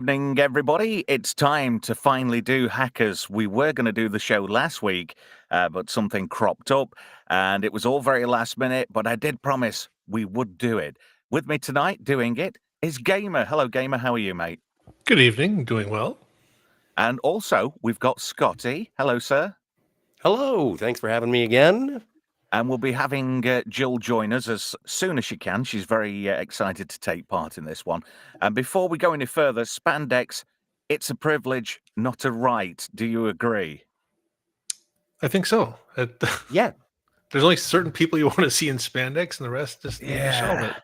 Evening, everybody. It's time to finally do Hackers. We were going to do the show last week, but something cropped up, and it was all very last minute, but I did promise we would do it. With me tonight doing it is Gamer. Hello, Gamer. How are you, mate? Good evening. Doing well. And also, we've got Scotty. Hello, sir. Hello. Thanks for having me again. And we'll be having Jill join us as soon as she can. She's very excited to take part in this one. And before we go any further, Spandex, it's a privilege, not a right. Do you agree? I think so. Yeah. There's only certain people you want to see in spandex, and the rest just need to shelve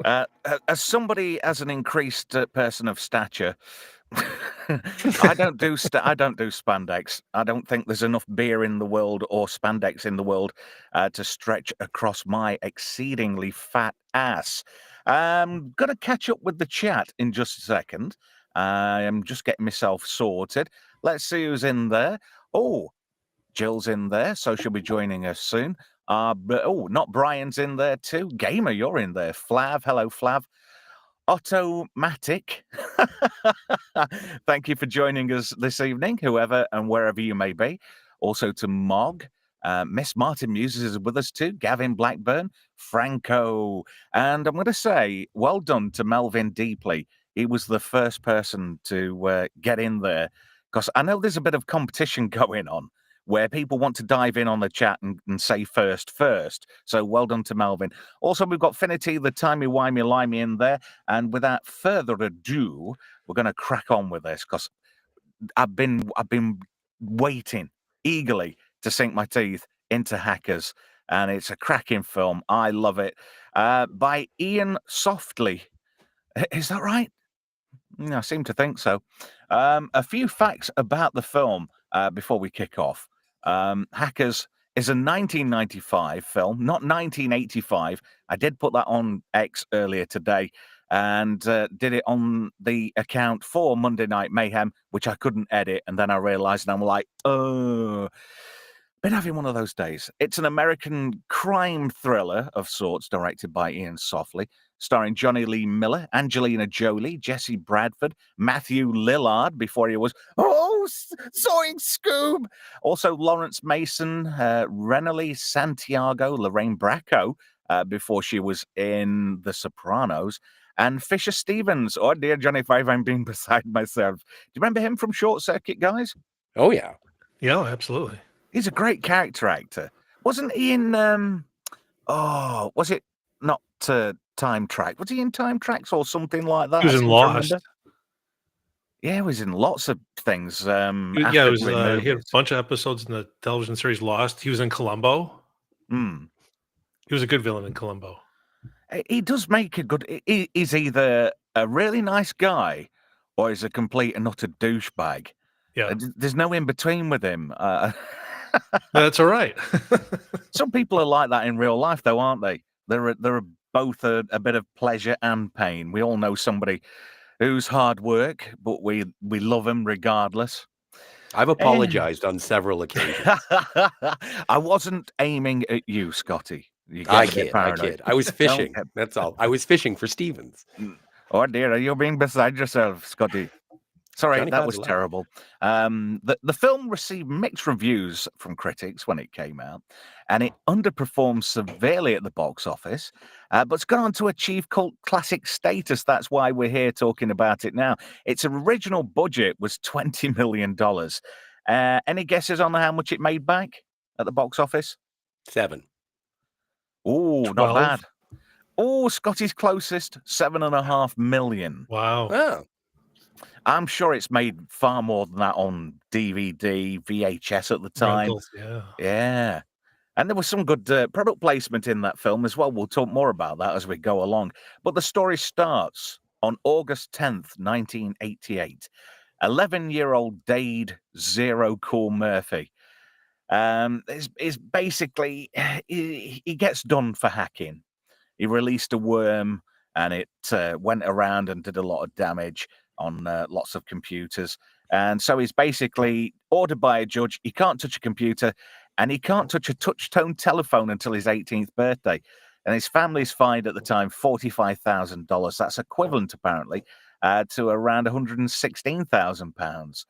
it. As somebody as an increased person of stature, I don't do spandex. I don't think there's enough beer in the world or spandex in the world to stretch across my exceedingly fat ass. I'm gonna catch up with the chat in just a second. I am just getting myself sorted. Let's see who's in there. Oh, Jill's in there, so she'll be joining us soon. Not Brian's in there too. Gamer, you're in there. Flav, hello, Flav. Automatic. Thank you for joining us this evening, whoever and wherever you may be. Also to Mog. Miss Martin Muses is with us too. Gavin Blackburn, Franco. And I'm going to say, well done to Melvin Deeply. He was the first person to get in there because I know there's a bit of competition going on where people want to dive in on the chat and say first. So well done to Melvin. Also, we've got Finity, the timey-wimey limey in there. And without further ado, we're going to crack on with this because I've been waiting eagerly to sink my teeth into Hackers. And it's a cracking film. I love it. By Ian Softly. Is that right? I seem to think so. A few facts about the film before we kick off. Hackers is a 1995 film, not 1985. I did put that on X earlier today and did it on the account for Monday Night Mayhem, which I couldn't edit. And then I realized, and I'm like, oh, been having one of those days. It's an American crime thriller of sorts, directed by Ian Softly, starring Johnny Lee Miller, Angelina Jolie, Jesse Bradford, Matthew Lillard before he was Zoink Scoob. Also Lawrence Mason, Renely Santiago, Lorraine Bracco before she was in The Sopranos, and Fisher Stevens. Oh dear, Johnny Five, I'm being beside myself. Do you remember him from Short Circuit, guys? Oh yeah. Yeah, absolutely. He's a great character actor. Wasn't he in was it not Time Track? Was he in Time Tracks or something like that? He was in Lost. Yeah, he was in lots of things. He had a bunch of episodes in the television series Lost. He was in Columbo. He was a good villain in Columbo. He does make a good... He's either a really nice guy or he's a complete and utter douchebag. Yeah. There's no in between with him. That's all right. Some people are like that in real life, though, aren't they? They're both a bit of pleasure and pain. We all know somebody who's hard work, but we love him regardless. I've apologized on several occasions. I wasn't aiming at you, Scotty. I kid. I was fishing. That's all. I was fishing for Stevens. Oh dear, are you being beside yourself, Scotty? Sorry, Johnny that was terrible. The film received mixed reviews from critics when it came out, and it underperformed severely at the box office, but it's gone on to achieve cult classic status. That's why we're here talking about it now. Its original budget was $20 million. Any guesses on how much it made back at the box office? 7. Oh, not bad. Oh, Scotty's closest, $7.5 million. Wow. Oh. I'm sure it's made far more than that on DVD, VHS at the time. Rentals, yeah. And there was some good product placement in that film as well. We'll talk more about that as we go along. But the story starts on August 10th, 1988. 11-year-old Dade Zero Cool Murphy is basically, he gets done for hacking. He released a worm and it went around and did a lot of damage on lots of computers. And so he's basically ordered by a judge. He can't touch a computer and he can't touch a touch-tone telephone until his 18th birthday. And his family's fined at the time $45,000. That's equivalent, apparently, to around £116,000.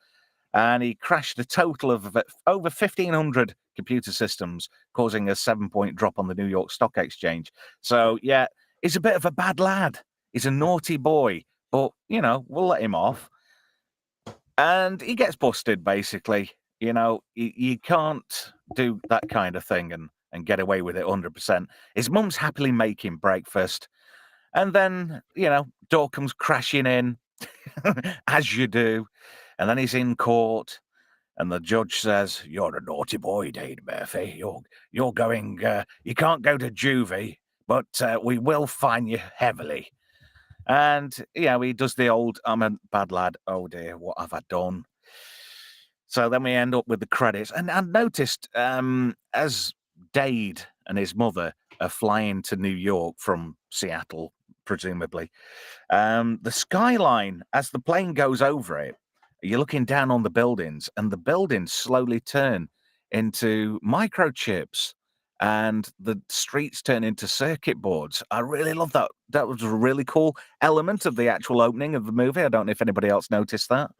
And he crashed a total of over 1,500 computer systems, causing a 7-point drop on the New York Stock Exchange. So, yeah, he's a bit of a bad lad. He's a naughty boy, but, we'll let him off. And he gets busted, basically. You can't do that kind of thing and get away with it 100%. His mum's happily making breakfast. And then, door comes crashing in, as you do. And then he's in court. And the judge says, "You're a naughty boy, Dade Murphy. You're going, you can't go to juvie, but we will fine you heavily." And, he does the old, "I'm a bad lad. Oh dear, what have I done?" So then we end up with the credits. And I noticed as Dade and his mother are flying to New York from Seattle, presumably, the skyline, as the plane goes over it, you're looking down on the buildings, and the buildings slowly turn into microchips, and the streets turn into circuit boards. I really love that. That was a really cool element of the actual opening of the movie. I don't know if anybody else noticed that.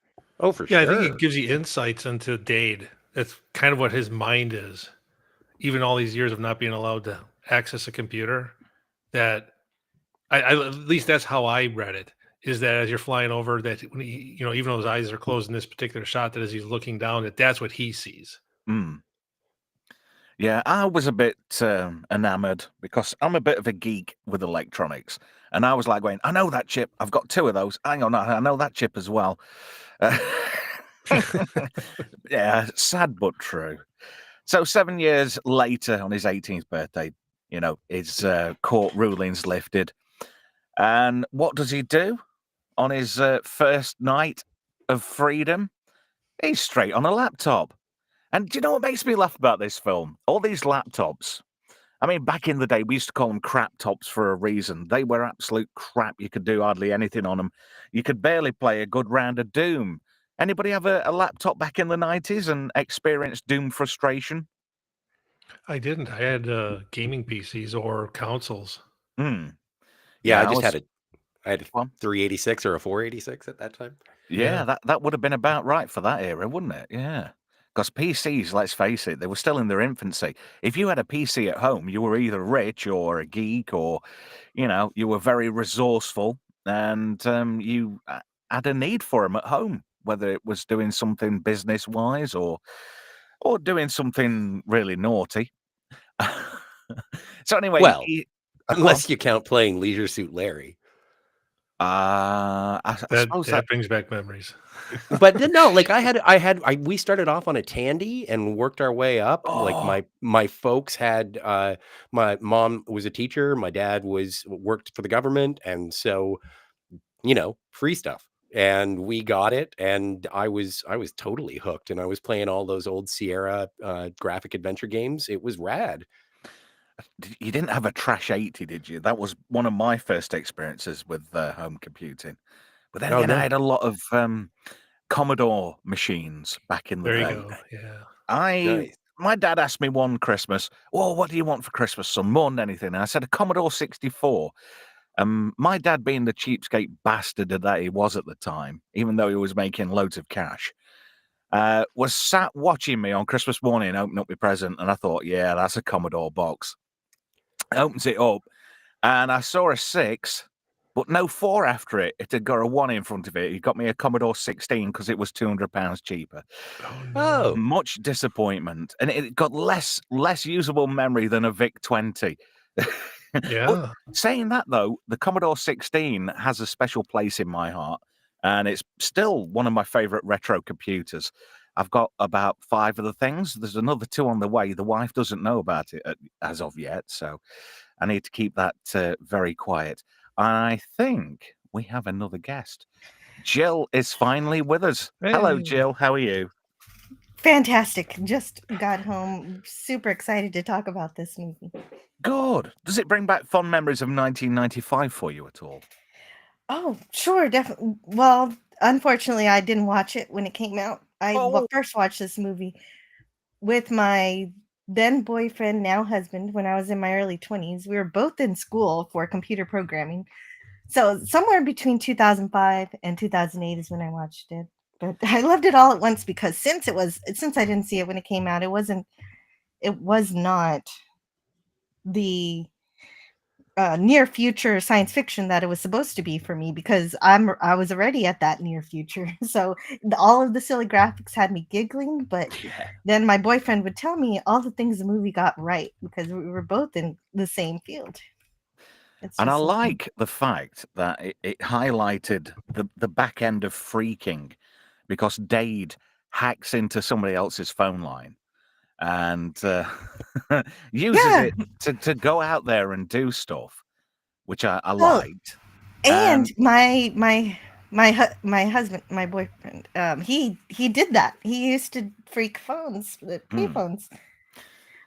Oh, for sure. Yeah, I think it gives you insights into Dade. That's kind of what his mind is. Even all these years of not being allowed to access a computer, that I at least that's how I read it. Is that as you're flying over, that when he, even though his eyes are closed in this particular shot, that as he's looking down, that's what he sees. Yeah, I was a bit enamored because I'm a bit of a geek with electronics. And I was like going, "I know that chip. I've got 2 of those. Hang on, I know that chip as well." Yeah, sad but true. So 7 years later, on his 18th birthday, his court ruling's lifted. And what does he do on his first night of freedom? He's straight on a laptop. And do you know what makes me laugh about this film? All these laptops. I mean, back in the day, we used to call them crap tops for a reason. They were absolute crap. You could do hardly anything on them. You could barely play a good round of Doom. Anybody have a laptop back in the 90s and experienced Doom frustration? I didn't. I had gaming PCs or consoles. Yeah, I had a 386 or a 486 at that time. Yeah, that would have been about right for that era, wouldn't it? Yeah. Because PCs, let's face it, they were still in their infancy. If you had a PC at home, you were either rich or a geek or, you were very resourceful and you had a need for them at home, whether it was doing something business-wise or doing something really naughty. So anyway... Well, unless you count playing Leisure Suit Larry. I suppose that brings back memories. But no, like we started off on a Tandy and worked our way up. Like my folks had, my mom was a teacher, my dad worked for the government, and so free stuff. And we got it, and I was totally hooked, and I was playing all those old Sierra graphic adventure games. It was rad. You didn't have a Trash 80, did you? That was one of my first experiences with home computing. But then again, I had a lot of Commodore machines back in the day. There you go. Yeah. My dad asked me one Christmas, "Well, what do you want for Christmas, son? More than anything." And I said, "A Commodore 64." My dad, being the cheapskate bastard that he was at the time, even though he was making loads of cash, was sat watching me on Christmas morning open up my present, and I thought, yeah, that's a Commodore box. Opens it up, and I saw a 6, but no 4 after it. It had got a 1 in front of it. He got me a Commodore 16 because it was £200 cheaper. Oh, much disappointment, and it got less usable memory than a VIC-20. Yeah. Saying that though, the Commodore 16 has a special place in my heart, and it's still one of my favorite retro computers. I've got about 5 of the things. There's another 2 on the way. The wife doesn't know about it as of yet, so I need to keep that very quiet. I think we have another guest. Jill is finally with us. Hey. Hello, Jill. How are you? Fantastic. Just got home. Super excited to talk about this movie. Good. Does it bring back fond memories of 1995 for you at all? Oh, sure. Definitely. Well, unfortunately, I didn't watch it when it came out. I first watched this movie with my then boyfriend, now husband, when I was in my early 20s. We were both in school for computer programming. So somewhere between 2005 and 2008 is when I watched it. But I loved it all at once because since I didn't see it when it came out, it was not the near future science fiction that it was supposed to be for me because I was already at that near future. So all of the silly graphics had me giggling, but Yeah. then my boyfriend would tell me all the things the movie got right because we were both in the same field. It's And I just so fun. like the fact that it highlighted the back end of phreaking, because Dade hacks into somebody else's phone line and uses Yeah. it to go out there and do stuff, which I Oh, liked. and And my husband, my boyfriend, he did that. He used to freak phones, the payphones.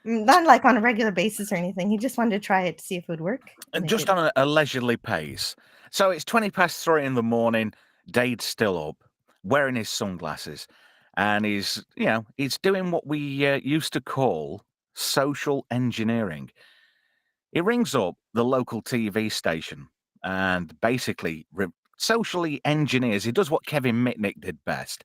Not like on a regular basis or anything. He just wanted to try it to see if it would work. And it just did. on a leisurely pace. So it's 3:20 in the morning. Dade's still up, wearing his sunglasses, and he's doing what we used to call social engineering. He rings up the local TV station and basically socially engineers. He does what Kevin Mitnick did best.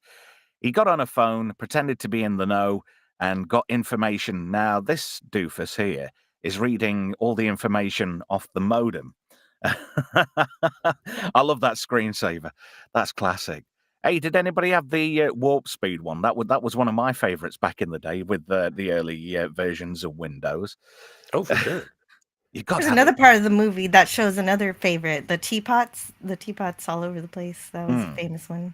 He got on a phone, pretended to be in the know, and got information. Now, this doofus here is reading all the information off the modem. I love that screensaver. That's classic. Hey, did anybody have the warp speed one? That was one of my favorites back in the day with the early versions of Windows. Oh, for sure. You got There's to have another it. part of the movie that shows another favorite, the teapots. The teapots all over the place. That was a famous one.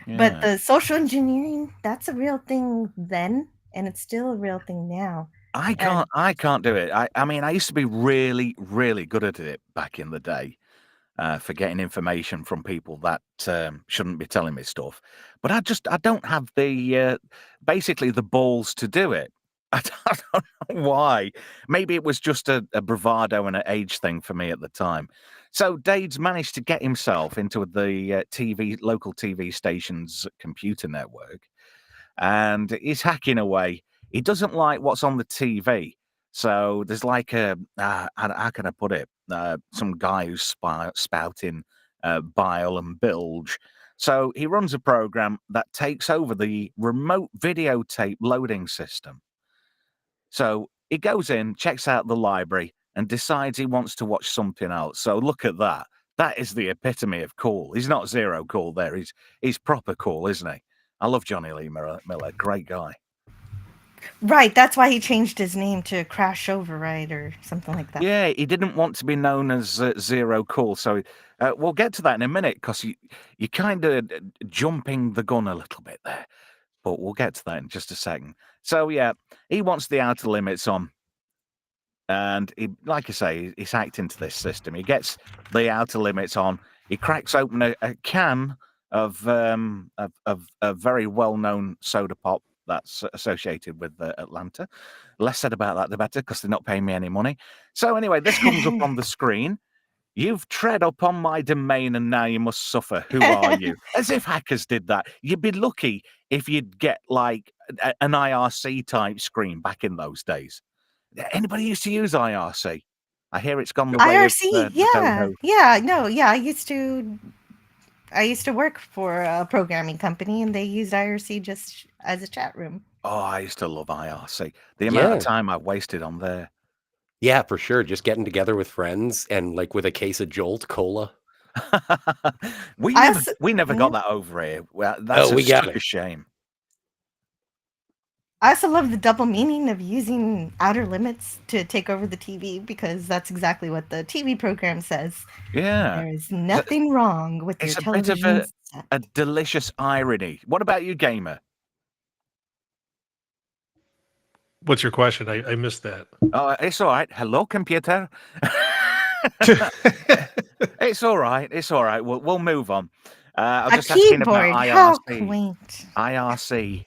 But Yeah. the social engineering, that's a real thing then, and it's still a real thing now. I can't do it. I mean, I used to be really, really good at it back in the day, for getting information from people that shouldn't be telling me stuff. But I don't have the basically the balls to do it. I don't know why. Maybe it was just a bravado and an age thing for me at the time. So Dade's managed to get himself into the local TV station's computer network, and he's hacking away. He doesn't like what's on the TV. So there's like how can I put it? Some guy who's spouting bile and bilge. So he runs a program that takes over the remote videotape loading system. So he goes in, checks out the library, and decides he wants to watch something else. So look at that. That is the epitome of cool. He's not zero cool there. He's proper cool, isn't he? I love Johnny Lee Miller. Great guy. Right, that's why he changed his name to Crash Override or something like that. Yeah, he didn't want to be known as Zero Cool. So we'll get to that in a minute, because you're kind of jumping the gun a little bit there. But we'll get to that in just a second. So yeah, he wants the outer limits on. And he, like I say, he's hacked into this system. He gets the outer limits on. He cracks open a can of a very well-known soda pop that's associated with Atlanta. Less said about that, the better, because they're not paying me any money. So anyway, this comes up on the screen. You've tread upon my domain, and now you must suffer. Who are you? As if hackers did that. You'd be lucky if you'd get like an IRC type screen back in those days. Anybody used to use IRC? I hear it's gone the way of IRC, Toho. yeah. I used to work for a programming company, and they used IRC just as a chat room. Oh, I used to love IRC. The amount of time I've wasted on there. Yeah, for sure. Just getting together with friends and like with a case of Jolt Cola. we I never got that over here. Well, that's we got such it. a shame. I also love the double meaning of using outer limits to take over the TV, because that's exactly what the TV program says. Yeah. There is nothing wrong with your It's a bit television of set. a delicious irony. What about you, gamer? What's your question? I missed that. Oh, it's all right. Hello, computer. It's all right. It's all right. We'll move on. I was A just asking about keyboard, how IRC. quaint. IRC.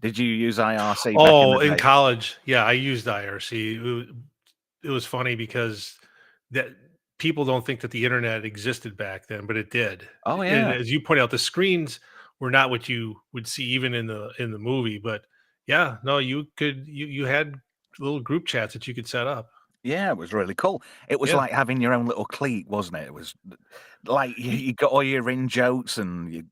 Did you use IRC? Oh, back in in the day? college, yeah, I used IRC. It was funny because that people don't think that the internet existed back then, but it did. Oh And yeah. as you point out, the screens were not what you would see even in the movie. But yeah, no, you had little group chats that you could set up. Yeah, it was really cool. It was Yeah. like having your own little clique, wasn't it? It was like you got all your in jokes and you.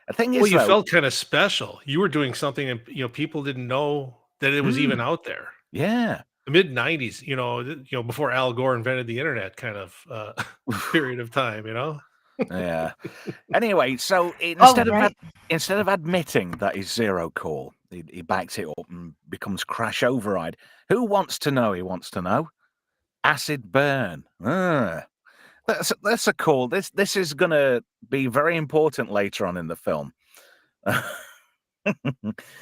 The thing Well, is, you though, felt kind of special. You were doing something, and people didn't know that it was even out there. yeah, The mid '90s, before Al Gore invented the internet, kind of period of time. yeah. Anyway, so Oh, right. instead of admitting that he's zero cool, he backs it up and becomes crash override. Who wants to know? He wants to know. Acid burn. That's a call. This is gonna be very important later on in the film.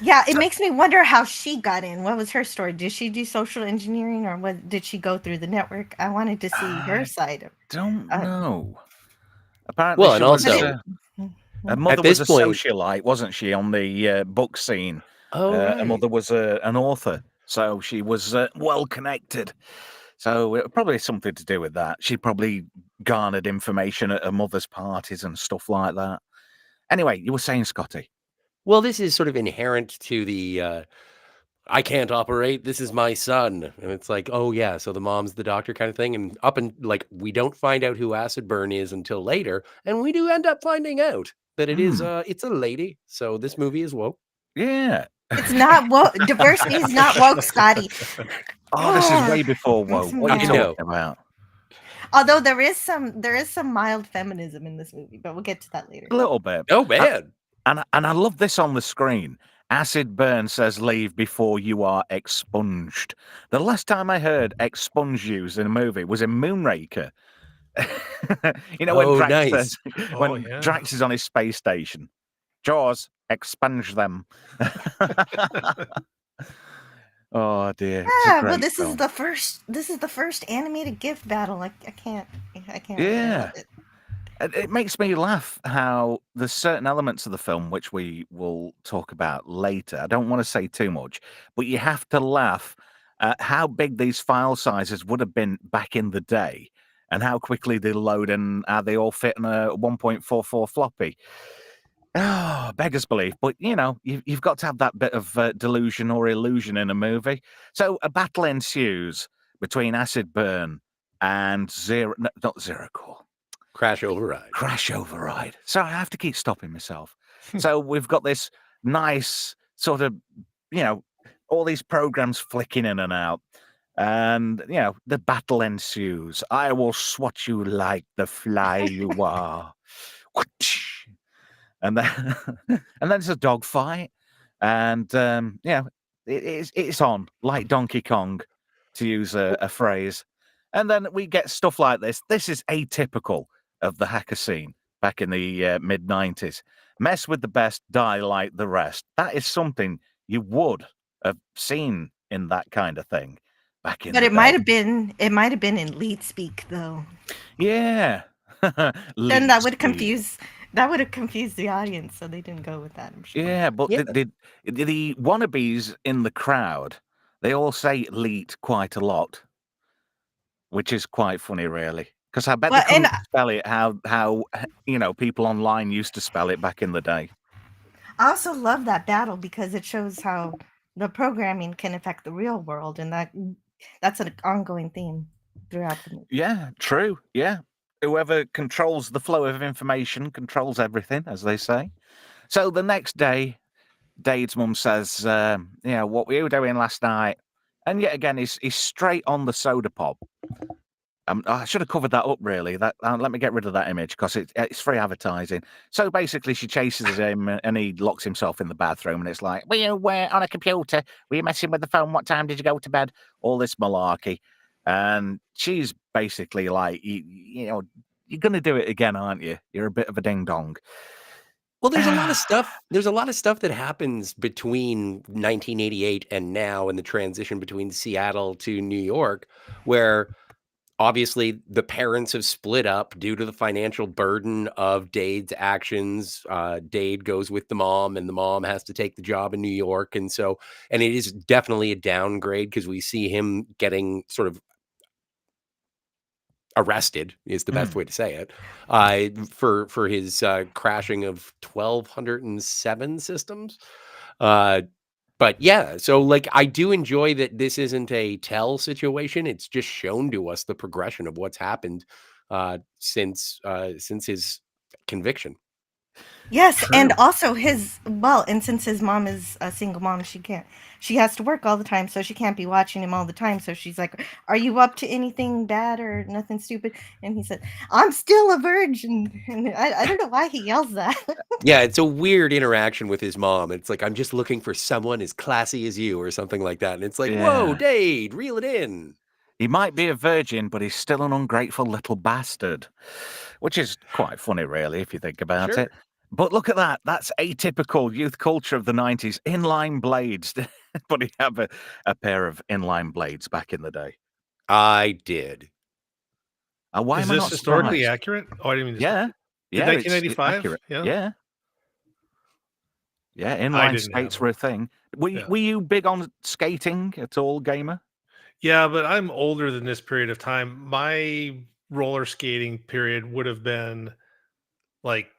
Yeah, it makes me wonder how she got in. What was her story? Did she do social engineering, or what? Did she go through the network? I wanted to see her I side of. don't Uh, know. Apparently, Well, she and was. but also Her at mother was this a point, socialite, wasn't she, on the book scene? oh Her right. mother was an author, so she was well connected. So it probably something to do with that. She probably garnered information at her mother's parties and stuff like that. Anyway, you were saying, Scotty. Well, this is sort of inherent to the I can't operate. This is my son. And it's like, oh yeah, so the mom's the doctor kind of thing. And like we don't find out who acid burn is until later, and we do end up finding out that it is it's a lady. So this movie is woke. Yeah. it's not woke. Diversity is not woke, Scotty. Oh, this is way Ugh, before it's woke. What are you not. talking about? Although there is some mild feminism in this movie, but we'll get to that later. A little bit. Oh man. And I love this on the screen. Acid burn says leave before you are expunged. The last time I heard expunge used in a movie was in Moonraker. When Oh Drax nice. says, Oh, when yeah. Drax is on his space station, Jaws, expunge them. Oh dear, it's a Yeah, well, great this is film. the first. This is the first animated gift battle. I can't. I Yeah. love it. It makes me laugh how there's certain elements of the film which we will talk about later. I don't want to say too much, but you have to laugh at how big these file sizes would have been back in the day and how quickly they load and how they all fit in a 1.44 floppy. Oh, beggars belief. But, you've got to have that bit of delusion or illusion in a movie. So a battle ensues between Acid Burn and not Zero Core. Crash override. Crash override. So I have to keep stopping myself. So we've got this nice sort of, all these programs flicking in and out. And, the battle ensues. I will swat you like the fly you are. And then, and then there's a dogfight. And, it's on like Donkey Kong, to use a phrase. And then we get stuff like this. This is atypical of the hacker scene back in the mid 90s. Mess with the best, die like the rest. That is something you would have seen in that kind of thing back in But the it might day. have been. It might have been in lead speak though. Yeah. Then Lead that would speed. confuse. That would have confused the audience, so they didn't go with that. I'm sure. Yeah, but Yeah. the wannabes in the crowd, they all say leet quite a lot, which is quite funny, really. Because I bet Well, they and couldn't spell it how people online used to spell it back in the day. I also love that battle because it shows how the programming can affect the real world, and that's an ongoing theme throughout the movie. Yeah, true. Yeah. Whoever controls the flow of information controls everything, as they say. So the next day, Dade's mum says, what were you doing last night? And yet again, he's straight on the soda pop. I should have covered that up, really. Let me get rid of that image because it's free advertising. So basically, she chases him and he locks himself in the bathroom. And it's like, were you on a computer? Were you messing with the phone? What time did you go to bed? All this malarkey. And she's basically like, you're going to do it again, aren't you? You're a bit of a ding dong. Well, there's a lot of stuff. There's a lot of stuff that happens between 1988 and now, in the transition between Seattle to New York, where obviously the parents have split up due to the financial burden of Dade's actions. Dade goes with the mom, and the mom has to take the job in New York, and it is definitely a downgrade because we see him getting sort of arrested is the best way to say it, for his crashing of 1,207 systems. But But yeah, so like I do enjoy that this isn't a tell situation. It's just shown to us the progression of what's happened since his conviction. Yes, and True. also and since his mom is a single mom, she has to work all the time, so she can't be watching him all the time. So she's like, "Are you up to anything bad or nothing stupid?" And he said, "I'm still a virgin." And I don't know why he yells that. Yeah, it's a weird interaction with his mom. It's like, I'm just looking for someone as classy as you or something like that. And it's like, whoa, Yeah. Dade, reel it in. He might be a virgin, but he's still an ungrateful little bastard, which is quite funny, really, if you think about Sure. it. But look at that. That's atypical youth culture of the 90s. Inline blades. Did anybody have a pair of inline blades back in the day? I did. Why Is am I this not historically surprised? accurate? Oh, I didn't mean to. Yeah. In Yeah, it's 1995? accurate. Yeah. Yeah. Yeah, I inline didn't have skates were them. a thing. Yeah. Were you big on skating at all, gamer? Yeah, but I'm older than this period of time. My roller skating period would have been like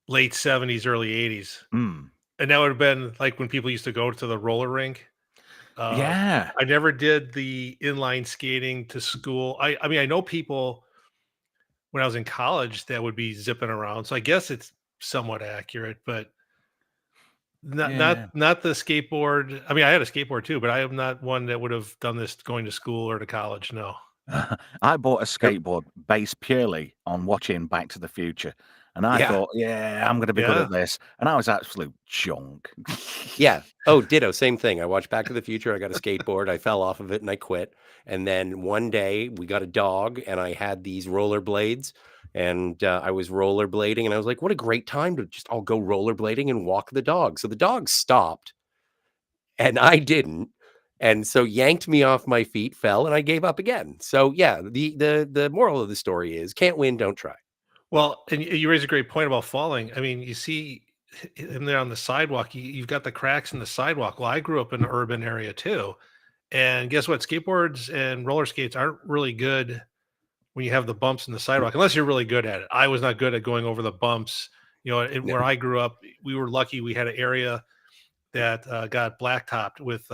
late 70s, early 80s. Hmm. And that would have been like when people used to go to the roller rink. Uh, Yeah. I never did the inline skating to school. I mean, I know people when I was in college that would be zipping around. So I guess it's somewhat accurate, but not Yeah. not the skateboard. I mean, I had a skateboard too, but I am not one that would have done this going to school or to college. No. I bought a Yep. skateboard based purely on watching Back to the Future. And I Yeah. thought, yeah, I'm going to be good Yeah. at this. And I was absolute junk. Yeah. Oh, ditto. Same thing. I watched Back to the Future. I got a skateboard. I fell off of it and I quit. And then one day we got a dog and I had these rollerblades and I was rollerblading and I was like, what a great time to just all go rollerblading and walk the dog. So the dog stopped and I didn't. And so yanked me off my feet, fell, and I gave up again. So yeah, the moral of the story is can't win, don't try. Well, and you raise a great point about falling. I mean, you see him there on the sidewalk. You've got the cracks in the sidewalk. Well, I grew up in an urban area too, and guess what? Skateboards and roller skates aren't really good when you have the bumps in the sidewalk, unless you're really good at it. I was not good at going over the bumps. You know, and No. where I grew up, we were lucky. We had an area that got blacktopped with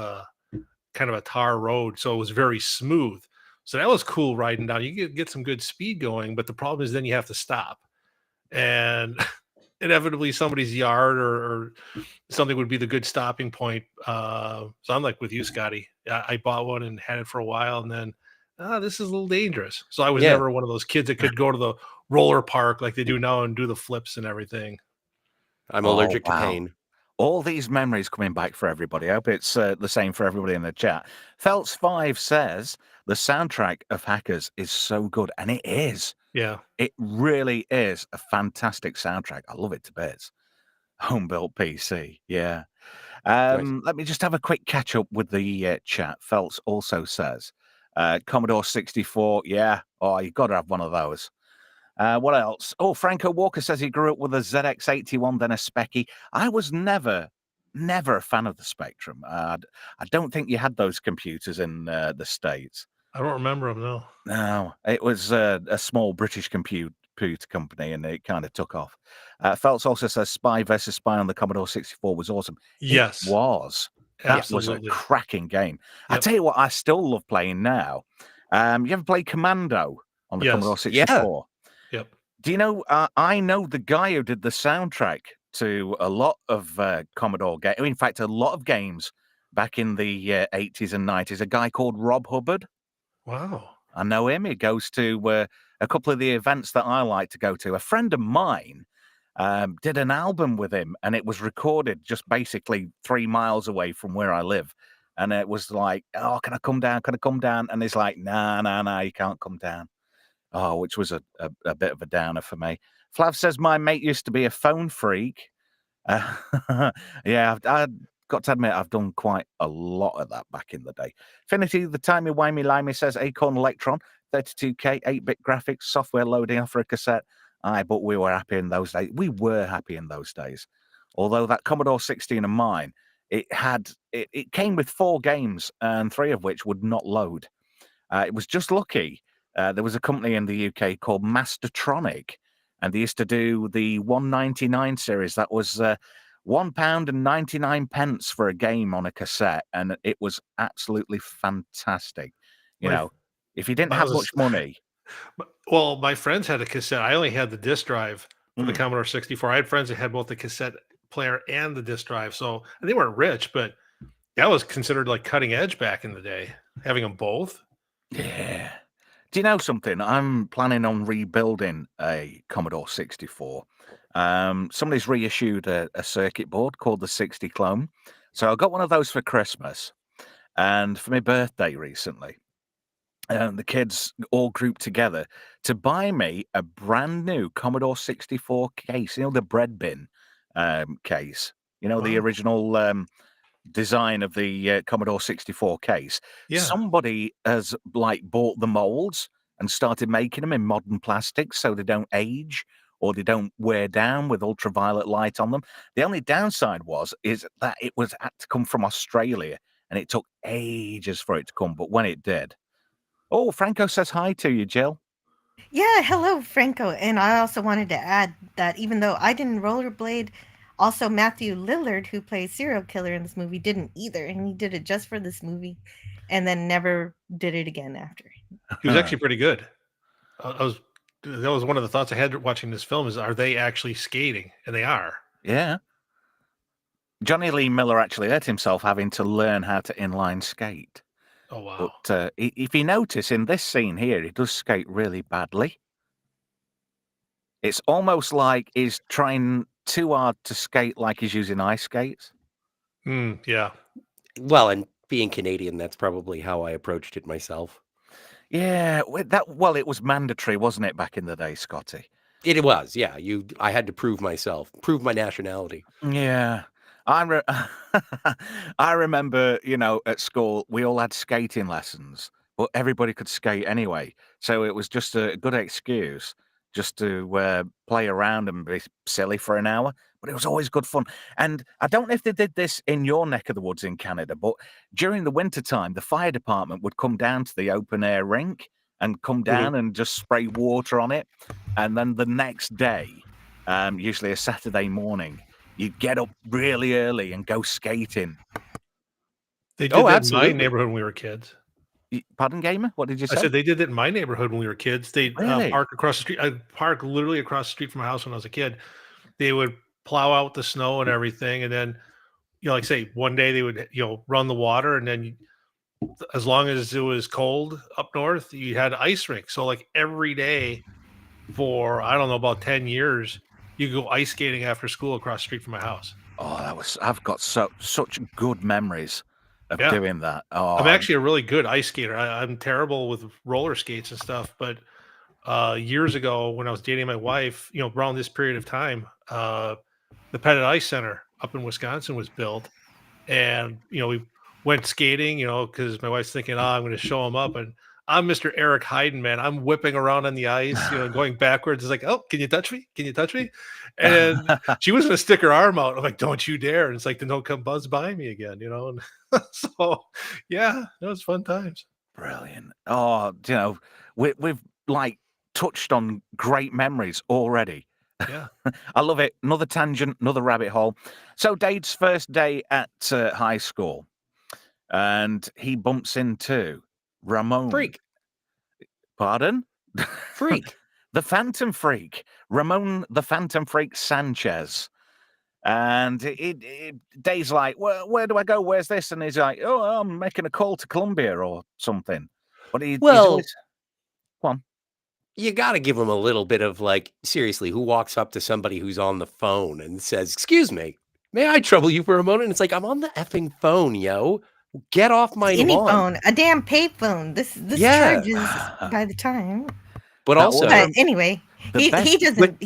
kind of a tar road, so it was very smooth. So that was cool riding down. You get some good speed going, but the problem is then you have to stop, and inevitably somebody's yard or something would be the good stopping point. So I'm like with you, Scotty. I bought one and had it for a while, and then this is a little dangerous. So I was Yeah. never one of those kids that could go to the roller park like they do now and do the flips and everything. I'm Oh, allergic to wow. pain. All these memories coming back for everybody. I hope it's the same for everybody in the chat. Feltz5 says the soundtrack of Hackers is so good. And it is. Yeah. It really is a fantastic soundtrack. I love it to bits. Home built PC. Yeah. Nice. Let me just have a quick catch up with the chat. Feltz also says Commodore 64. Yeah. Oh, you got to have one of those. What else? Oh, Franco Walker says he grew up with a ZX81, then a Speccy. I was never a fan of the Spectrum. I don't think you had those computers in the States. I don't remember them, no. No, it was a small British computer company, and it kind of took off. Feltz also says Spy versus Spy on the Commodore 64 was awesome. Yes. It was. That Absolutely. was a cracking game. I Yep. tell you what, I still love playing now. You ever play Commando on the Yes. Commodore Yeah. 64? Yep. Do you know, I know the guy who did the soundtrack to a lot of Commodore games. In fact, a lot of games back in the 80s and 90s, a guy called Rob Hubbard. Wow. I know him. He goes to a couple of the events that I like to go to. A friend of mine did an album with him, and it was recorded just basically 3 miles away from where I live. And it was like, oh, can I come down? Can I come down? And he's like, nah, you can't come down. Oh, which was a bit of a downer for me. Flav says my mate used to be a phone freak. Yeah, I've got to admit I've done quite a lot of that back in the day. Finity, the timey wimey limey says Acorn Electron, 32K, 8-bit graphics, software loading off for a cassette. Aye, but we were happy in those days. We were happy in those days. Although that Commodore 16 of mine, it came with 4 games, and 3 of which would not load. It was just lucky. There was a company in the UK called Mastertronic, and they used to do the 199 series. That was £1.99 for a game on a cassette, and it was absolutely fantastic. You My know, if you didn't I have was much money, well, my friends had a cassette. I only had the disc drive for the mm, Commodore 64. I had friends that had both the cassette player and the disc drive, so they weren't rich, but that was considered like cutting edge back in the day, having them both. yeah. Do you know something? I'm planning on rebuilding a Commodore 64. Somebody's reissued a circuit board called the 60 Clone. So I got one of those for Christmas and for my birthday recently. And the kids all grouped together to buy me a brand new Commodore 64 case, the bread bin case, the Wow. original design of the Commodore 64 case. Yeah. Somebody has bought the molds and started making them in modern plastics so they don't age or they don't wear down with ultraviolet light on them. The only downside is that it had to come from Australia and it took ages for it to come, but when it did. Oh, Franco says hi to you, Jill. Yeah, hello, Franco. And I also wanted to add that even though I didn't rollerblade, also Matthew Lillard, who plays serial killer in this movie, didn't either, and he did it just for this movie, and then never did it again after. He was actually pretty good. That was one of the thoughts I had watching this film is, are they actually skating? And they are. Yeah. Johnny Lee Miller actually hurt himself having to learn how to inline skate. Oh, wow. But if you notice in this scene here, he does skate really badly. It's almost like he's trying too hard to skate like he's using ice skates. Yeah. Well, and being Canadian, that's probably how I approached it myself. Yeah, it was mandatory, wasn't it, back in the day, Scotty? It was, yeah. I had to prove myself, prove my nationality. Yeah. I remember, at school, we all had skating lessons, but everybody could skate anyway. So it was just a good excuse just to play around and be silly for an hour. But it was always good fun. And I don't know if they did this in your neck of the woods in Canada, but during the winter time, the fire department would come down to the open air rink and come down and just spray water on it. And then the next day, usually a Saturday morning, you'd get up really early and go skating. They did that in my neighborhood when we were kids. Pardon, Gamer? What did you say? I said they did that in my neighborhood when we were kids. They'd Really? park across the street. I'd park literally across the street from my house when I was a kid. They would plow out the snow and everything. And then, like say, one day they would, run the water. And then as long as it was cold up north, you had ice rink. So like every day for, I don't know, about 10 years, you go ice skating after school across the street from my house. Oh, I've got such good memories of doing that. Oh, I'm actually a really good ice skater. I'm terrible with roller skates and stuff, but years ago when I was dating my wife, around this period of time, the Pettit Ice Center up in Wisconsin was built, and we went skating, because my wife's thinking, I'm going to show him up, and I'm Mr. Eric Hayden, man. I'm whipping around on the ice, going backwards. It's like, oh, can you touch me? Can you touch me? And she was going to stick her arm out. I'm like, don't you dare. And it's like, then don't come buzz by me again, And so, yeah, it was fun times. Brilliant. Oh, we've touched on great memories already. Yeah. I love it. Another tangent, another rabbit hole. So Dade's first day at high school, and he bumps into Ramon. Freak. Pardon? Freak. The Phantom Freak. Ramon the Phantom Freak Sanchez. And Dave's like, well, where do I go? Where's this? And he's like, oh, I'm making a call to Colombia or something. But he's always... Come on. You got to give him a little bit of seriously, who walks up to somebody who's on the phone and says, excuse me, may I trouble you for a moment? And it's like, I'm on the effing phone, yo. Get off my lawn. Any phone, a damn pay phone. This charges by the time. But also, anyway, he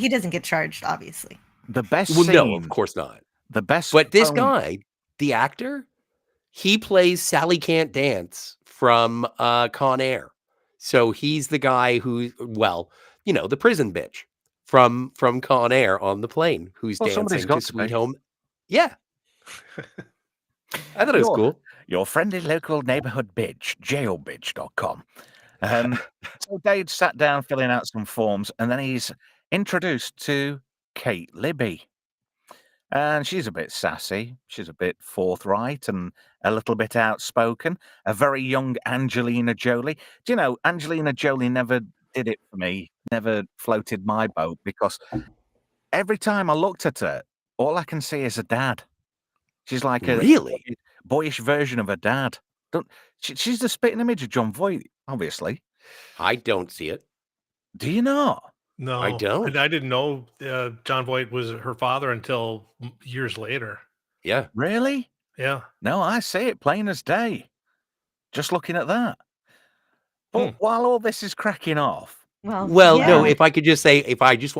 doesn't get charged, obviously. The best well, scene, no, of course not. The best, but this guy, the actor, he plays Sally Can't Dance from Con Air. So he's the guy who, the prison bitch from Con Air on the plane who's dancing to Sweet Home. Yeah. I thought it was cool. Your friendly local neighborhood bitch, jailbitch.com. So Dade sat down filling out some forms, and then he's introduced to Kate Libby. And she's a bit sassy. She's a bit forthright and a little bit outspoken. A very young Angelina Jolie. Do you know, Angelina Jolie never did it for me, never floated my boat, because every time I looked at her, all I can see is a dad. She's like a Really? boyish version of her dad. She's the spitting image of John Voight, obviously. I don't see it. Do you not? No, don't. I didn't know John Voight was her father until years later. Yeah. Really? Yeah. No, I see it plain as day. Just looking at that. But Hmm. while all this is cracking off, Well, no, yeah. if I could just say,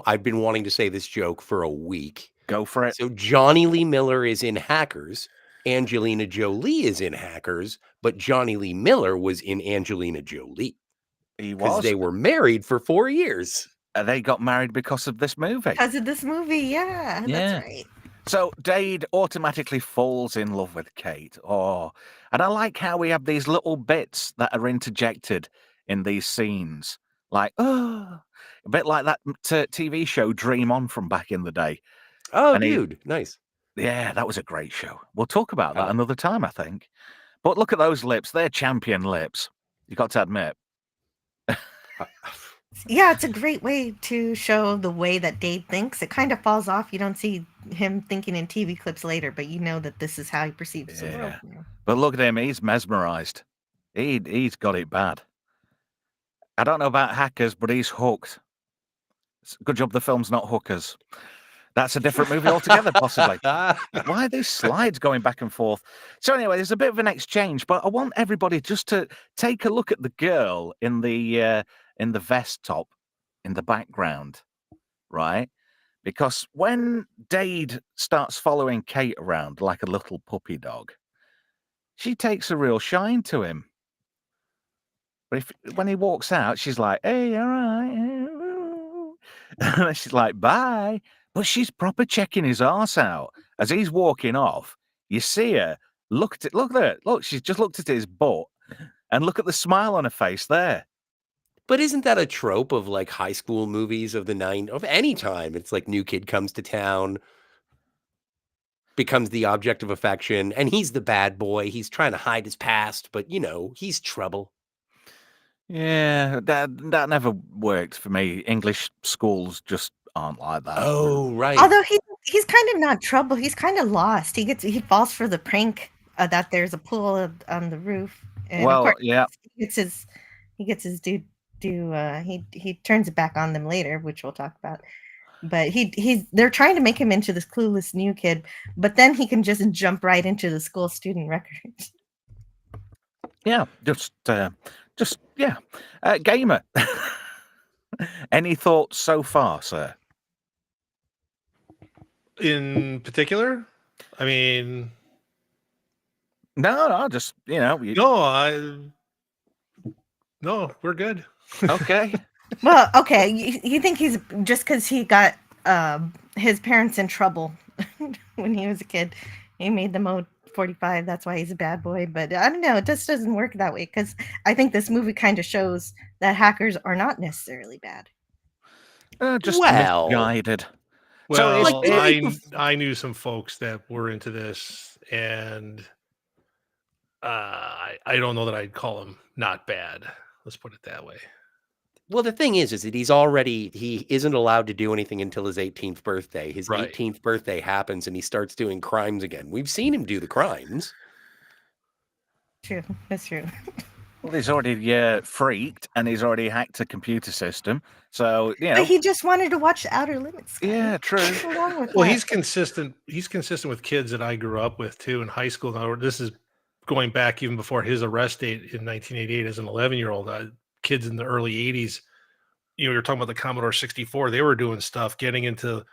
I've been wanting to say this joke for a week. go for it. So Johnny Lee Miller is in Hackers. Angelina Jolie is in Hackers, but Johnny Lee Miller was in Angelina Jolie He because was. they were married for 4 years. They got married because of this movie. Because of this movie, yeah, Yeah. that's right. So Dade automatically falls in love with Kate. Oh, and I like how we have these little bits that are interjected in these scenes. Like, oh, a bit like that TV show Dream On from back in the day. Oh, And he- dude, nice. Yeah, that was a great show. We'll talk about that like- another time, I think. But look at those lips. They're champion lips. You got to admit. Yeah, it's a great way to show the way that Dade thinks. It kind of falls off. You don't see him thinking in TV clips later, but you know that this is how he perceives the world. Yeah. But look at him. He's mesmerized. He's got it bad. I don't know about Hackers, but he's hooked. It's a good job the film's not Hookers. That's a different movie altogether, possibly. Why are these slides going back and forth? So anyway, there's a bit of an exchange, but I want everybody just to take a look at the girl in the vest top in the background, right? Because when Dade starts following Kate around like a little puppy dog, she takes a real shine to him. But when he walks out, she's like, "Hey, all right." And she's like, "Bye." But she's proper checking his arse out as he's walking off. You see her. Look at it. Look at it. Look, she's just looked at his butt, and look at the smile on her face there. But isn't that a trope of like high school movies of of any time? It's like new kid comes to town, becomes the object of affection, and he's the bad boy. He's trying to hide his past, but he's trouble. Yeah, that never worked for me. English schools just aren't like that. Oh, right. Although he's kind of not trouble. He's kind of lost. He falls for the prank that there's a pool on the roof. And Well, of course, yeah. he gets his due. He turns it back on them later, which we'll talk about. But they're trying to make him into this clueless new kid, but then he can just jump right into the school student records. Yeah, just yeah. Gamer. Any thoughts so far, sir? In particular, I mean, No, just no, we're good. okay. Well, okay, you think he's just because he got his parents in trouble when he was a kid, he made them owe 45. That's why he's a bad boy. But I don't know. It just doesn't work that way because I think this movie kind of shows that hackers are not necessarily bad. Just Well. misguided. Well, So I knew some folks that were into this, and I don't know that I'd call them not bad. Let's put it that way. Well, the thing is that he isn't allowed to do anything until his 18th birthday. His Right. 18th birthday happens and he starts doing crimes again. We've seen him do the crimes. True, that's true. Well, he's already freaked, and he's already hacked a computer system. So But he just wanted to watch Outer Limits. Guys. Yeah, true. What's wrong with Well, that? he's consistent. He's consistent with kids that I grew up with too in high school. Now, this is going back even before his arrest date in 1988 as an 11-year-old. Kids in the early 80s. You're talking about the Commodore 64. They were doing stuff, getting into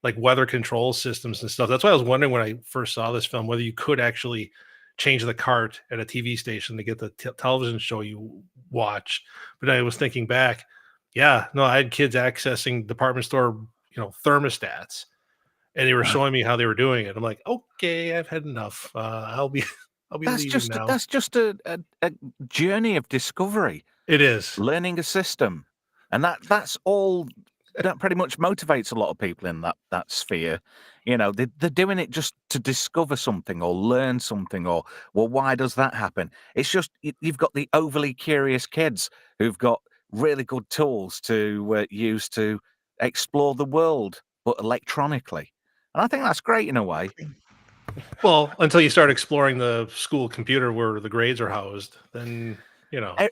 like weather control systems and stuff. That's why I was wondering when I first saw this film whether you could actually change the cart at a TV station to get the television show you watched. But I was thinking back, I had kids accessing department store, thermostats, and they were showing me how they were doing it. I'm like, okay, I've had enough. I'll be leaving now. That's just a journey of discovery. It is. Learning a system, and that's all that pretty much motivates a lot of people in that sphere. They're doing it just to discover something or learn something, or, well, why does that happen? It's just you've got the overly curious kids who've got really good tools to use to explore the world, but electronically. And I think that's great in a way. Well, until you start exploring the school computer where the grades are housed, then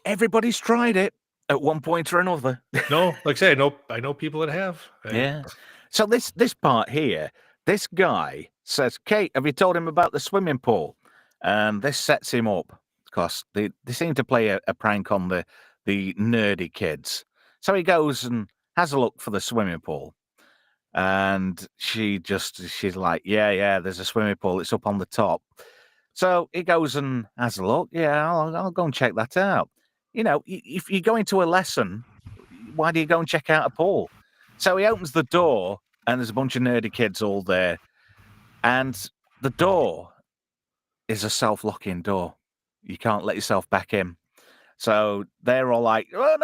Everybody's tried it at one point or another. no, like I say, I know people that have. Yeah. So this part here, this guy says, "Kate, have you told him about the swimming pool?" And this sets him up because they seem to play a prank on the nerdy kids. So he goes and has a look for the swimming pool. And she's like, yeah, there's a swimming pool. It's up on the top. So he goes and has a look. Yeah, I'll go and check that out. If you go into a lesson, why do you go and check out a pool? So he opens the door, and there's a bunch of nerdy kids all there. And the door is a self-locking door. You can't let yourself back in. So they're all like, "Oh,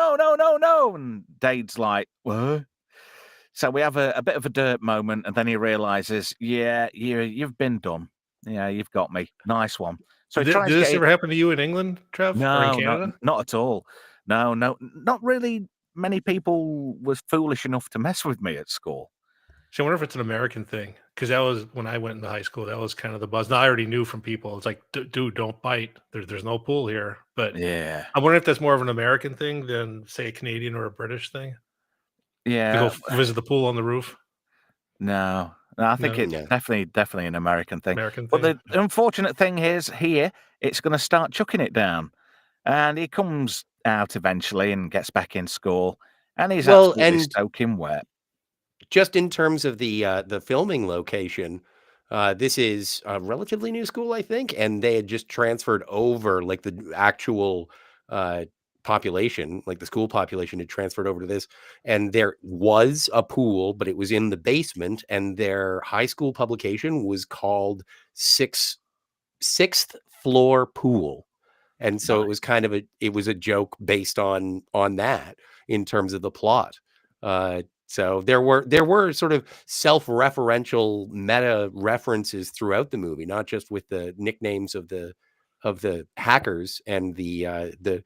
no." And Dade's like, "What?" So we have a bit of a dirt moment, and then he realizes, yeah, you've been done. Yeah, you've got me. Nice one. So he Did tries this to ever happen to you in England, Trev, or in No, Canada? not at all. No, not really. Many people was foolish enough to mess with me at school. So I wonder if it's an American thing, because that was when I went into high school. That was kind of the buzz. Now I already knew from people. It's like, dude, don't bite. There's no pool here. But Yeah, I wonder if that's more of an American thing than, say, a Canadian or a British thing. To yeah. go visit the pool on the roof. No, I think No? it's No. definitely an American thing. American But thing. the unfortunate thing is here, it's going to start chucking it down, and he comes out eventually and gets back in school, and he's Well, absolutely and soaking wet. just in terms of the filming location, this is a relatively new school, I think, and they had just transferred over, like, the actual population, like the school population had transferred over to this, and there was a pool, but it was in the basement, and their high school publication was called Sixth Floor Pool. And so it was kind of a joke based on that in terms of the plot. So there were sort of self-referential meta references throughout the movie, not just with the nicknames of the hackers and the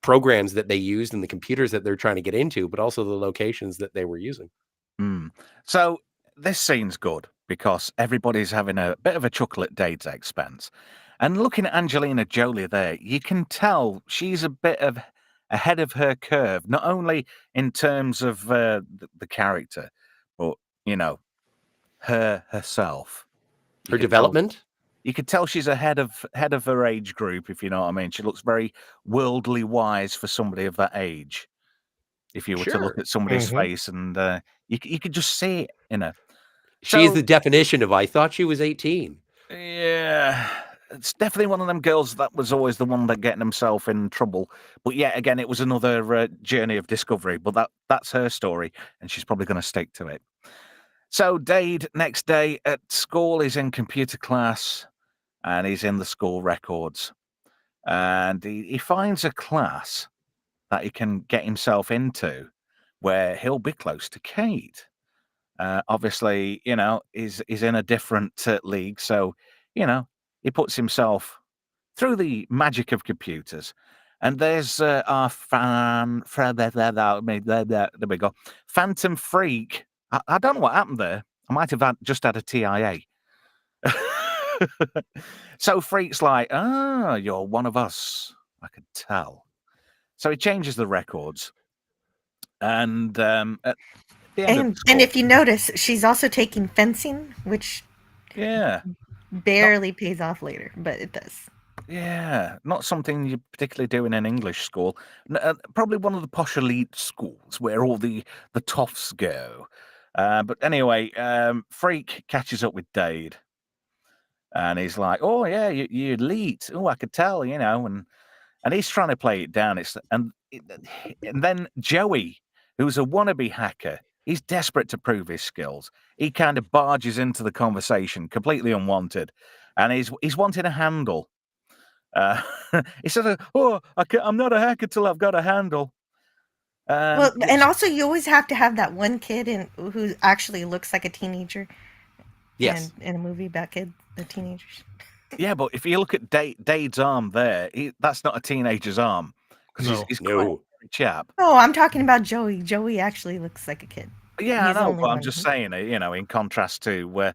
programs that they used and the computers that they're trying to get into, but also the locations that they were using. So this scene's good because everybody's having a bit of a chuckle at Dade's expense. And looking at Angelina Jolie there, you can tell she's a bit of ahead of her curve, not only in terms of the character, but, herself. Her development? You could tell she's ahead of her age group, if you know what I mean. She looks very worldly wise for somebody of that age. If you were to look Sure. at somebody's Mhm. face, and you could just see it in her. She's So the definition of, I thought she was 18. yeah, it's definitely one of them girls that was always the one that getting himself in trouble. But yet again, it was another journey of discovery. But that's her story, and she's probably going to stick to it. So Dade, next day at school, he's in computer class, and he's in the school records, and he finds a class that he can get himself into, where he'll be close to Kate. Obviously, he's in a different league, so he puts himself through the magic of computers. And there's our there we go, Phantom Freak. I don't know what happened there. I might have just had a TIA. So Freak's like, you're one of us. I could tell. So he changes the records, and at the end of And school, if you notice, she's also taking fencing, which yeah. barely pays off later, but it does. Yeah, not something you particularly do in an English school. Probably one of the posh elite schools where all the toffs go. But anyway, Freak catches up with Dade, and he's like, "Oh yeah, you're elite. Oh, I could tell, and he's trying to play it down. And then Joey, who's a wannabe hacker, he's desperate to prove his skills. He kind of barges into the conversation, completely unwanted, and he's wanting a handle. He says, "Oh, I'm not a hacker till I've got a handle." Well, which, and also you always have to have that one kid who actually looks like a teenager. Yes. And in a movie about kids, the teenagers. yeah, but if you look at Dade's arm there, that's not a teenager's arm because No. he's quite a chap. Oh, I'm talking about Joey. Joey actually looks like a kid. Yeah, He's I the know, only but I'm one just who- saying, in contrast to where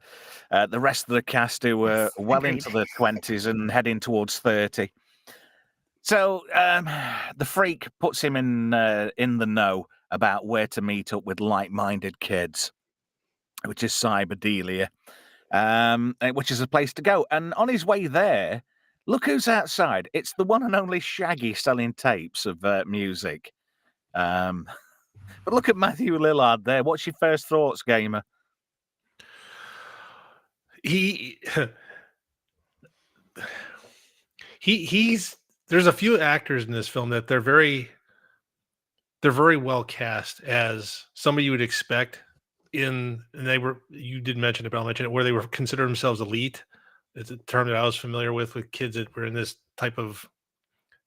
the rest of the cast who were Yes, well agreed. into their 20s and heading towards 30. So the freak puts him in the know about where to meet up with like-minded kids, which is Cyberdelia, which is a place to go. And on his way there, look who's outside. It's the one and only Shaggy selling tapes of music. But look at Matthew Lillard there. What's your first thoughts, gamer? He's there's a few actors in this film that they're very well cast as somebody you would expect and you did mention it, but I'll mention it, where they were consider themselves elite. It's a term that I was familiar with kids that were in this type of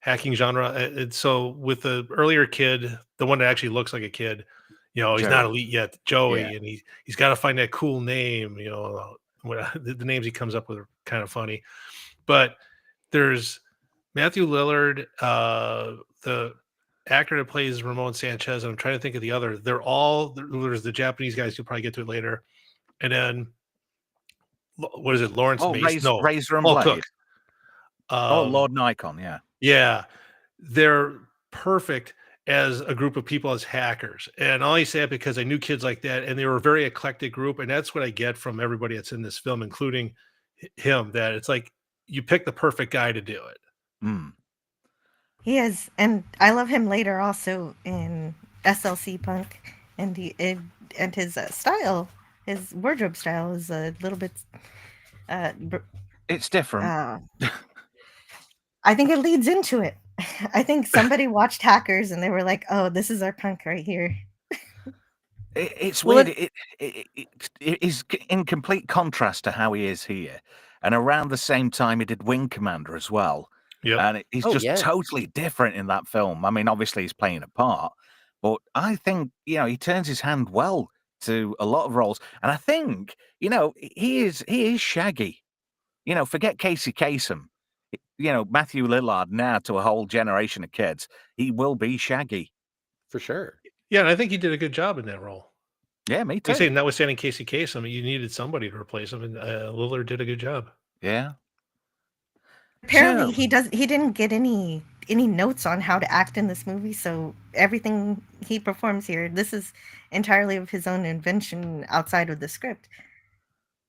hacking genre. And so with the earlier kid, the one that actually looks like a kid, he's not elite yet, Joey, and he's got to find that cool name. The names he comes up with are kind of funny, but there's Matthew Lillard, the actor that plays Ramon Sanchez, and I'm trying to think of the other. There's the Japanese guys. You'll probably get to it later, and then what is it, Lawrence Mason? Razor and Paul Blade. Cook. Lord Nikon, yeah, they're perfect as a group of people as hackers. And I only say it because I knew kids like that, and they were a very eclectic group, and that's what I get from everybody that's in this film, including him. That it's like you pick the perfect guy to do it. Mm. He is, and I love him later also in SLC Punk, and his style, his wardrobe style is a little bit. It's different. I think it leads into it. I think somebody watched Hackers and they were like, "Oh, this is our punk right here." It's weird. It is in complete contrast to how he is here, and around the same time he did Wing Commander as well. Yeah, and he's just totally different in that film. I mean, obviously he's playing a part, but I think he turns his hand well to a lot of roles, and I think he is Shaggy. Forget Casey Kasem. Matthew Lillard now to a whole generation of kids. He will be Shaggy for sure. Yeah, and I think he did a good job in that role. Yeah, me too. I say, notwithstanding Casey Kasem, you needed somebody to replace him, and Lillard did a good job. Yeah. Apparently, he didn't get any notes on how to act in this movie, so everything he performs here, this is entirely of his own invention outside of the script.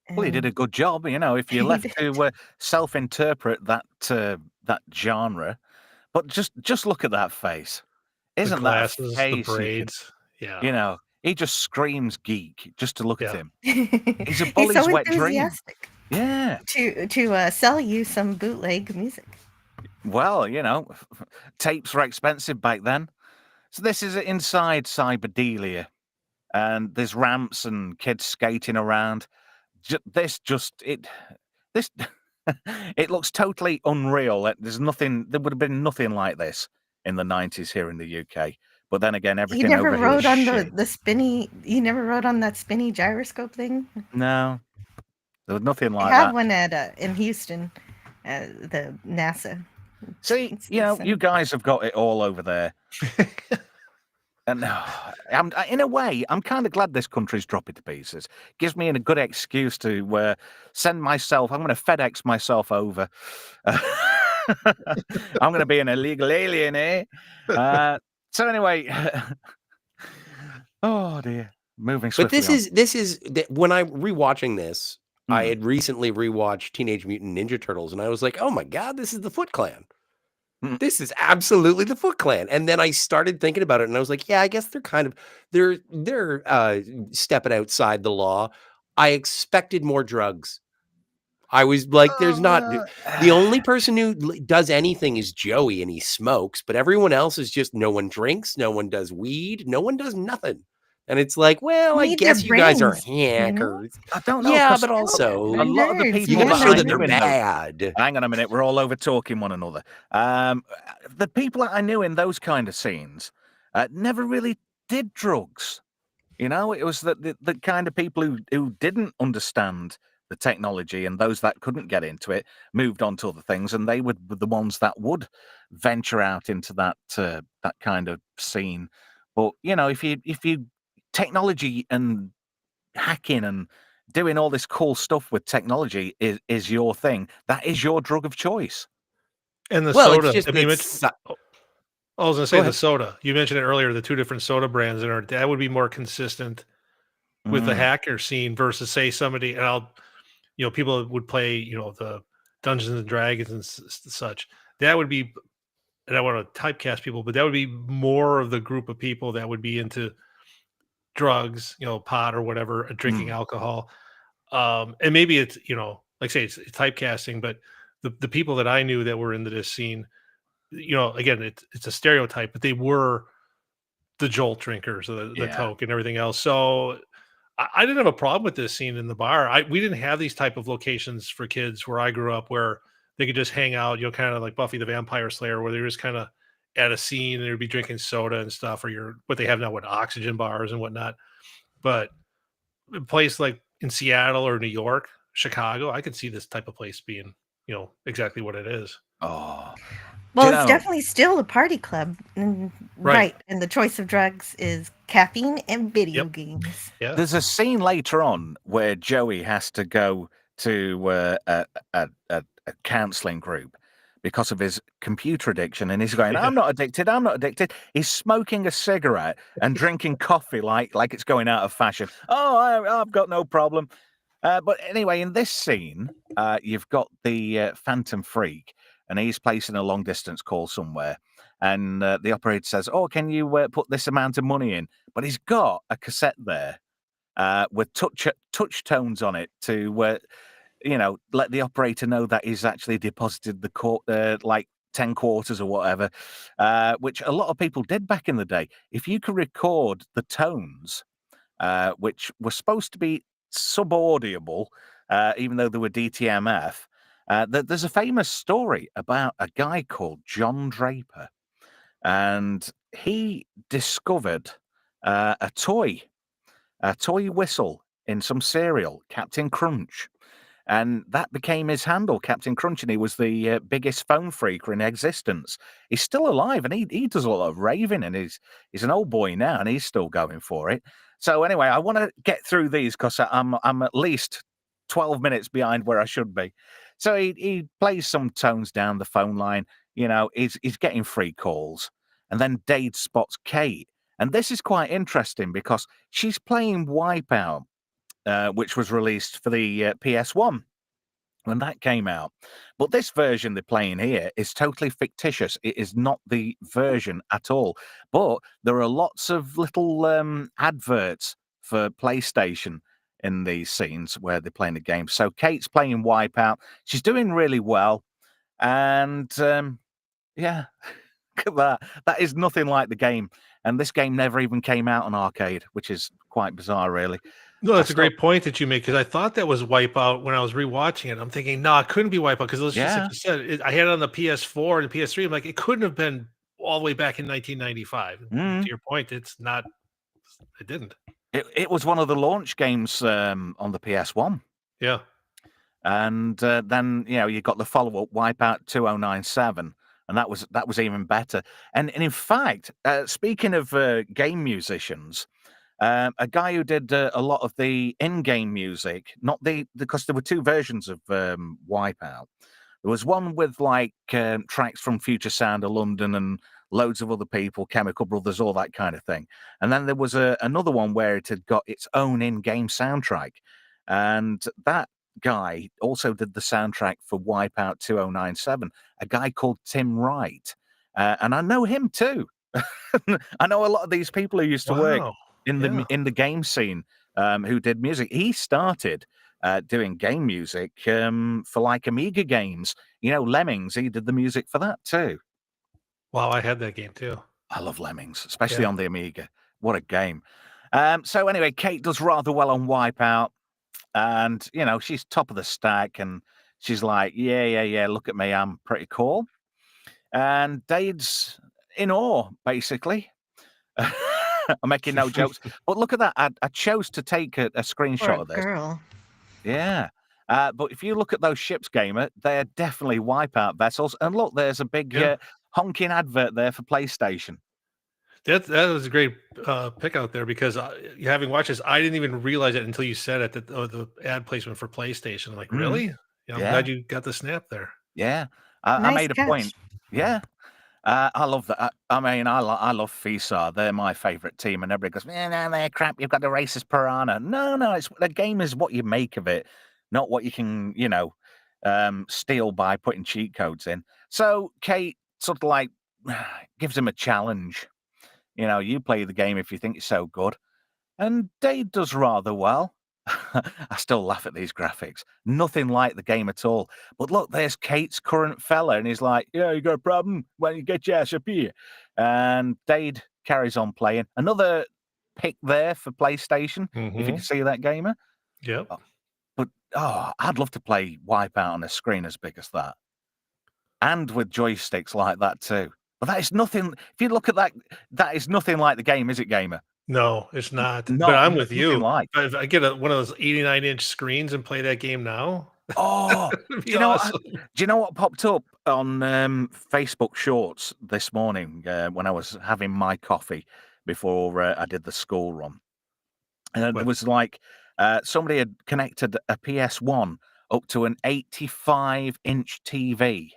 Well, he did a good job, if you're left to self-interpret that genre. But just look at that face. Isn't the glasses, that face? The braids. Yeah. He just screams geek just to look at him. He's a bully's so wet dream. Yeah. To sell you some bootleg music. Well, tapes were expensive back then. So this is inside Cyberdelia, and there's ramps and kids skating around. It looks totally unreal. There's nothing. There would have been nothing like this in the 90s here in the UK. But then again, everything. You never over rode here on shit. the spinny. You never rode on that spinny gyroscope thing. No, there was nothing like I that. have one at in Houston, the NASA. See, you guys have got it all over there. And in a way, I'm kind of glad this country's dropping to pieces. Gives me a good excuse to send myself. I'm going to FedEx myself over. I'm going to be an illegal alien, eh? So anyway, oh dear, moving swiftly. But this is when I'm rewatching this. I had recently rewatched Teenage Mutant Ninja Turtles, and I was like, "Oh my god, this is the Foot Clan! This is absolutely the Foot Clan." And then I started thinking about it, and I was like, "Yeah, I guess they're stepping outside the law." I expected more drugs. I was like, "There's not." The only person who does anything is Joey, and he smokes, but everyone else is just no one drinks, no one does weed, no one does nothing. And it's like, well, I guess you guys are hackers. I don't know. Yeah, but also a lot of the people you can show that they're bad. Hang on a minute, we're all over talking one another. The people that I knew in those kind of scenes, never really did drugs. You know, it was the kind of people who didn't understand the technology, and those that couldn't get into it moved on to other things, and they were the ones that would venture out into that kind of scene. But you know, if you technology and hacking and doing all this cool stuff with technology is your thing, that is your drug of choice. And the Well, it's soda. just I mean, that I was going to Go say the ahead. soda. You mentioned it earlier, the two different soda brands that would be more consistent with the Mm, hacker scene versus say somebody, and people would play, the Dungeons and Dragons and such. That would be, and I want to typecast people, but that would be more of the group of people that would be into drugs, pot or whatever, drinking mm, alcohol. And maybe it's, like I say, it's typecasting, but the people that I knew that were into this scene, again, it's a stereotype, but they were the jolt drinkers, the yeah. coke and everything else. So I didn't have a problem with this scene in the bar. We didn't have these type of locations for kids where I grew up where they could just hang out, kind of like Buffy the Vampire Slayer, where they're just kind of at a scene and they'd be drinking soda and stuff, or what they have now with oxygen bars and whatnot. But a place like in Seattle or New York, Chicago, I could see this type of place being, exactly what it is. Oh, do Well, you it's know? definitely still a party club. Right. Right. And the choice of drugs is caffeine and video Yep. games. Yeah. There's a scene later on where Joey has to go to a counseling group because of his computer addiction, and he's going, Yeah. "I'm not addicted. I'm not addicted." He's smoking a cigarette and drinking coffee like it's going out of fashion. Oh, I've got no problem. But anyway, in this scene, you've got the Phantom Freak, and he's placing a long distance call somewhere. And the operator says, "Oh, can you put this amount of money in?" But he's got a cassette there with touch tones on it to, let the operator know that he's actually deposited the like 10 quarters or whatever, which a lot of people did back in the day. If you could record the tones, which were supposed to be subaudible, even though they were DTMF. There's a famous story about a guy called John Draper, and he discovered a toy whistle in some cereal, Captain Crunch. And that became his handle, Captain Crunch, and he was the biggest phone freaker in existence. He's still alive, and he does a lot of raving, and he's an old boy now, and he's still going for it. So anyway, I want to get through these because I'm at least 12 minutes behind where I should be. So he plays some tones down the phone line. He's getting free calls, and then Dade spots Kate, and this is quite interesting because she's playing Wipeout, which was released for the PS1 when that came out. But this version they're playing here is totally fictitious. It is not the version at all. But there are lots of little adverts for PlayStation in these scenes where they're playing the game. So Kate's playing Wipeout. She's doing really well. And yeah, look at that. That is nothing like the game. And this game never even came out on arcade, which is quite bizarre, really. No, I that's a still, great point that you make because I thought that was Wipeout when I was rewatching it. I'm thinking, no, it couldn't be Wipeout because it was just like yeah. you said. I had it on the PS4 and the PS3. I'm like, it couldn't have been all the way back in 1995. Mm. To your point, it's not. It didn't. It was one of the launch games on the PS1. Yeah. And then you got the follow-up Wipeout 2097, and that was even better. And in fact, speaking of game musicians, a guy who did a lot of the in-game music, not because there were two versions of Wipeout. There was one with like tracks from Future Sound of London and loads of other people, Chemical Brothers, all that kind of thing. And then there was another one where it had got its own in-game soundtrack. And that guy also did the soundtrack for Wipeout 2097, a guy called Tim Wright. And I know him too. I know a lot of these people who used to work Wow. in Yeah. the game scene who did music. He started doing game music for like Amiga games. Lemmings, he did the music for that too. Wow, I had that game too. I love Lemmings, especially Yeah. on the Amiga. What a game. So anyway, Kate does rather well on Wipeout, and she's top of the stack, and she's like, yeah, look at me, I'm pretty cool. And Dade's in awe, basically. I'm making no jokes. But look at that. I chose to take a Or screenshot a of this. girl. Yeah. But if you look at those ships, Gamer, they're definitely wipeout vessels. And look, there's a big Yeah. honking advert there for PlayStation. That was a great pick out there because having watched this, I didn't even realize it until you said it, that the ad placement for PlayStation. I'm like, really? Yeah, I'm Yeah. glad you got the snap there. Yeah. I Nice made a point. catch. Yeah. I love that. I mean, I love FISA. They're my favorite team, and everybody goes, "No, they're crap. You've got the racist piranha." No, it's the game is what you make of it, not what you can, steal by putting cheat codes in. So Kate sort of like gives him a challenge. You play the game if you think it's so good, and Dave does rather well. I still laugh at these graphics. Nothing like the game at all. But look, there's Kate's current fella, and he's like, "Yeah, you got a problem? Well, you get your ass up here." And Dade carries on playing. Another pick there for PlayStation, if you can see that, Gamer. Yep. But I'd love to play Wipeout on a screen as big as that, and with joysticks like that too. But that is nothing. If you look at that, that is nothing like the game, is it, Gamer? No, it's not. But Not I'm with nothing you. like. If I get one of those 89-inch screens and play that game now, Oh, it'd do be awesome. you know what popped up on Facebook Shorts this morning when I was having my coffee before I did the school run? And it was like somebody had connected a PS1 up to an 85-inch TV.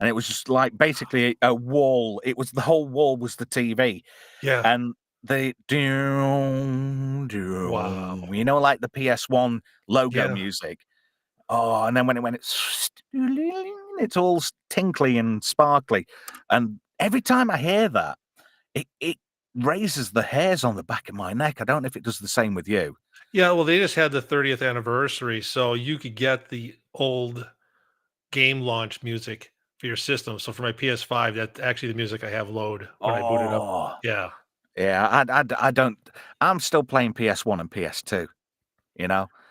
And it was just like basically a wall. It was the whole wall was the TV. Yeah. And the Wow. like the PS1 logo Yeah. music. Oh, and then when it's all tinkly and sparkly. And every time I hear that, it raises the hairs on the back of my neck. I don't know if it does the same with you. Yeah, well, they just had the 30th anniversary, so you could get the old game launch music for your system. So for my PS5, that's actually the music I have load when I boot it up. Yeah. Yeah, I don't. I'm still playing PS1 and PS2.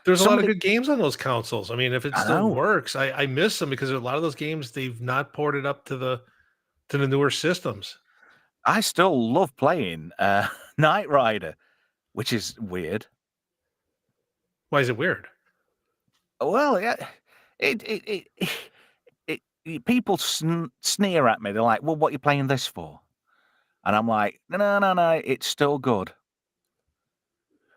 There's a lot of good games on those consoles. I mean, if it I still know. works, I miss them because a lot of those games they've not ported up to the newer systems. I still love playing Knight Rider, which is weird. Why is it weird? Well, yeah, people sneer at me. They're like, "Well, what are you playing this for?" And I'm like, "No, it's still good."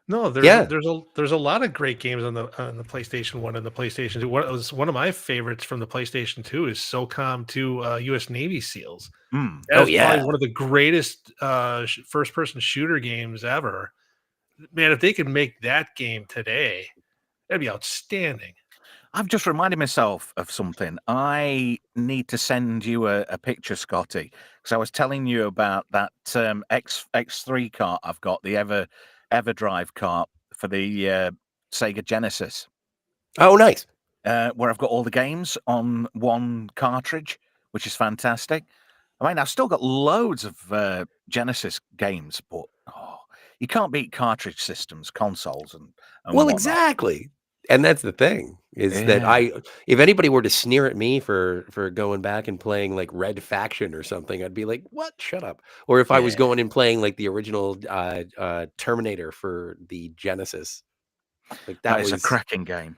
No, there's a lot of great games on the PlayStation 1 and the PlayStation 2. One of my favorites from the PlayStation 2 is SOCOM 2 US Navy SEALs. That's probably one of the greatest first-person shooter games ever. Man, if they could make that game today, that'd be outstanding. I've just reminded myself of something. I need to send you a picture, Scotty, because I was telling you about that X3 cart I've got, the EverDrive cart for the Sega Genesis. Oh, nice. Where I've got all the games on one cartridge, which is fantastic. I mean, I've still got loads of Genesis games, but you can't beat cartridge systems, consoles, and Well, whatnot. exactly. And that's the thing is that if anybody were to sneer at me for going back and playing like Red Faction or something, I'd be like, "What? Shut up!" Or if I was going and playing like the original Terminator for the Genesis, like that was a cracking game.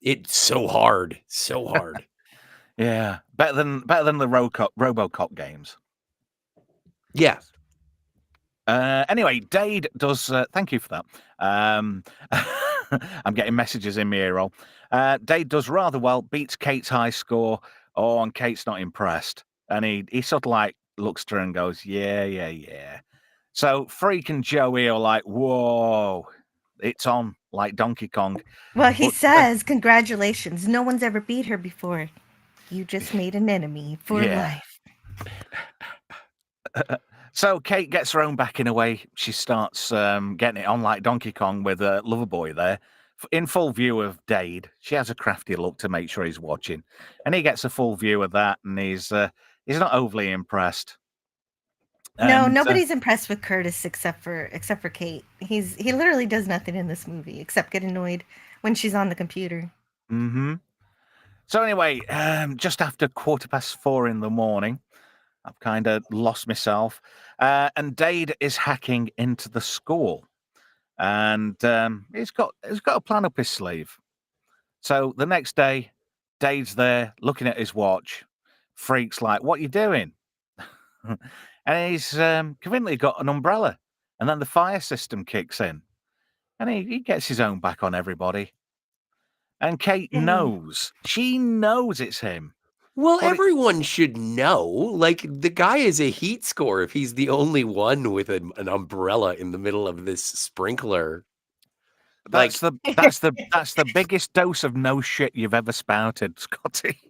It's so hard, so hard. Yeah, better than the RoboCop games. Yeah. Anyway, Dade does. Thank you for that. I'm getting messages in my ear roll. Dade does rather well. Beats Kate's high score. Oh, and Kate's not impressed. And he sort of like looks to her and goes, yeah. So Freak and Joey are like, whoa, it's on like Donkey Kong. Well, he says, congratulations. No one's ever beat her before. You just made an enemy for life. So Kate gets her own back in a way. She starts getting it on like Donkey Kong with Loverboy there. In full view of Dade. She has a crafty look to make sure he's watching. And he gets a full view of that, and he's not overly impressed. No, nobody's impressed with Curtis except for Kate. He literally does nothing in this movie except get annoyed when she's on the computer. Mm-hmm. So anyway, just after 4:15 in the morning, I've kind of lost myself. And Dade is hacking into the school, and he's got a plan up his sleeve. So the next day, Dade's there looking at his watch. Freak's like, "What you doing?" And he's conveniently got an umbrella, and then the fire system kicks in, and he gets his own back on everybody. And Kate Yay. knows. She knows it's him. Well, But it- everyone should know. Like, the guy is a heat score if he's the only one with an umbrella in the middle of this sprinkler. That's the biggest dose of no shit you've ever spouted, Scotty.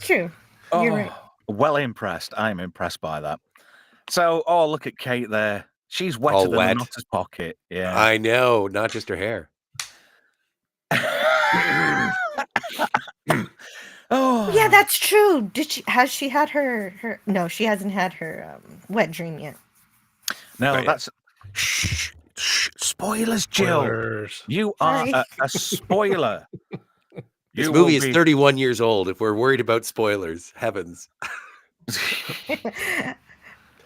True. You're right. Well impressed. I'm impressed by that. So, look at Kate there. She's wetter All than wet. an otter's pocket. Yeah. I know, not just her hair. Yeah, that's true. Has she had her? No, she hasn't had her wet dream yet. No, Right. that's spoilers, Jill. Spoilers. You are Sorry. a spoiler. This You movie will is 31 years old. If we're worried about spoilers, heavens. But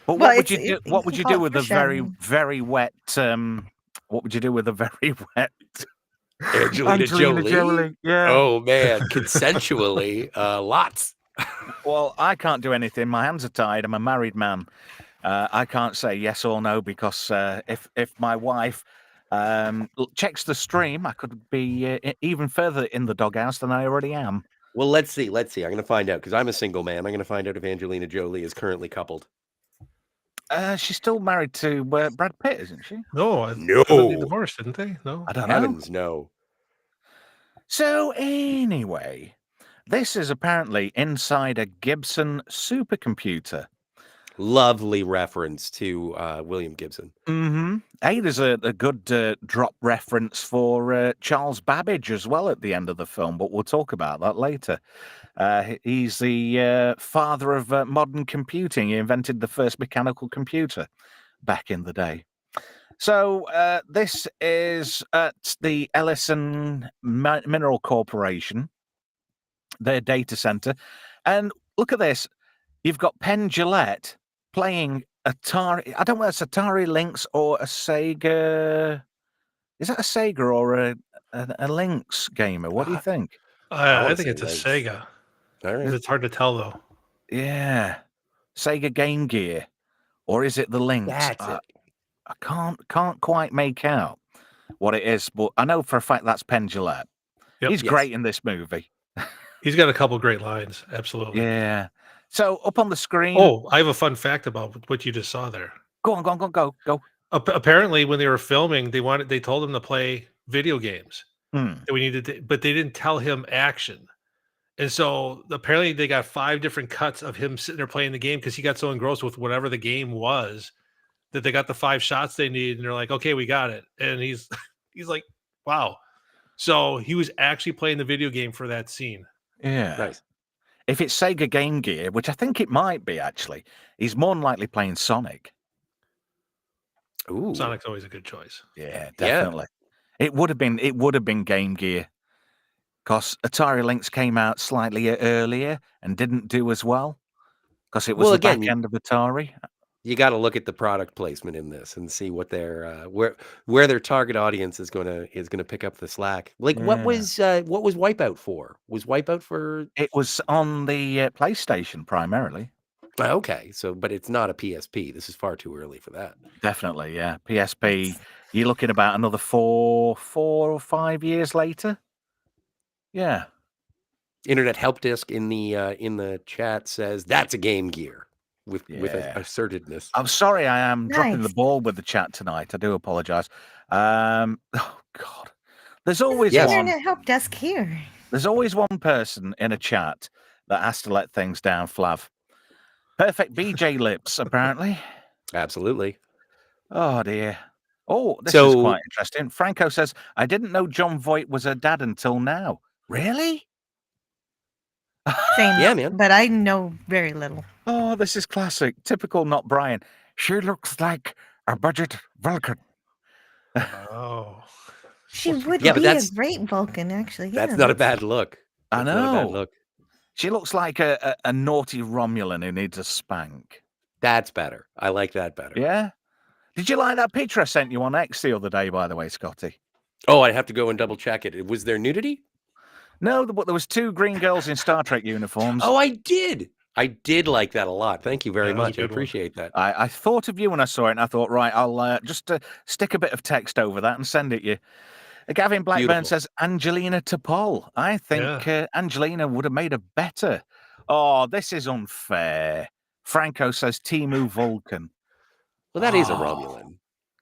Well, what would you it's- do? What would you it's do with the very, foreshadowing. very wet? What would you do with the very wet Angelina Jolie? Yeah. Oh, man. Consensually, lots. Well, I can't do anything. My hands are tied. I'm a married man. I can't say yes or no because if my wife checks the stream, I could be even further in the doghouse than I already am. Well, let's see. I'm going to find out because I'm a single man. I'm going to find out if Angelina Jolie is currently coupled. She's still married to Brad Pitt, isn't she? No, No. I thought they divorced, didn't they? No. I don't know. Heavens, no. So anyway, this is apparently inside a Gibson supercomputer. Lovely reference to William Gibson. Mm-hmm. There's a good drop reference for Charles Babbage as well at the end of the film, but we'll talk about that later. He's the father of modern computing. He invented the first mechanical computer back in the day. So this is at the Ellison Mineral Corporation, their data center. And look at this. You've got Penn Jillette playing Atari. I don't know if it's Atari Lynx or a Sega. Is that a Sega or a Lynx gamer? What do you think? I wanna think say it's a Lynx. Sega. All right. It's hard to tell though. Yeah. Sega Game Gear. Or is it the Lynx? That's it. I can't quite make out what it is, but I know for a fact that's Penn Jillette. Yep. He's Yes. great in this movie. He's got a couple great lines. Absolutely. Yeah. So up on the screen. Oh, I have a fun fact about what you just saw there. Go on, go. Apparently, when they were filming, they told him to play video games. Hmm. That we needed to, but they didn't tell him action. And so apparently they got 5 different cuts of him sitting there playing the game because he got so engrossed with whatever the game was that they got the 5 shots they needed, and they're like, okay, we got it. And he's like, wow. So he was actually playing the video game for that scene. Yeah. Nice. If it's Sega Game Gear, which I think it might be actually, he's more than likely playing Sonic. Ooh. Sonic's always a good choice. Yeah, definitely. It would have been Game Gear. Because Atari Lynx came out slightly earlier and didn't do as well. Because it was Well, the again, back end of Atari. You got to look at the product placement in this and see what their where their target audience is gonna pick up the slack. Like what was Wipeout for? Was Wipeout for? It was on the PlayStation primarily. Okay, so but it's not a PSP. This is far too early for that. Definitely, yeah. PSP. You're looking about another 4 or 5 years later. Yeah. Internet Help Desk in the chat says that's a Game Gear with Yeah. assertiveness. I'm sorry I am dropping the Nice. ball with the chat tonight. I do apologize. Oh God. There's always Yes. one. Internet help desk here. There's always one person in a chat that has to let things down, Flav. Perfect BJ lips, apparently. Absolutely. Oh dear. Oh, this is So- quite interesting. Franco says, I didn't know John Voight was her dad until now. Really? Same. Yeah, man. But I know very little. Oh, this is classic. Typical not Brian. She looks like a budget Vulcan. Oh. She would Yeah, but be a that's- great Vulcan, actually. That's yeah. not a bad look. I That's not a bad know. look. She looks like a naughty Romulan who needs a spank. That's better. I like that better. Yeah? Did you like that picture I sent you on X the other day, by the way, Scotty? Oh, I'd have to go and double check it. Was there nudity? No, but there was 2 green girls in Star Trek uniforms. Oh, I did. I did like that a lot. Thank you very Yeah, that was a much. I good one. appreciate that. I thought of you when I saw it, and I thought, right, I'll just stick a bit of text over that and send it you. Gavin Blackburn Beautiful. says Angelina T'Pol. I think Angelina would have made her better. Oh, this is unfair. Franco says Timu Vulcan. Well, that is a Oh. Romulan.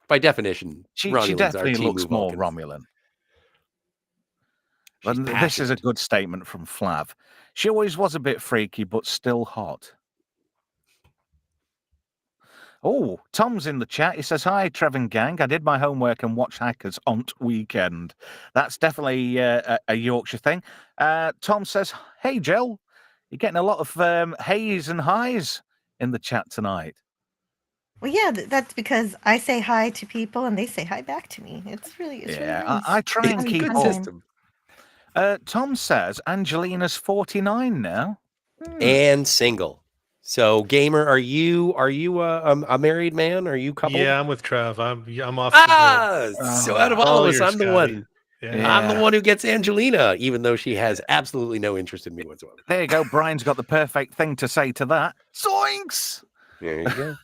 By definition, She Romulans definitely are looks Timu more Vulcans. Romulan. She's But this is a passionate. good statement from Flav. She always was a bit freaky, but still hot. Oh, Tom's in the chat. He says, hi, Trevin Gang. I did my homework and watched Hackers on weekend. That's definitely a Yorkshire thing. Tom says, hey, Jill. You're getting a lot of hays and highs in the chat tonight. Well, yeah, that's because I say hi to people and they say hi back to me. It's really nice. I try and Having a keep good up. time. System. Tom says Angelina's 49 now. And single. So, gamer, are you a married man? Are you coupled? Yeah, I'm with Trev. I'm off. The grid. So out of all of us, I'm the Scotty. one. Yeah. I'm the one who gets Angelina, even though she has absolutely no interest in me whatsoever. There you go. Brian's got the perfect thing to say to that. Zoinks! There you go.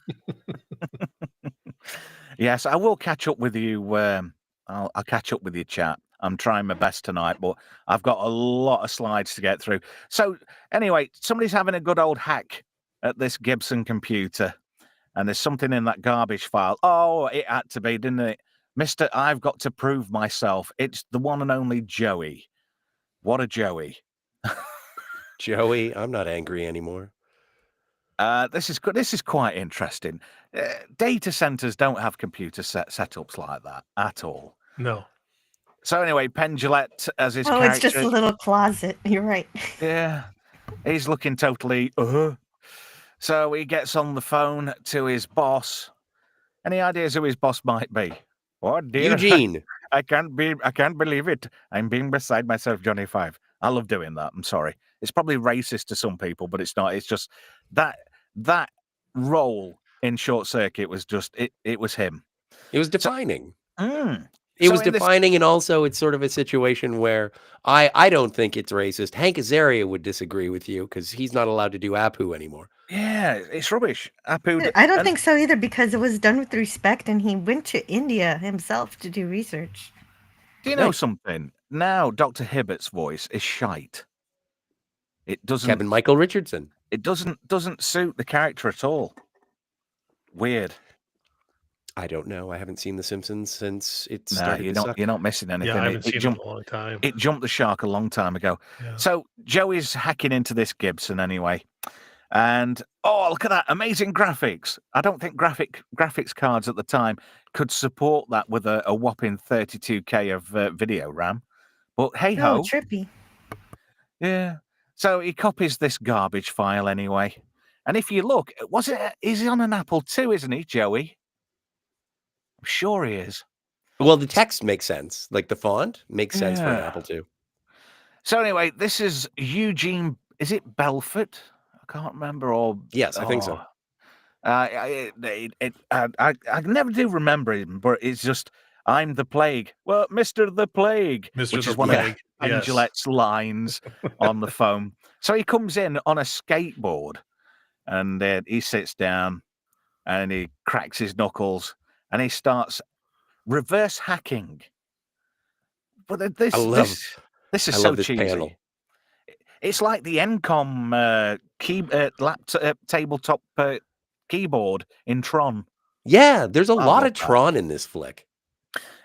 Yes, I will catch up with you. I'll catch up with you, chat. I'm trying my best tonight, but I've got a lot of slides to get through. So anyway, somebody's having a good old hack at this Gibson computer, and there's something in that garbage file. Oh, it had to be, didn't it? Mr. I've got to prove myself. It's the one and only Joey. What a Joey. Joey, I'm not angry anymore. This is good. This is quite interesting. Data centers don't have computer setups like that at all. No. So anyway, Penn Jillette as his Oh, character. it's just a little closet. You're right. Yeah, he's looking totally. So he gets on the phone to his boss. Any ideas who his boss might be? What, dear? Eugene. I can't believe it. I'm being beside myself, Johnny Five. I love doing that. I'm sorry. It's probably racist to some people, but it's not. It's just that role in Short Circuit was just it was him. It was defining. It was defining, and also it's sort of a situation where I don't think it's racist. Hank Azaria would disagree with you because he's not allowed to do Apu anymore. Yeah, it's rubbish. Apu. I don't think so either because it was done with respect and he went to India himself to do research. Do you know something? Now Dr. Hibbert's voice is shite. It doesn't. Kevin Michael Richardson. It doesn't suit the character at all. Weird. I don't know. I haven't seen The Simpsons since it started. You're not missing anything. Yeah, I haven't seen it in a long time. It jumped the shark a long time ago. Yeah. So Joey's hacking into this Gibson anyway. And look at that amazing graphics. I don't think graphics cards at the time could support that with a whopping 32K of video RAM. But hey ho. Oh, trippy. Yeah. So he copies this garbage file anyway. And if you look, is he on an Apple II, isn't he, Joey? I'm sure he is. Well, the text makes sense. Like the font makes sense for an Apple II. So anyway, this is Eugene. Is it Belfort? I can't remember. Or yes, I think so. I never do remember him, but it's just I'm the Plague. Well, Mr. the Plague, Mr. which the is one Plague, of Angelette's lines on the phone. So he comes in on a skateboard, and he sits down, and he cracks his knuckles, and he starts reverse hacking. But this is so cheesy. Panel. It's like the Encom tabletop keyboard in Tron. Yeah, there's a lot of Tron in this flick.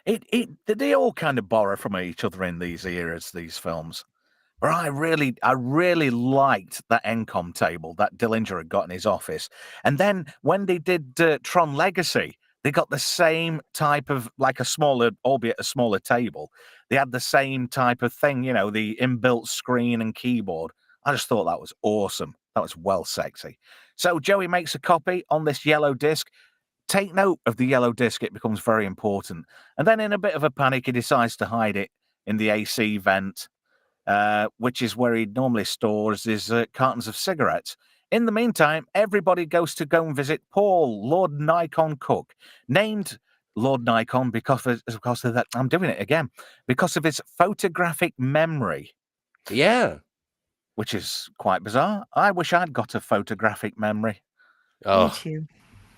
They all kind of borrow from each other in these eras, these films. But I really liked that Encom table that Dillinger had got in his office. And then when they did Tron Legacy, they got the same type of, like a smaller, albeit a smaller table. They had the same type of thing, the inbuilt screen and keyboard. I just thought that was awesome. That was well sexy. So Joey makes a copy on this yellow disc. Take note of the yellow disc. It becomes very important. And then in a bit of a panic, he decides to hide it in the AC vent. which is where he normally stores his cartons of cigarettes. In the meantime, everybody goes to go and visit Paul, Lord Nikon Cook, named Lord Nikon because of that. I'm doing it again because of his photographic memory, Yeah. which is quite bizarre. I wish I'd got a photographic memory. Me Oh, too.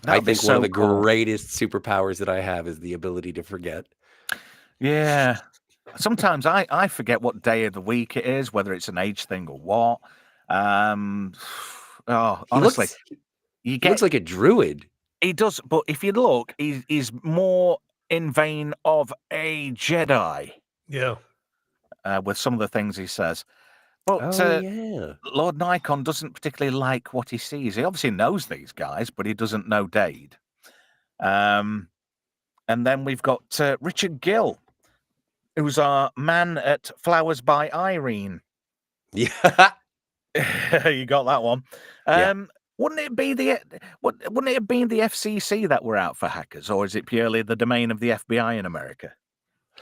That I would be think one of so the cool. greatest superpowers that I have is the ability to forget. Yeah. Sometimes I forget what day of the week it is, whether it's an age thing or what. Oh, He honestly, looks you he get looks like a druid. he does, but if you look, he's more in vein of a Jedi Yeah. with some of the things he says. But Oh yeah. Lord Nikon doesn't particularly like what he sees. He obviously knows these guys, but he doesn't know Dade. And then we've got Richard Gill, who's our man at Flowers by Irene. Yeah. You got that one. Yeah. Wouldn't it have been the FCC that were out for hackers, or is it purely the domain of the FBI in America?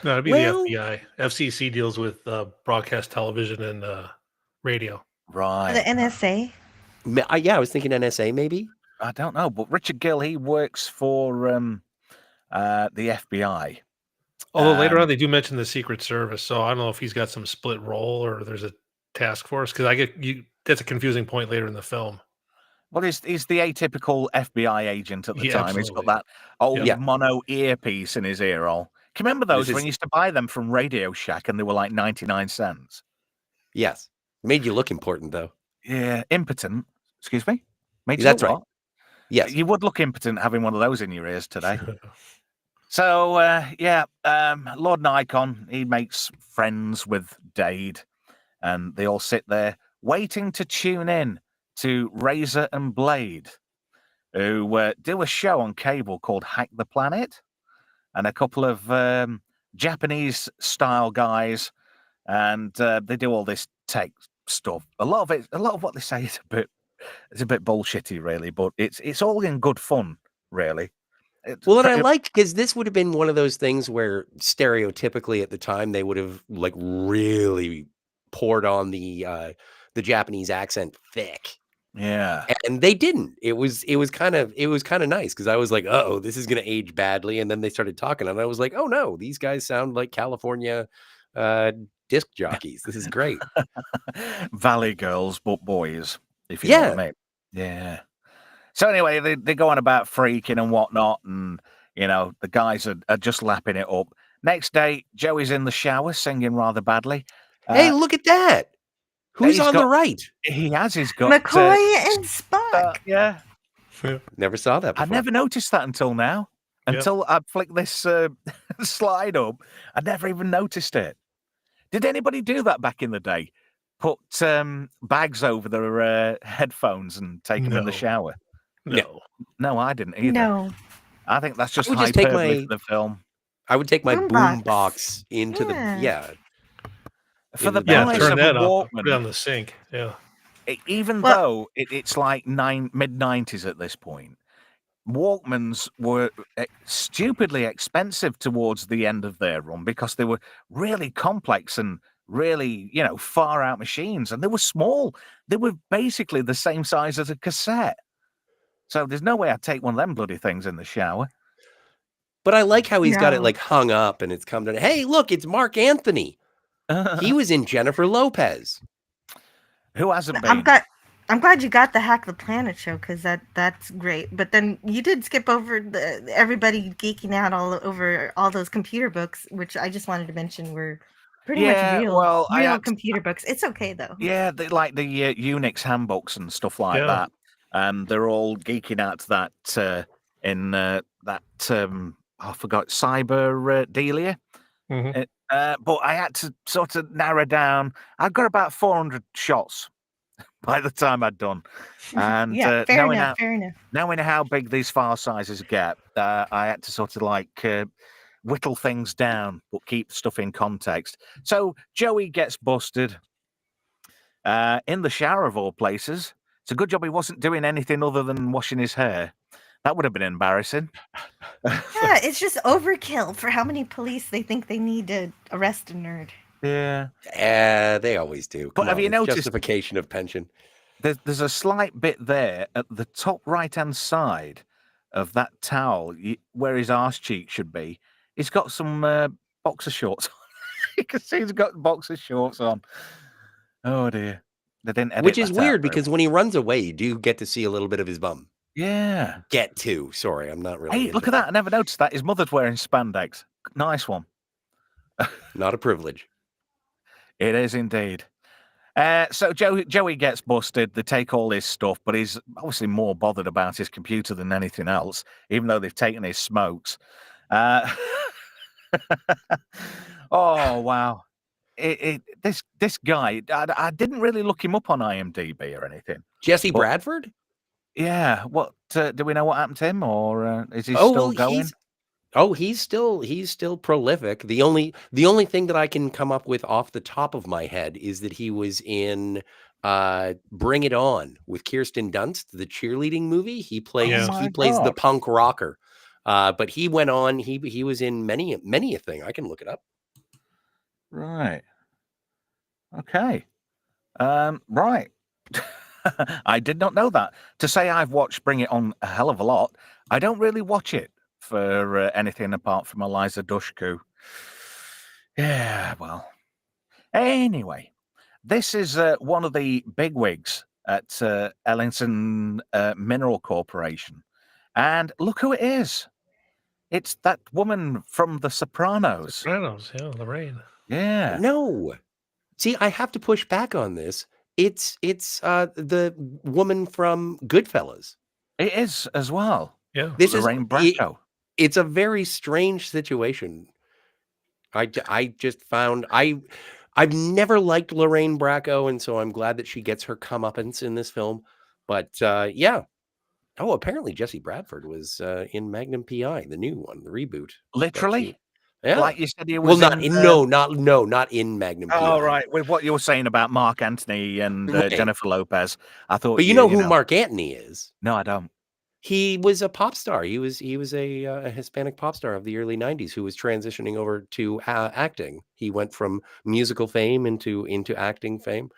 No, it'd be Well- the FBI. FCC deals with broadcast television and radio. The Right. NSA. Yeah, I was thinking NSA maybe. I don't know, but Richard Gill, he works for the FBI. Although later on they do mention the Secret Service, so I don't know if he's got some split role or there's a task force because I get you. That's a confusing point later in the film. Well, he's the atypical FBI agent at the Yeah, time. He's got absolutely. that old Yeah. mono earpiece in his ear hole. Can you remember those This when is- you used to buy them from Radio Shack and they were like 99 cents? Yes. Made you look important though. Yeah, impotent. Excuse me? Made you That's look right. what? Yes. You would look impotent having one of those in your ears today. So, Lord Nikon, he makes friends with Dade, and they all sit there waiting to tune in to Razor and Blade, who do a show on cable called Hack the Planet, and a couple of Japanese-style guys, and they do all this tech stuff. A lot of what they say is a bit bullshitty, really, but it's all in good fun, really. Well, and I liked because this would have been one of those things where stereotypically at the time they would have like really poured on the Japanese accent thick, Yeah. and they didn't. It was kind of nice because I was like, oh, this is gonna age badly, and then they started talking, and I was like, oh no, these guys sound like California disc jockeys. This is great. Valley girls, but boys, if you know what I mean. Yeah. So anyway, they go on about freaking and whatnot, and the guys are just lapping it up. Next day, Joey's in the shower singing rather badly. Hey, look at that! Who's he's on the got- right? He's got McCoy and Spock. yeah. Never saw that I before. never noticed that until now. Yep. Until I flicked this slide up, I never even noticed it. Did anybody do that back in the day? Put bags over their headphones and take them in the No. shower? No. No, I didn't either. No. I think that's just would just take hyperbole my- for the film. I would take my Boombox. boom box into Yeah. For the Yeah, price turn of a that up. Put it on Walkman, the sink. Yeah. even Well- though it's like mid-90s at this point, Walkmans were stupidly expensive towards the end of their run because they were really complex and really, far out machines, and they were small. They were basically the same size as a cassette. So there's no way I'd take one of them bloody things in the shower. But I like how he's got it No. like hung up and it's come to, hey, look, it's Mark Anthony. He was in Jennifer Lopez. Who hasn't I'm been? glad you got the Hack the Planet show because that's great. But then you did skip over everybody geeking out all over all those computer books, which I just wanted to mention were pretty Yeah, much real, well, I real had- computer books. It's okay though. Yeah, they like the Unix handbooks and stuff like Yeah. that. They're all geeking out to that in that I forgot Cyber Delia. Mhm. But I had to sort of narrow down. I got about 400 shots by the time I'd done, and Yeah, fair knowing enough. Fair enough. knowing how big these file sizes get, I had to sort of like whittle things down, but keep stuff in context. So Joey gets busted in the shower of all places. It's a good job he wasn't doing anything other than washing his hair. That would have been embarrassing. Yeah, it's just overkill for how many police they think they need to arrest a nerd. Yeah. They always do. But Come have on, you it's noticed justification of pension. there's a slight bit there at the top right-hand side of that towel where his arse cheek should be. He's got some boxer shorts on. You can see he's got boxer shorts on. Oh dear. They didn't edit Which is that out weird very because well. when he runs away, you do get to see a little bit of his bum. Yeah. Get to. Sorry, I'm not really Hey, into look at that. I never noticed that. His mother's wearing spandex. Nice one. Not a privilege. It is indeed. So Joey gets busted. They take all his stuff, but he's obviously more bothered about his computer than anything else, even though they've taken his smokes. Oh, wow. This guy, I didn't really look him up on IMDb or anything. Jesse But- Bradford? Yeah. What do we know what happened to him, or is he Oh, still well, going? he's still prolific. The only thing that I can come up with off the top of my head is that he was in Bring It On with Kirsten Dunst, the cheerleading movie. He plays Yeah. Oh he my plays the God. punk rocker. But he went on, he was in many a thing. I can look it up. Right. Okay. Right. I did not know that. To say I've watched Bring It On a hell of a lot, I don't really watch it for anything apart from Eliza Dushku. Yeah, well. Anyway, this is one of the bigwigs at Ellington Mineral Corporation. And look who it is. It's that woman from The Sopranos. Sopranos, yeah, Lorraine. Yeah. No. See, I have to push back on this. It's the woman from Goodfellas. It is as well. Yeah. This Lorraine is Bracco. it's a very strange situation. I just found I've never liked Lorraine Bracco, and so I'm glad that she gets her comeuppance in this film. But yeah. Oh, apparently Jesse Bradford was in Magnum PI, the new one, the reboot. But Literally? yeah. Like you said, he Well, was not in. not in Magnum PI. Oh, right. With what you were saying about Mark Antony and Right. Jennifer Lopez, I thought. But you know who Mark Antony is? No, I don't. He was a pop star. He was a Hispanic pop star of the early 90s who was transitioning over to acting. He went from musical fame into acting fame.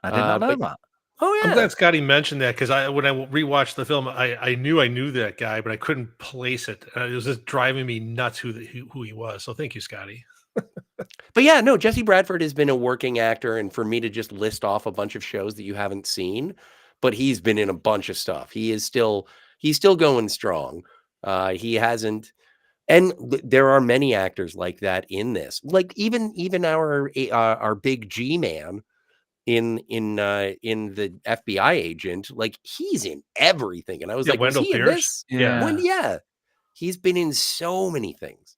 I did not know but- that. Oh yeah. I'm glad Scotty mentioned that because when I rewatched the film, I knew that guy, but I couldn't place it. It was just driving me nuts who he was. So thank you, Scotty. But yeah, no, Jesse Bradford has been a working actor, and for me to just list off a bunch of shows that you haven't seen, but he's been in a bunch of stuff. He's still going strong. He hasn't, and there are many actors like that in this. Like even our big G man in the FBI agent, like he's in everything. And I was Yeah, like, was Wendell he in Pierce? this? Yeah. Yeah, he's been in so many things.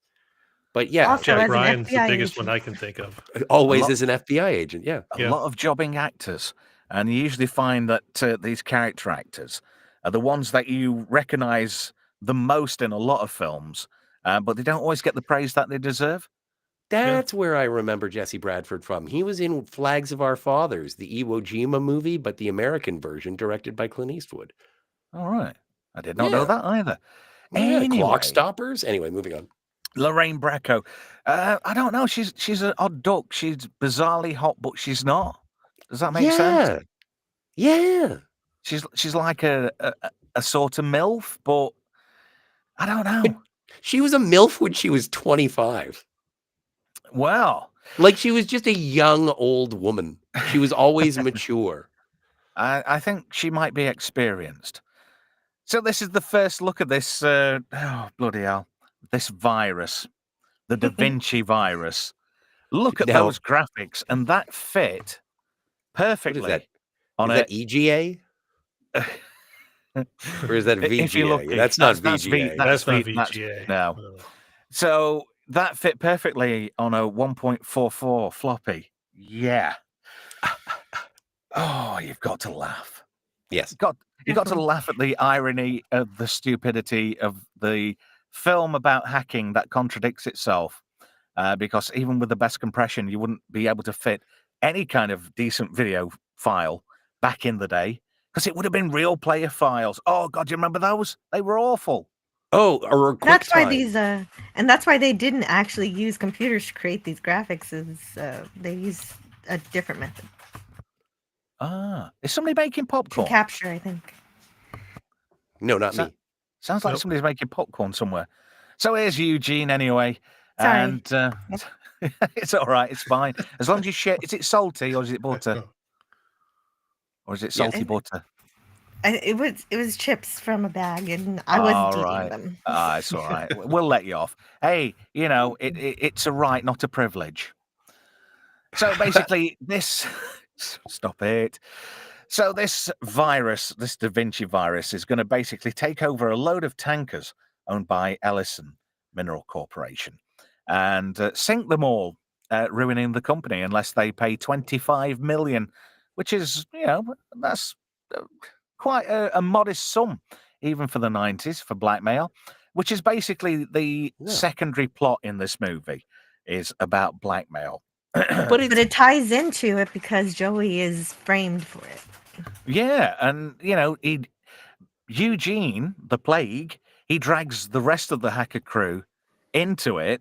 But yeah, Also, Jack as an Ryan's the FBI biggest one agent. I can think of. always lot- as an FBI agent. Yeah. A Yeah. lot of jobbing actors, and you usually find that these character actors are the ones that you recognise the most in a lot of films, but they don't always get the praise that they deserve. That's where I remember Jesse Bradford from. He was in Flags of Our Fathers, the Iwo Jima movie, but the American version directed by Clint Eastwood. All right. I did not know Yeah. that either. Yeah, Anyway. Clock Stoppers. Anyway, moving on. Lorraine Bracco. I don't know. She's an odd duck. She's bizarrely hot, but she's not. Does that make sense? Yeah. She's like a sort of MILF, but I don't know. She was a MILF when she was 25. Well, Like she was just a young old woman. She was always mature. I think she might be experienced. So this is the first look at this. Oh bloody hell! This virus, the Da Vinci virus. Look at Now- those graphics, and that fit perfectly. that? On Is that EGA? Or is that VGA? If you look, That's not that's VGA. That's not V- that's- VGA. no. So that fit perfectly on a 1.44 floppy. Yeah. Oh, you've got to laugh. Yes. You've got to Definitely. laugh at the irony of the stupidity of the film about hacking that contradicts itself. Because even with the best compression, you wouldn't be able to fit any kind of decent video file back in the day because it would have been real player files. Oh God, do you remember those? They were awful. Oh, or That's why QuickTime. these and that's why they didn't actually use computers to create these graphics. Is they use a different method Is somebody making to popcorn? capture, I think. No, not me. Sounds like Nope. somebody's making popcorn somewhere. So here's Eugene anyway. Sorry. And it's all right. It's fine. As long as you share. Is it salty or is it butter? Or is it salty Yes. butter? It was chips from a bag, and I All wasn't eating right. them. It's all right. We'll let you off. Hey, it's a right, not a privilege. So basically, this. Stop it. So this virus, this Da Vinci virus, is going to basically take over a load of tankers owned by Ellison Mineral Corporation and sink them all, ruining the company unless they pay 25 million, which is, that's quite a modest sum, even for the 90s, for blackmail, which is basically the secondary plot in this movie is about blackmail. But it ties into it because Joey is framed for it. Yeah, and Eugene, the plague, he drags the rest of the hacker crew into it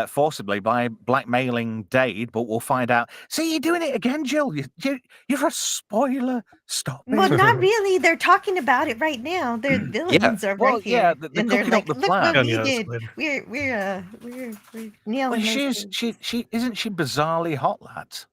forcibly by blackmailing Dade, but we'll find out. See, you're doing it again, Jill. You're a spoiler. Stop Well, it. not really. They're talking about it right now. Their villains are Well, right here, yeah, they're and they're cooking like, up the "Look what plan. we Yeah, did. later. We're nailing Well, those she isn't she bizarrely hot, lads?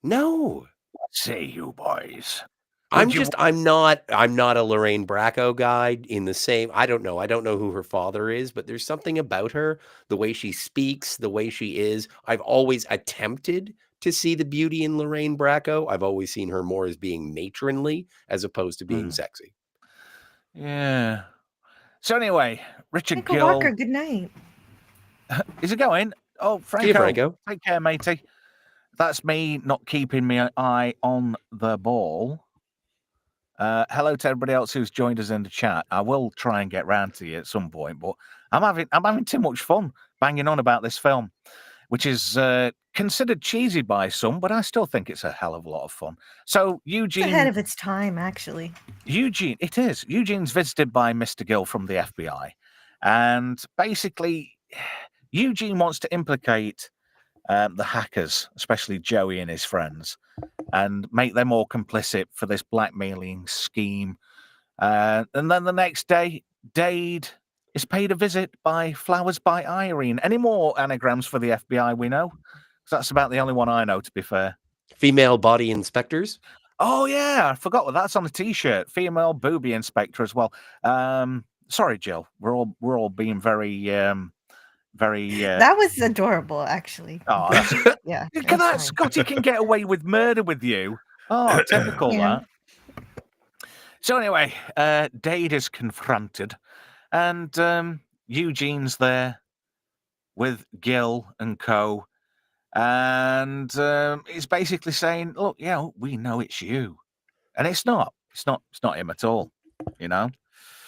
no. Say you boys. I'm not a Lorraine Bracco guy in the same. I don't know who her father is, but there's something about her, the way she speaks, the way she is. I've always attempted to see the beauty in Lorraine Bracco. I've always seen her more as being matronly as opposed to being sexy. Yeah. So anyway, Richard Michael Gill. Walker, good night. Is it going? Oh, See you, Franco. Franco. Take care, matey. That's me not keeping my eye on the ball. Hello to everybody else who's joined us in the chat. I will try and get round to you at some point, but I'm having too much fun banging on about this film, which is considered cheesy by some, but I still think it's a hell of a lot of fun. So Eugene, It's ahead of its time, actually. It is. Eugene's visited by Mr. Gill from the FBI, and basically, Eugene wants to implicate the hackers, especially Joey and his friends, and make them all complicit for this blackmailing scheme. And then the next day, Dade is paid a visit by Flowers by Irene. Any more anagrams for the FBI we know? 'Cause that's about the only one I know, to be fair. Female body inspectors. Oh, yeah, I forgot that's on a T-shirt. Female booby inspector as well. Sorry, Jill. We're all being very... That was adorable, actually. Oh, yeah. Look at that. Scotty can get away with murder with you. Oh, typical Yeah. that. So anyway, Dade is confronted, and Eugene's there with Gil and co. And he's basically saying, look, we know it's you. And it's not. It's not him at all,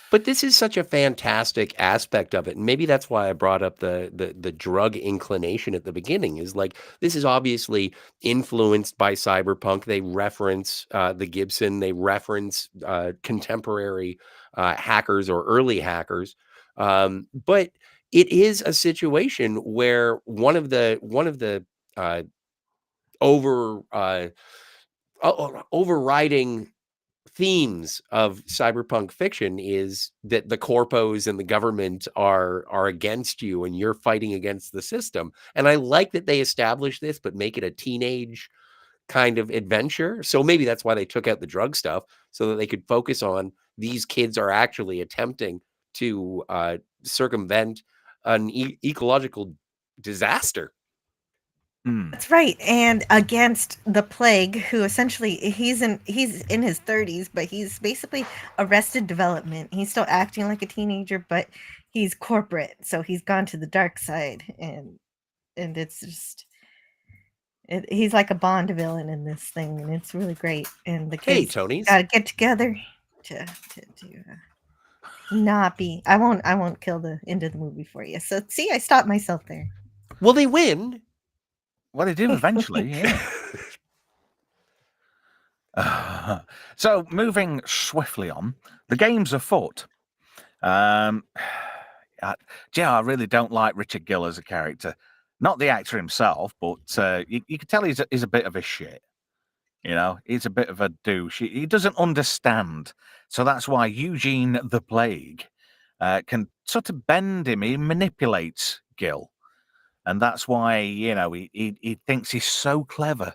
But this is such a fantastic aspect of it. And maybe that's why I brought up the drug inclination at the beginning, is like, this is obviously influenced by cyberpunk. They reference the Gibson, they reference contemporary hackers or early hackers. But it is a situation where one of the overriding themes of cyberpunk fiction is that the corpos and the government are against you and you're fighting against the system. And I like that they establish this, but make it a teenage kind of adventure. So maybe that's why they took out the drug stuff, so that they could focus on these kids are actually attempting to circumvent an ecological disaster. That's right, and against the plague, who essentially he's in his 30s, but he's basically arrested development. He's still acting like a teenager, but he's corporate, so he's gone to the dark side, and it's just he's like a Bond villain in this thing, and it's really great. And the kids got to get together to not be. I won't kill the end of the movie for you. So see, I stopped myself there. Will they win? Well, they do eventually, yeah. So, moving swiftly on, the games are fought. I really don't like Richard Gill as a character. Not the actor himself, but you can tell he's a bit of a shit. You know, he's a bit of a douche. He doesn't understand. So that's why Eugene the Plague can sort of bend him. He manipulates Gill. And that's why, you know, he thinks he's so clever.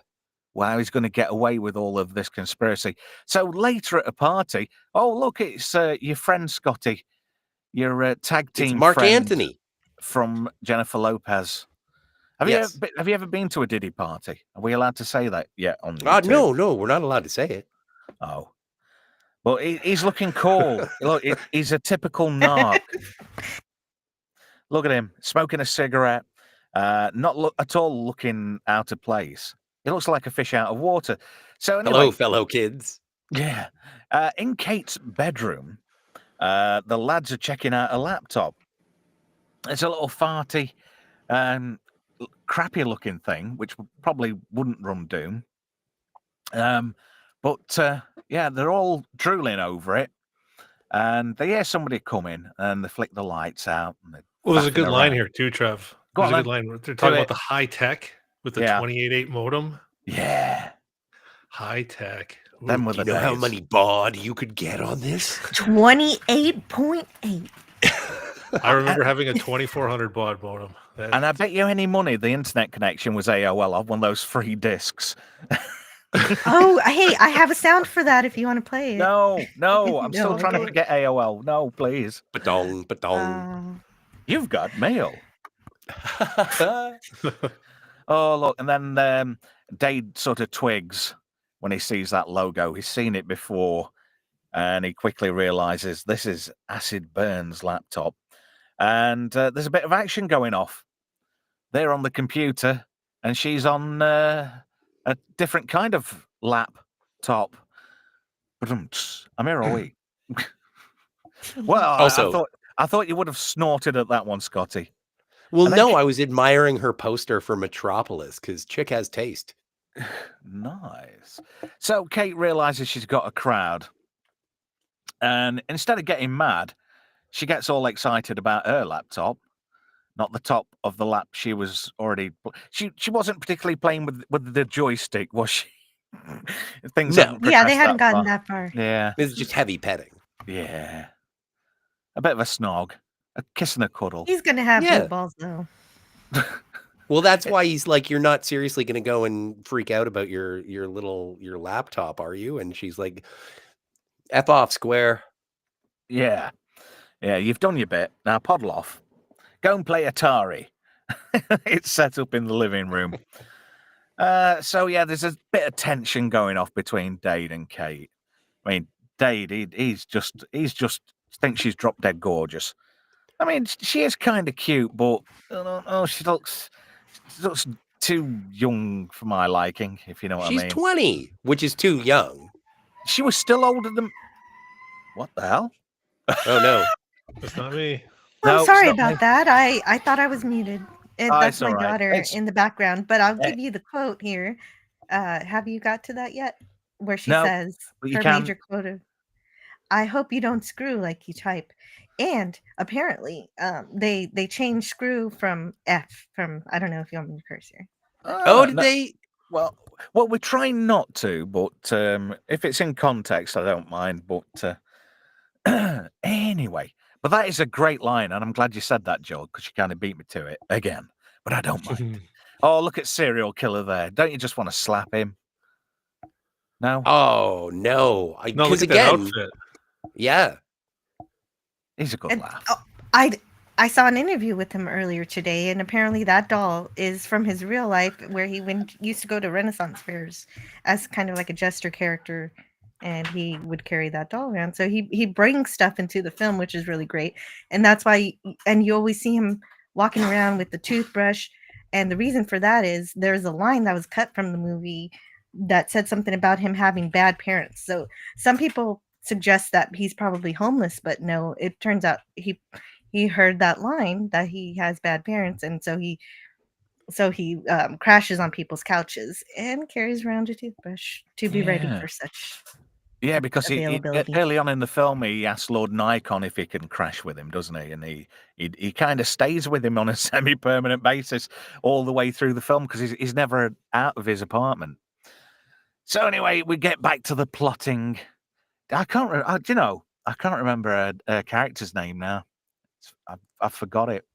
Wow, he's going to get away with all of this conspiracy. So later at a party, oh, look, it's your friend Scotty, your tag It's team Mark friend Anthony. from Jennifer Lopez. Yes. Have you ever been to a Diddy party? Are we allowed to say that yet on YouTube? No, we're not allowed to say it. Oh. Well, he's looking cool. Look, he's a typical narc. Look at him, smoking a cigarette, not at all looking out of place. He looks like a fish out of water. So anyway, Hello, fellow kids. yeah. In Kate's bedroom, the lads are checking out a laptop. It's a little farty, crappy-looking thing, which probably wouldn't run Doom. But yeah, they're all drooling over it, and they hear somebody coming, and they flick the lights out. And Well, there's a faffing good line around. here too, Trev. Go There's on, a good line. They're talking about the high tech with the Yeah. 28.8 modem. Yeah. High tech. Ooh. Them were Do the you know how days. many baud you could get on this? 28.8. I remember having a 2400 baud modem. And I bet you any money the internet connection was AOL of one of those free discs. Oh, hey, I have a sound for that if you want to play it. No, I'm still No, trying to okay. forget AOL. No, please. Badong, badong. You've got mail. Oh, look, and then Dade sort of twigs when he sees that logo. He's seen it before, and he quickly realizes this is Acid Burns' laptop. And there's a bit of action going off. They're on the computer, and she's on a different kind of laptop. I'm here all week. Well, Also- I thought you would have snorted at that one, Scotty. Well, And then no, I was admiring her poster for Metropolis because chick has taste. Nice. So Kate realizes she's got a crowd, and instead of getting mad, she gets all excited about her laptop, not the top of the lap she was already. She wasn't particularly playing with the joystick, was she? Things No. haven't Yeah, they progressed hadn't that gotten far. that far. Yeah, This is just heavy petting. yeah. A bit of a snog, a kiss and a cuddle. He's gonna have Yeah. big balls though. Well, that's why he's like, you're not seriously going to go and freak out about your laptop, are you? And she's like, F off, square. Yeah, you've done your bit. Now poddle off. Go and play Atari. It's set up in the living room. So yeah, there's a bit of tension going off between Dade and Kate. I mean, Dade, he's just thinks she's drop dead gorgeous. I mean, she is kind of cute, but she looks too young for my liking, if you know what She's I mean. 20, which is too young. She was still older than. What the hell? Oh, no. That's not me. No, I'm it's sorry not about me. that. I thought I was muted. And Oh, that's it's my all right. daughter It's- in the background, but I'll Eh. give you the quote here. Have you got to that yet? Where she No, says but you her can. major quote of, I hope you don't screw like you type. And apparently, they changed screw from F from I don't know if you want me to curse here. Oh, did no. they? Well, we're trying not to, but if it's in context, I don't mind. But anyway, but that is a great line, and I'm glad you said that, Joel, because you kind of beat me to it again. But I don't mind. Oh, look at serial killer there! Don't you just want to slap him? No, Oh, no. No, look Because at that again, outfit. yeah. he's a good And- laugh. oh, I saw an interview with him earlier today, and apparently that doll is from his real life, where he used to go to Renaissance fairs as kind of like a jester character, and he would carry that doll around. So he brings stuff into the film, which is really great, and that's why. And you always see him walking around with the toothbrush, and the reason for that is there's a line that was cut from the movie that said something about him having bad parents. So some people suggest that he's probably homeless, but no, it turns out he heard that line that he has bad parents, and so he crashes on people's couches and carries around a toothbrush to be ready Yeah. for such. Yeah, because availability. early on in the film, he asks Lord Nikon if he can crash with him, doesn't he? And he kind of stays with him on a semi-permanent basis all the way through the film because he's never out of his apartment. So anyway, we get back to the plotting. I can't remember a character's name now. I forgot it.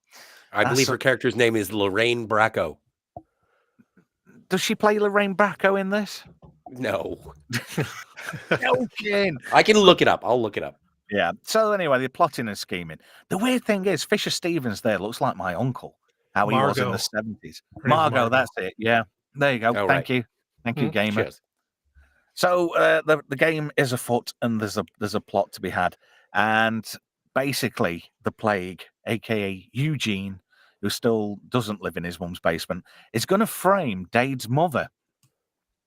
I believe her character's name is Lorraine Bracco. Does she play Lorraine Bracco in this? No. Joking. I can look it up. I'll look it up. Yeah. So anyway, they're plotting and scheming. The weird thing is, Fisher Stevens there looks like my uncle, how he was in the 70s. Margot, that's it. Yeah. There you go. Oh, Thank you. Thank you, gamer. Cheers. So the game is afoot, and there's a plot to be had, and basically the Plague, aka Eugene, who still doesn't live in his mum's basement, is going to frame Dade's mother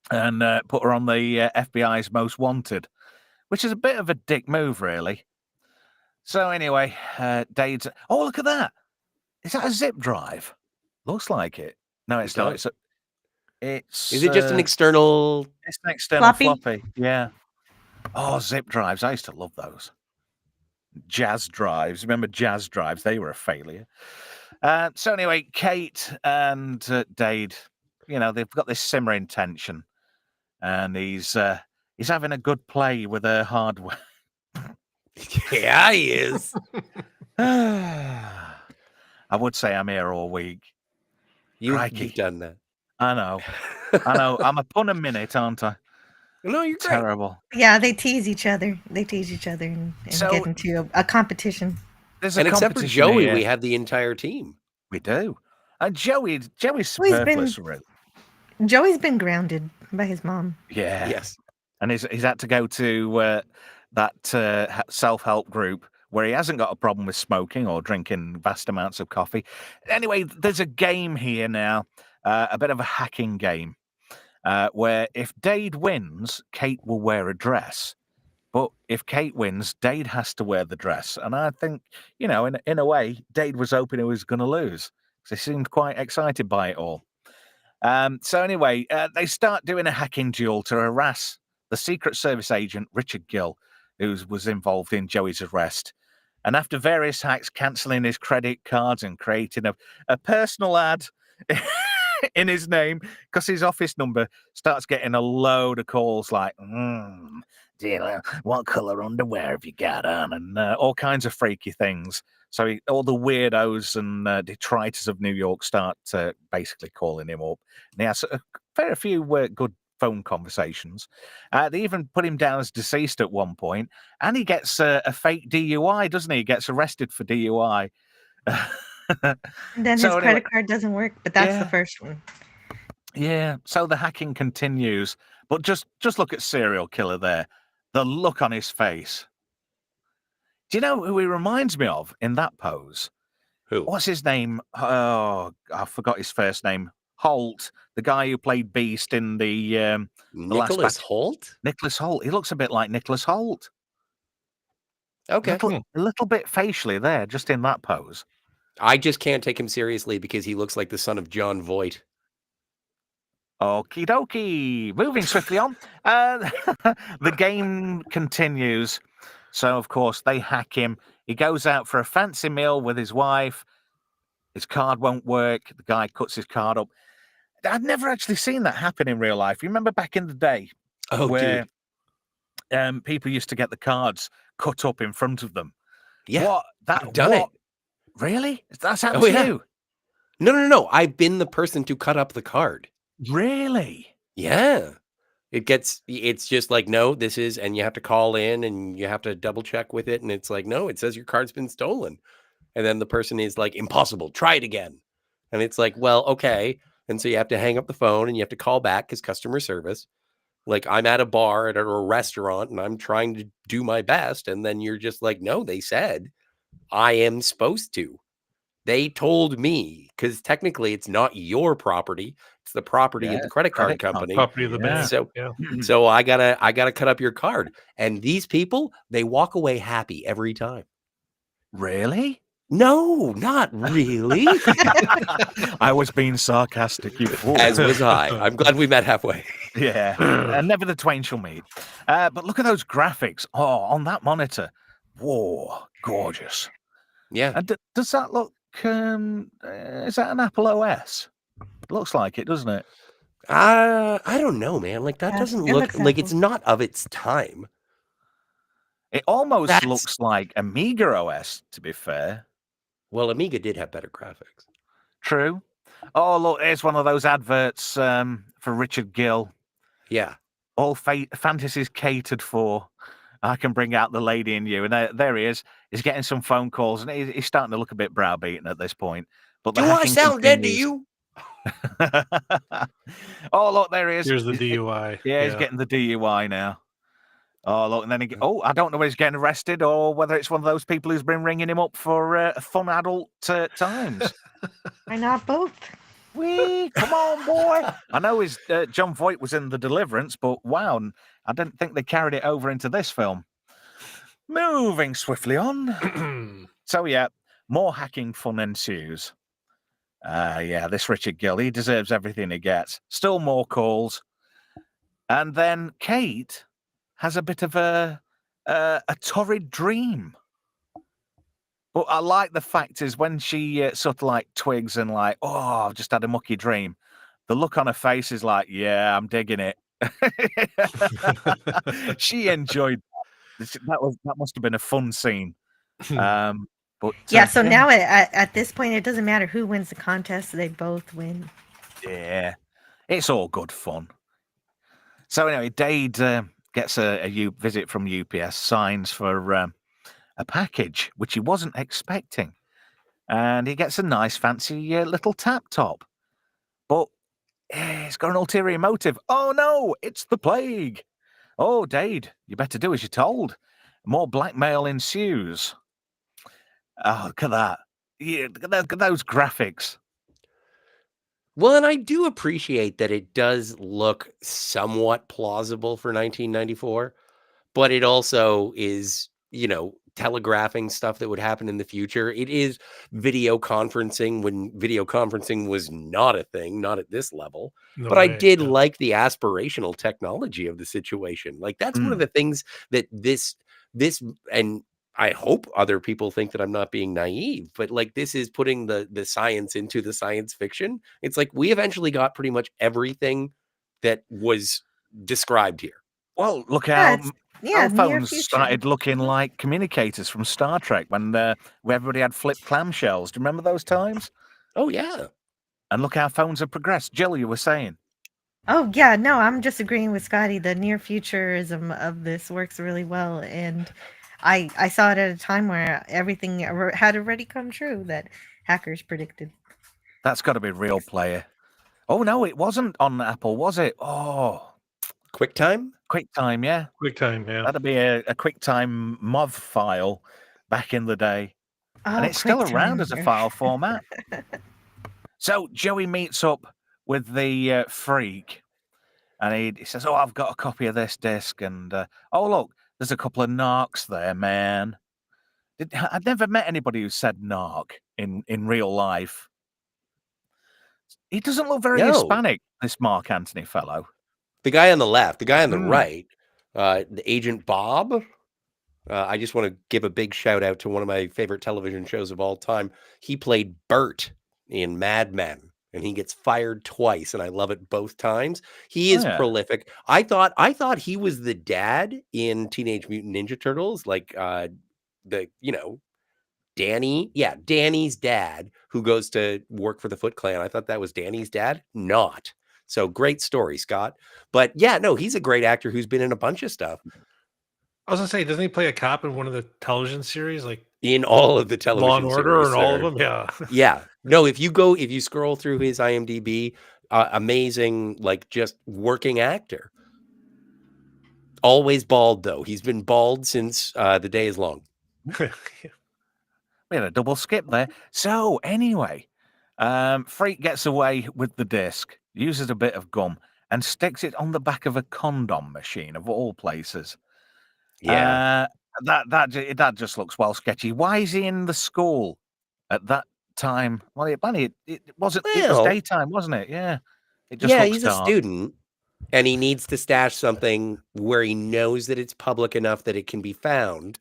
and put her on the FBI's most wanted, which is a bit of a dick move, really. So anyway, Dade's... Oh, look at that! Is that a zip drive? Looks like it. No, it's not. Is it just an external... It's an external floppy. Yeah. Oh, zip drives. I used to love those. Jazz drives. Remember jazz drives? They were a failure. So anyway, Kate and Dade, they've got this simmering tension. And he's having a good play with her hardware. Yeah, he is. I would say I'm here all week. You've done that. I know. I'm a pun a minute, aren't I? No, you're terrible. Yeah, they tease each other. They tease each other and get into a competition. And except for Joey, we had the entire team. We do. And Joey's superfluous, really. Joey's been grounded by his mom. Yeah. Yes. And he's had to go to that self-help group where he hasn't got a problem with smoking or drinking vast amounts of coffee. Anyway, there's a game here now, a bit of a hacking game, where if Dade wins, Kate will wear a dress. But if Kate wins, Dade has to wear the dress. And I think, in a way, Dade was hoping he was going to lose because he seemed quite excited by it all. So anyway, they start doing a hacking duel to harass the Secret Service agent, Richard Gill, who was involved in Joey's arrest. And after various hacks, cancelling his credit cards and creating a personal ad in his name, because his office number starts getting a load of calls like, dealer, what colour underwear have you got on? And all kinds of freaky things. So all the weirdos and detritus of New York start basically calling him up. And he has a fair few good phone conversations. They even put him down as deceased at one point, and he gets a fake DUI, doesn't he? He gets arrested for DUI. And then his credit card doesn't work, but that's the first one. Yeah, so the hacking continues. But just look at serial killer there. The look on his face. Do you know who he reminds me of in that pose? Who? What's his name? Oh, I forgot his first name. Holt, the guy who played Beast in the Nicholas Holt? Nicholas Holt. He looks a bit like Nicholas Holt. Okay. A little bit facially there, just in that pose. I just can't take him seriously because he looks like the son of John Voight. Okie dokie. Moving swiftly on. The game continues. So, of course, they hack him. He goes out for a fancy meal with his wife. His card won't work. The guy cuts his card up. I've never actually seen that happen in real life. You remember back in the day where people used to get the cards cut up in front of them? Yeah, I've done it. Really? That's happened to you? No. I've been the person to cut up the card. Really? Yeah. It's just like, no, this is, and you have to call in and you have to double check with it. And it's like, no, it says your card's been stolen. And then the person is like, impossible, try it again. And it's like, well, okay. And so you have to hang up the phone and you have to call back because customer service. Like I'm at a bar at a restaurant and I'm trying to do my best. And then you're just like, no, they said I am supposed to. They told me, because technically it's not your property. It's the property of the credit card company. Property of the bank. So I gotta cut up your card. And these people, they walk away happy every time. Really? No, not really. I was being sarcastic, you fool. As was I. I'm glad we met halfway. Yeah, never the twain shall meet. But look at those graphics. Oh, on that monitor. Whoa, gorgeous. Yeah. And does that look, is that an Apple OS? Looks like it, doesn't it? I don't know, man. Like that Yeah, doesn't it look looks like Apple. it's not of its time. It almost That's- looks like Amiga OS, to be fair. Well, Amiga did have better graphics. True. Oh, look, there's one of those adverts for Richard Gill. Yeah. All fantasies catered for. I can bring out the lady in you. And there he is. He's getting some phone calls, and he's starting to look a bit browbeaten at this point. But the Do I hacking sound dead to continues. you? Oh, look, there he is. Here's the He's- DUI. Yeah, he's getting the DUI now. Oh, look, and then I don't know whether he's getting arrested or whether it's one of those people who's been ringing him up for fun adult times. Why not both? Wee, come on, boy. I know his John Voight was in The Deliverance, but wow, I didn't think they carried it over into this film. Moving swiftly on. So, yeah, more hacking fun ensues. Yeah, this Richard Gill, he deserves everything he gets. Still more calls. And then Kate has a bit of a torrid dream. But I like the fact is when she sort of like twigs and like, oh, I've just had a mucky dream. The look on her face is like, yeah, I'm digging it. She enjoyed that. That must have been a fun scene. But Yeah, so now at this point, it doesn't matter who wins the contest; they both win. yeah, it's all good fun. So anyway, Dade gets a visit from UPS, signs for a package which he wasn't expecting, and he gets a nice fancy little tap top. But it's got an ulterior motive. Oh no, it's the plague. Oh, Dade, you better do as you're told. More blackmail ensues. Oh, look at that. Yeah, look at those graphics. Well, and I do appreciate that it does look somewhat plausible for 1994, but it also is, telegraphing stuff that would happen in the future. It is video conferencing when video conferencing was not a thing, not at this level. But I did like the aspirational technology of the situation. Like that's one of the things that this and I hope other people think that I'm not being naive, but like this is putting the science into the science fiction. It's like we eventually got pretty much everything that was described here. Well, look Yeah, how Yeah, cell near phones future. started looking like communicators from Star Trek when everybody had flipped clamshells. Do you remember those times? Oh yeah. And look how phones have progressed. Jill, you were saying. Oh yeah, no, I'm just agreeing with Scotty. The near futurism of this works really well, and I saw it at a time where everything had already come true that hackers predicted. That's got to be real player. Oh no, it wasn't on Apple, was it? Oh, QuickTime? QuickTime, yeah. QuickTime, yeah. That'd be a QuickTime MOV file back in the day. Oh, And it's still QuickTime. around as a file format. So Joey meets up with the freak, and he says, "Oh, I've got a copy of this disc, and oh look, there's a couple of narcs there, man." I've never met anybody who said narc in real life. He doesn't look very No. Hispanic, this Mark Anthony fellow. The guy on the left, the guy on the Mm. right, the Agent Bob. I just want to give a big shout out to one of my favorite television shows of all time. He played Bert in Mad Men, and he gets fired twice, and I love it both times. He is Oh, yeah. prolific. I thought he was the dad in Teenage Mutant Ninja Turtles, like Danny's dad who goes to work for the Foot Clan. I thought that was Danny's dad. Not. So great story, Scott. But yeah, no, he's a great actor who's been in a bunch of stuff. I was gonna say, doesn't he play a cop in one of the television series, like In all of the television Law and Order series, and all of sir. them? Yeah. Yeah. No, if you scroll through his IMDb, amazing, like just working actor. Always bald though. He's been bald since the day is long. We had a double skip there. So anyway, Freak gets away with the disc, uses a bit of gum, and sticks it on the back of a condom machine of all places. Yeah. That just looks well sketchy. Why is he in the school? at that time. Well, it wasn't. It was Well, daytime, wasn't it? Yeah. It just yeah, looks he's a dark. student and he needs to stash something where he knows that it's public enough that it can be found.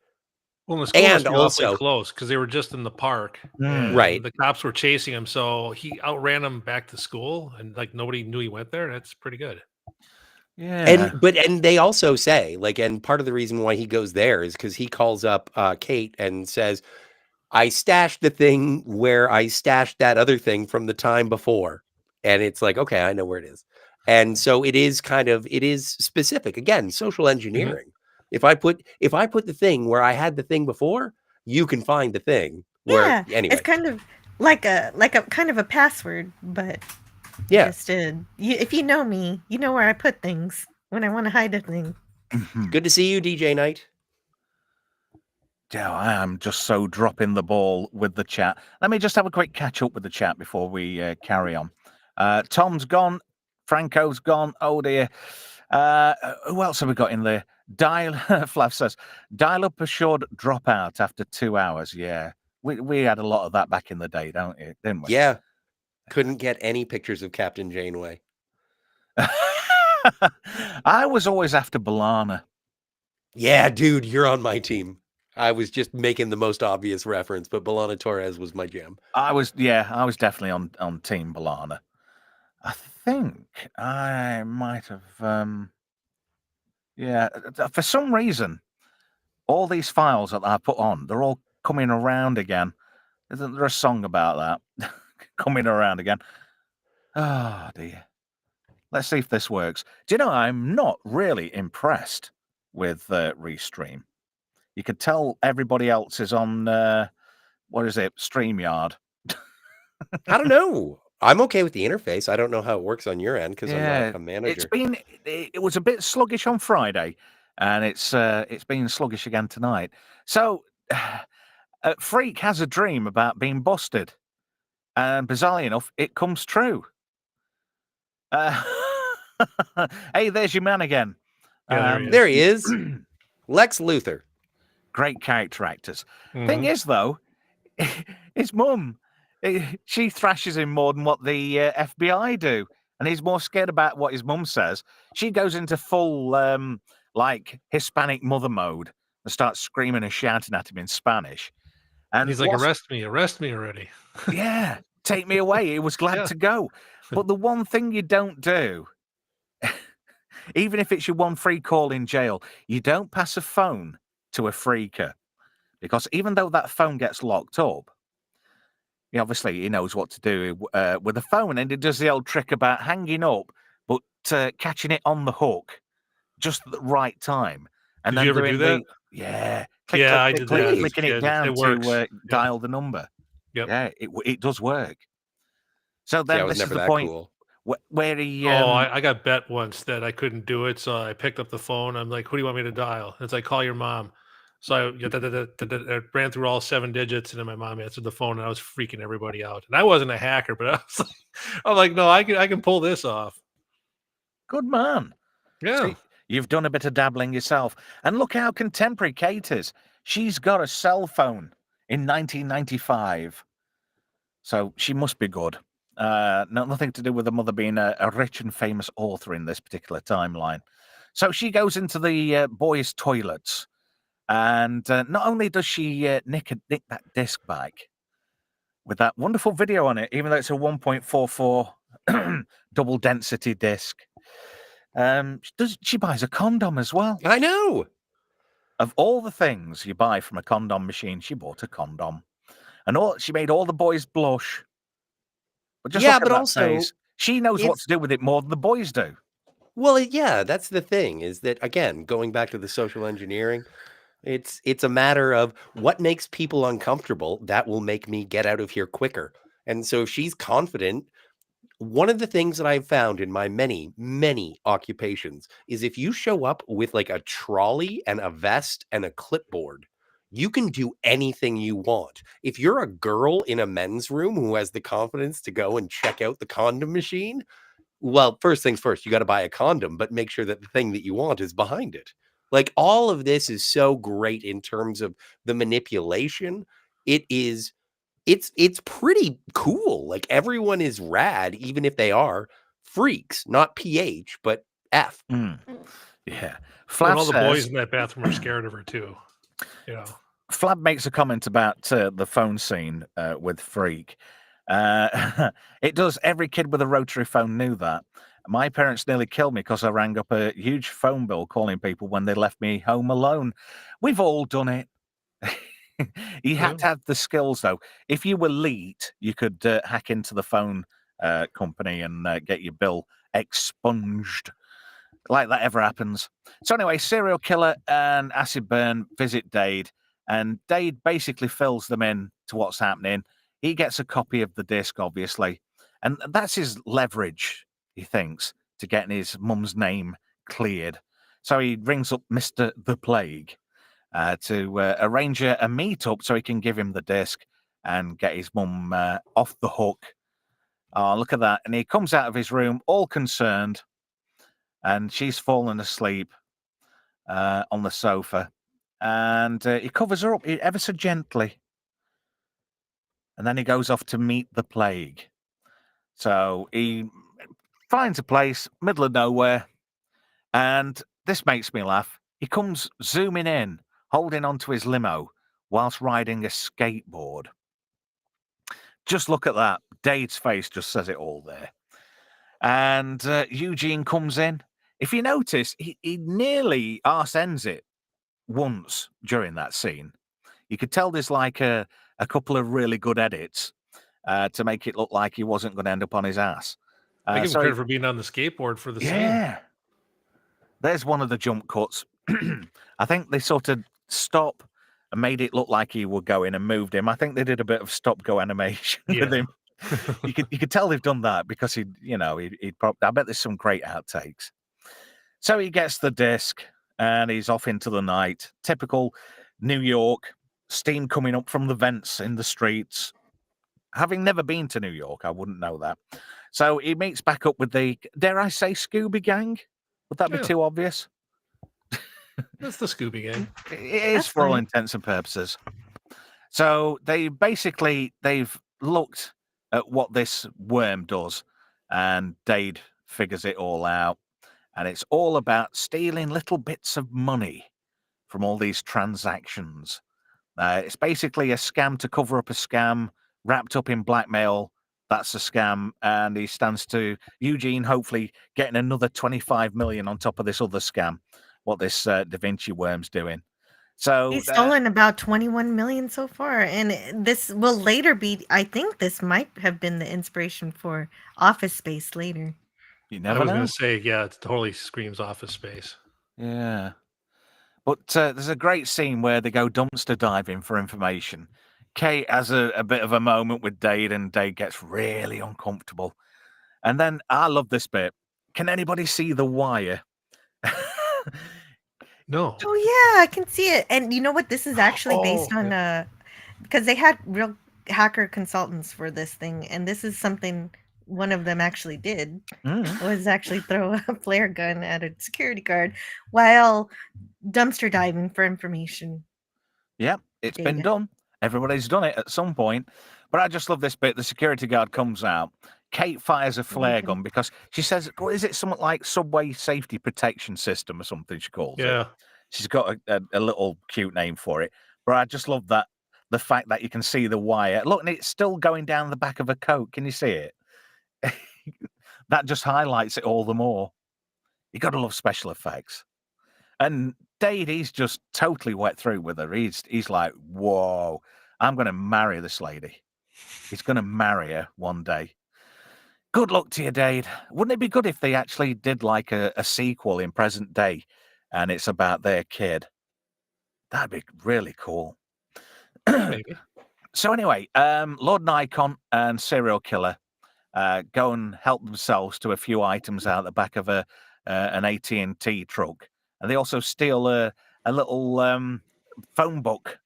Well, the school And must be awfully also, close because they were just in the park Mm. Right. and the cops were chasing him. So he outran them back to school and like nobody knew he went there. That's pretty good. Yeah. And they also say, like, and part of the reason why he goes there is because he calls up Kate and says, I stashed the thing where I stashed that other thing from the time before. And it's like, okay, I know where it is. And so it is specific. Again, social engineering. If I put the thing where I had the thing before, you can find the thing where Yeah, anyway. it's kind of like a kind of a password, but Yeah. just if you know me, you know where I put things when I want to hide a thing. Good to see you, DJ Knight. Yeah, I am just so dropping the ball with the chat. Let me just have a quick catch up with the chat before we carry on. Tom's gone. Franco's gone. Oh dear. Who else have we got in there? Flav says, dial up assured dropout after 2 hours. Yeah. We had a lot of that back in the day, didn't we? Yeah. Couldn't get any pictures of Captain Janeway. I was always after Balana. Yeah, dude, you're on my team. I was just making the most obvious reference, but Balana Torres was my jam. I was definitely on Team Balana. I think I might have for some reason all these files that I put on, they're all coming around again. Isn't there a song about that? Coming around again. Oh dear. Let's see if this works. Do you know, I'm not really impressed with Restream. You could tell everybody else is on what is it, StreamYard. I don't know. I'm okay with the interface. I don't know how it works on your end because I'm not a manager. It was a bit sluggish on Friday, and it's been sluggish again tonight. So Freak has a dream about being busted, and bizarrely enough, it comes true. Hey, there's your man again. Yeah, there he is. Lex Luthor. Great character actors. Thing is, though, his mum, she thrashes him more than what the FBI do. And he's more scared about what his mum says. She goes into full, like, Hispanic mother mode and starts screaming and shouting at him in Spanish. And he's like, arrest me already. Yeah, take me away. He was glad to go. But the one thing you don't do, even if it's your one free call in jail, you don't pass a phone to a freaker. Because even though that phone gets locked up, obviously he knows what to do with the phone, and he does the old trick about hanging up, but catching it on the hook just at the right time. And Did you ever do that? Yeah. I did that. Clicking it down to dial the number. Yep. Yeah, it does work. So then this is the point where he... I got bet once that I couldn't do it, so I picked up the phone. I'm like, who do you want me to dial? It's like, call your mom. So I ran through all 7 digits, and then my mom answered the phone, and I was freaking everybody out. And I wasn't a hacker, but I'm like, no, I can pull this off. Good man. Yeah. See, you've done a bit of dabbling yourself. And look how contemporary Kate is. She's got a cell phone in 1995. So she must be good. Nothing to do with the mother being a rich and famous author in this particular timeline. So she goes into the boys' toilets. And not only does she nick that disc back with that wonderful video on it, even though it's a 1.44 double density disc, she buys a condom as well. I know. Of all the things you buy from a condom machine, she bought a condom. And she made all the boys blush. But just look at that face. She knows what to do with it more than the boys do. Well, yeah, that's the thing, is that, again, going back to the social engineering, it's a matter of what makes people uncomfortable. That will make me get out of here quicker. And so if she's confident, one of the things that I've found in my many, many occupations is if you show up with like a trolley and a vest and a clipboard, you can do anything you want. If you're a girl in a men's room who has the confidence to go and check out the condom machine, well, first things first, you got to buy a condom, but make sure that the thing that you want is behind it. Like, all of this is so great in terms of the manipulation. It it's pretty cool. Like everyone is rad, even if they are freaks, not PH, but F. Yeah. When Flav all the boys says, in that bathroom are scared of her too. You know. Flab makes a comment about the phone scene with Freak. It does. Every kid with a rotary phone knew that. My parents nearly killed me because I rang up a huge phone bill calling people when they left me home alone. We've all done it. You had to have the skills, though. If you were elite, you could hack into the phone company and get your bill expunged. Like that ever happens. So anyway, serial killer and acid burn visit Dade, and Dade basically fills them in to what's happening. He gets a copy of the disc, obviously, and that's his leverage, he thinks, to getting his mum's name cleared. So he rings up Mr. The Plague to arrange a meet-up so he can give him the disc and get his mum off the hook. Oh, look at that. And he comes out of his room all concerned, and she's fallen asleep on the sofa, and he covers her up ever so gently, and then he goes off to meet the plague. So he finds a place, middle of nowhere, and this makes me laugh. He comes zooming in, holding onto his limo whilst riding a skateboard. Just look at that. Dade's face just says it all there. And Eugene comes in. If you notice, he nearly arse ends it once during that scene. You could tell there's like a couple of really good edits to make it look like he wasn't going to end up on his ass. I give him credit for being on the skateboard for the scene. Yeah. There's one of the jump cuts. I think they sort of stop and made it look like he were going and moved him. I think they did a bit of stop-go animation with him. You could tell they've done that because he'd probably, I bet there's some great outtakes. So he gets the disc and he's off into the night. Typical New York, steam coming up from the vents in the streets. Having never been to New York, I wouldn't know that. So he meets back up with the, dare I say, Scooby Gang? Would that be too obvious? That's the Scooby Gang. It is for all intents and purposes. So they've looked at what this worm does, and Dade figures it all out. And it's all about stealing little bits of money from all these transactions. It's basically a scam to cover up a scam, wrapped up in blackmail. That's a scam, and he stands to Eugene hopefully getting another 25 million on top of this other scam, what this Da Vinci worm's doing. So he's stolen about 21 million so far, and this will later be, I think this might have been the inspiration for Office Space later. You never know. I was going to say, yeah, it totally screams Office Space. Yeah. But there's a great scene where they go dumpster diving for information. Kate has a bit of a moment with Dade, and Dade gets really uncomfortable. And then I love this bit. Can anybody see the wire? No. Oh yeah, I can see it. And you know what? This is actually based on because they had real hacker consultants for this thing, and this is something one of them actually did was actually throw a flare gun at a security guard while dumpster diving for information. Yeah, it's been done. Everybody's done it at some point. But I just love this bit. The security guard comes out. Kate fires a flare gun because she says, what is it, something like subway safety protection system or something she calls it. She's got a little cute name for it. But I just love that, the fact that you can see the wire. Look, and it's still going down the back of a coat. Can you see it? That just highlights it all the more. You got to love special effects. And Dade, he's just totally wet through with her. He's like, whoa, I'm going to marry this lady. He's going to marry her one day. Good luck to you, Dade. Wouldn't it be good if they actually did like a sequel in present day and it's about their kid? That'd be really cool. Maybe. So anyway, Lord Nikon and Serial Killer go and help themselves to a few items out the back of an AT&T truck. And they also steal a little phone book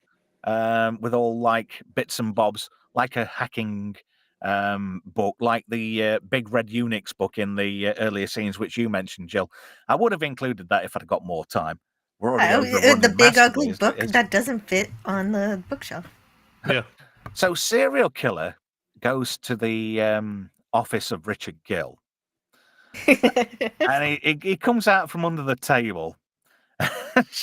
with all like bits and bobs, like a hacking book, like the Big Red Unix book in the earlier scenes, which you mentioned, Jill. I would have included that if I'd got more time. We're already The big ugly book that doesn't fit on the bookshelf. Yeah. So serial killer goes to the office of Richard Gill, and he comes out from under the table.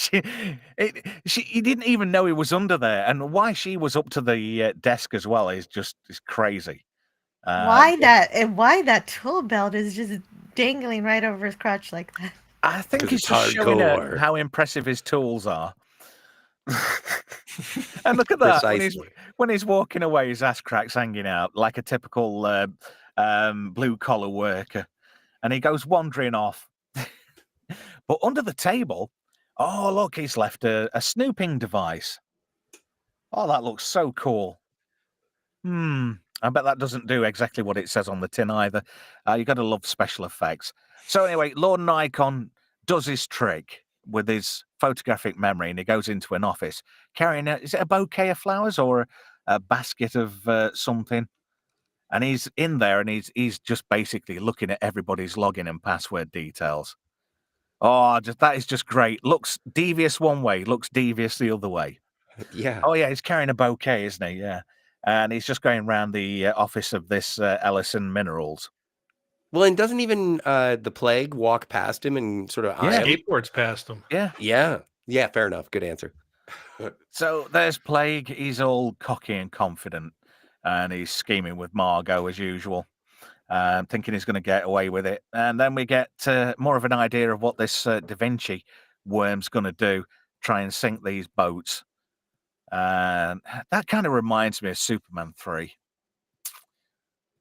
He didn't even know he was under there, and why she was up to the desk as well is crazy. Why that tool belt is just dangling right over his crotch like that? I think 'Cause he's it's just showing her hardcore. how impressive his tools are. And look at that Precisely. when he's walking away, his ass crack's hanging out like a typical blue collar worker, and he goes wandering off. But under the table, oh look, he's left a snooping device. Oh, that looks so cool. I bet that doesn't do exactly what it says on the tin either. You got to love special effects. So anyway, Lord Nikon does his trick with his photographic memory, and he goes into an office carrying is it a bouquet of flowers or a basket of something? And he's in there, and he's just basically looking at everybody's login and password details. Oh, that is just great. Looks devious one way, looks devious the other way. Yeah. Oh yeah, he's carrying a bouquet, isn't he? Yeah, and he's just going around the office of this Ellison Minerals. Well, and doesn't even the plague walk past him and sort of eye him? Skateboards past him. Yeah. Yeah, fair enough. Good answer. So there's Plague. He's all cocky and confident, and he's scheming with Margot as usual, thinking he's going to get away with it. And then we get more of an idea of what this Da Vinci worm's going to do, try and sink these boats. And that kind of reminds me of Superman 3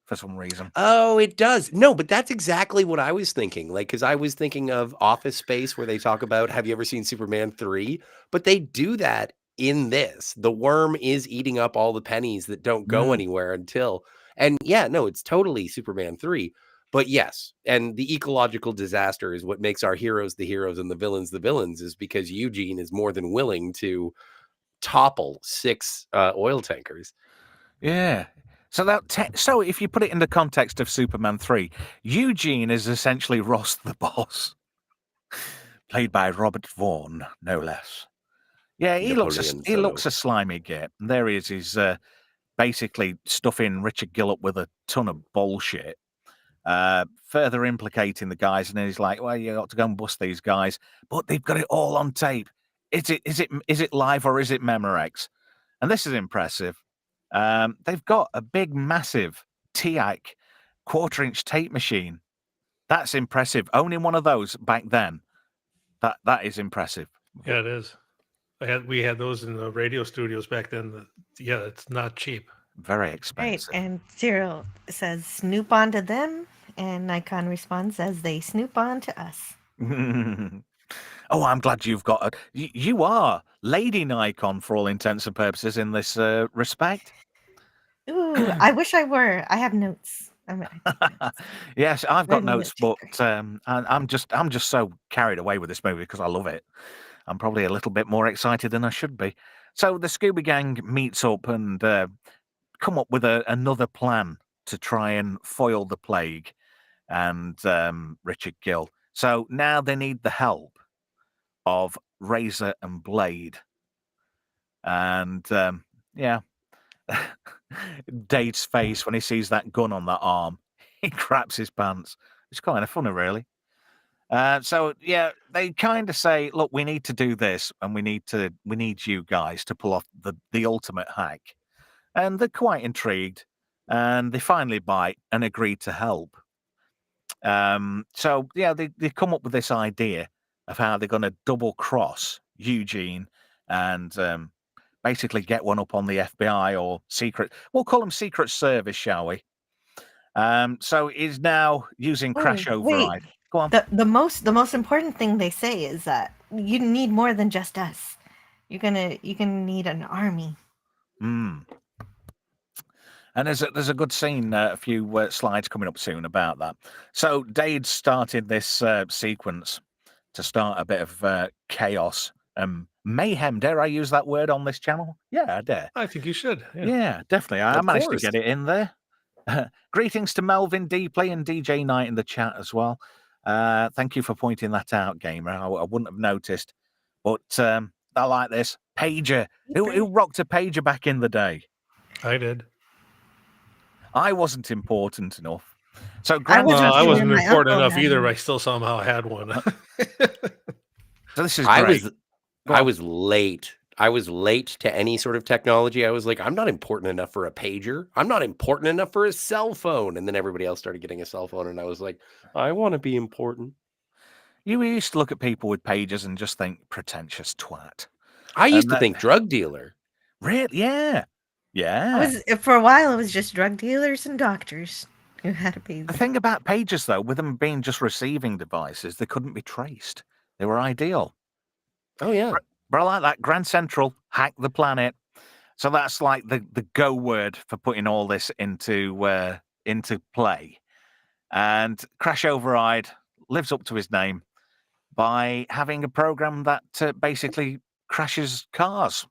for some reason. Oh, it does. No, but that's exactly what I was thinking. Like, because I was thinking of Office Space, where they talk about, have you ever seen Superman 3? But they do that in this. The worm is eating up all the pennies that don't go anywhere until. And yeah, no, it's totally Superman 3. But yes, and the ecological disaster is what makes our heroes the heroes and the villains, is because Eugene is more than willing to topple 6 oil tankers. Yeah. So so if you put it in the context of Superman 3, Eugene is essentially Ross the boss, played by Robert Vaughn, no less. Yeah, he looks a slimy git. And there he is. He's basically stuffing Richard Gill up with a ton of bullshit, further implicating the guys. And then he's like, "Well, you got to go and bust these guys, but they've got it all on tape. Is it live or is it Memorex?" And this is impressive. They've got a big, massive TIAC 1/4-inch tape machine. That's impressive. Owning one of those back then, that is impressive. Yeah, it is. We had those in the radio studios back then. Yeah, it's not cheap. Very Right, expensive. and Cyril says, "Snoop on to them," and Nikon responds as they snoop on to us. Oh, I'm glad you've got you are Lady Nikon for all intents and purposes in this respect. Ooh, I wish I were. I have notes. I take notes. Yes, I've got Very notes, but note-taker. I'm just so carried away with this movie because I love it. I'm probably a little bit more excited than I should be. So the Scooby Gang meets up and come up with another plan to try and foil the plague and Richard Gill. So now they need the help of Razor and Blade. And yeah, Dade's face when he sees that gun on that arm, he craps his pants. It's kind of funny, really. So yeah, they kind of say, "Look, we need to do this, and we need you guys to pull off the ultimate hack." And they're quite intrigued, and they finally bite and agree to help. So yeah, they come up with this idea of how they're going to double cross Eugene and basically get one up on the FBI or secret. We'll call them Secret Service, shall we? So he's now using crash override. Go on. The most important thing they say is that you need more than just us. You're gonna need an army. And there's a good scene, a few slides coming up soon about that. So Dade started this sequence to start a bit of chaos and mayhem. Dare I use that word on this channel? Yeah, I dare. I think you should. Yeah, definitely. I Of managed course. to get it in there. Greetings to Melvin Deeply and DJ Knight in the chat as well. Thank you for pointing that out, Gamer. I wouldn't have noticed. But I like this. Pager. Who rocked a pager back in the day? I did. I wasn't important enough. So I Grand wasn't I Central. either. wasn't My important uncle enough had either, one. but I still somehow had one. So this is I great. was Go I on. was late. I was late to any sort of technology. I was like, I'm not important enough for a pager. I'm not important enough for a cell phone. And then everybody else started getting a cell phone, and I was like, I want to be important. You used to look at people with pages and just think pretentious twat. I And used to that think drug dealer. really, yeah, I yeah. was for a while. It was just drug dealers and doctors who had a The pager. thing about pages, though, with them being just receiving devices, they couldn't be traced. They were ideal. Oh yeah. But I like that. Grand Central, hack the planet. So that's like the go word for putting all this into play. And Crash Override lives up to his name by having a program that basically crashes cars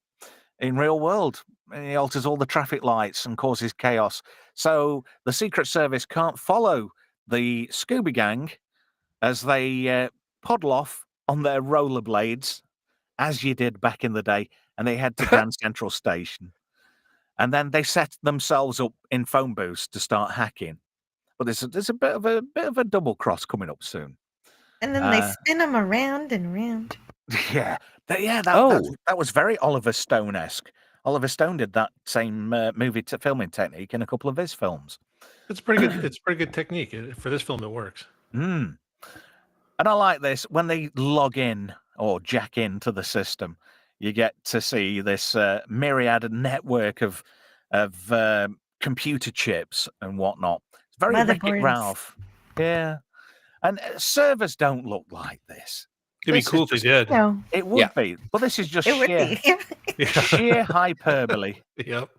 in real world. And he alters all the traffic lights and causes chaos. So the Secret Service can't follow the Scooby Gang as they poddle off on their rollerblades, as you did back in the day, and they head to Grand Central Station. And then they set themselves up in phone booths to start hacking. But there's a bit of a double cross coming up soon. And then they Uh, spin them around and around. yeah, Oh, that was very Oliver Stone-esque. Oliver Stone did that same movie filming technique in a couple of his films. It's pretty good. It's pretty good technique for this film. It works. Mm. And I like this when they log in or jack into the system. You get to see this myriad network of computer chips and whatnot. It's very Wreck-It Motherboards. Ralph. Yeah, and servers don't look like this. It'd be This is cool if they just- did. No, It would Yeah. be, but this is just it would sheer be. sheer hyperbole. Yep.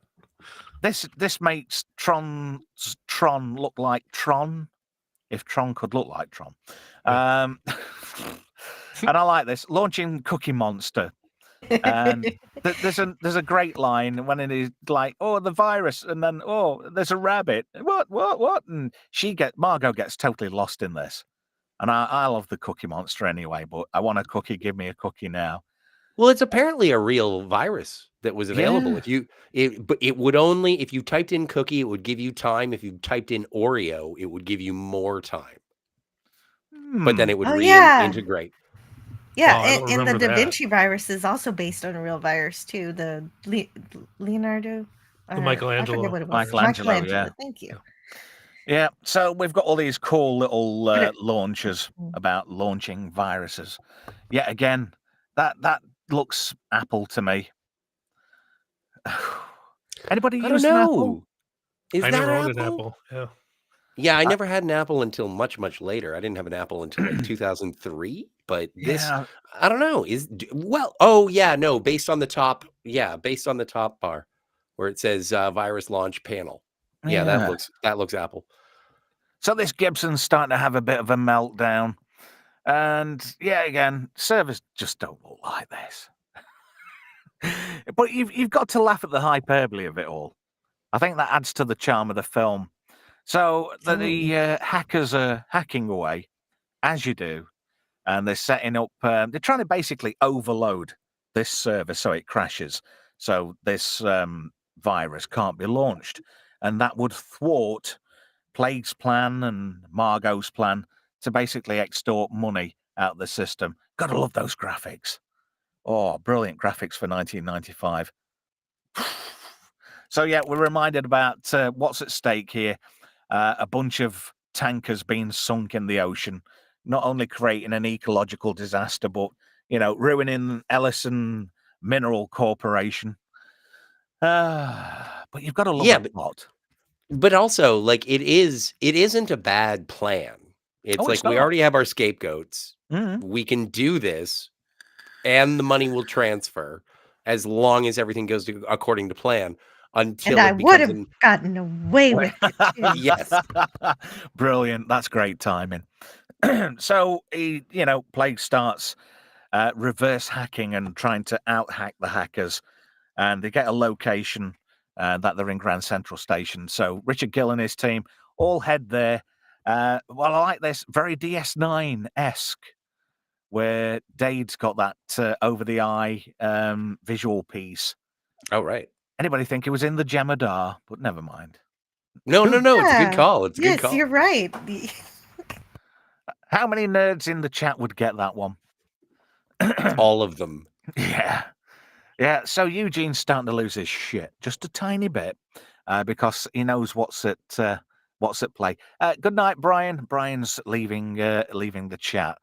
This makes Tron look like Tron, if Tron could look like Tron. Yeah. And I like this launching Cookie Monster. And there's a great line when it is like, oh, the virus, and then oh, there's a rabbit. What? And Margot gets totally lost in this. And I love the Cookie Monster anyway, but I want a cookie. Give me a cookie now. well, it's apparently a real virus that was available. Yeah. But it would only, if you typed in cookie, it would give you time. If you typed in Oreo, it would give you more time. But then it would Oh, yeah. reintegrate. Yeah, Oh, I don't and the remember Da that. Vinci virus is also based on a real virus too. The Leonardo, or Michelangelo. I forget what it was. Michelangelo, yeah. Thank you. Yeah, so we've got all these cool little But it- launchers about launching viruses. Yet again, that looks Apple to me. Anybody I don't use an Apple? know. Is I that never Apple? owned an Apple. Yeah. Yeah, I never had an Apple until much, much later. I didn't have an Apple until like 2003. But this, Yeah, I don't know. Oh yeah, no. Based on the top bar where it says virus launch panel. Yeah, yeah. that looks Apple. So this Gibson's starting to have a bit of a meltdown, and yeah, again, servers just don't look like this. But you've got to laugh at the hyperbole of it all. I think that adds to the charm of the film. So the hackers are hacking away, as you do, and they're setting up. They're trying to basically overload this server so it crashes, so this virus can't be launched, and that would thwart Plague's plan and Margot's plan to basically extort money out of the system. Gotta love those graphics. Oh, brilliant graphics for 1995. So yeah, we're reminded about what's at stake here. A bunch of tankers being sunk in the ocean, not only creating an ecological disaster, but ruining Ellison Mineral Corporation. But you've got to love Yeah, a plot. But also, like, it isn't a bad plan. It's It's like we not. already have our scapegoats. Mhm. We can do this, and the money will transfer as long as everything goes according to plan. Until And I it would becomes have gotten away with it too. Yes. Brilliant. That's great timing. So Plague starts reverse hacking and trying to out hack the hackers, and they get a location that they're in Grand Central Station. So Richard Gill and his team all head there. Well, I like this, very DS9-esque, where Dade's got that over the eye visual piece. Oh, right. Anybody think it was in the Jemadar? But never mind. No. It's a good Yeah. call. It's a good Yes, call. you're right. How many nerds in the chat would get that one? All of them. Yeah. Yeah. So Eugene's starting to lose his shit just a tiny bit because he knows what's at play. Good night, Brian. Brian's leaving the chat.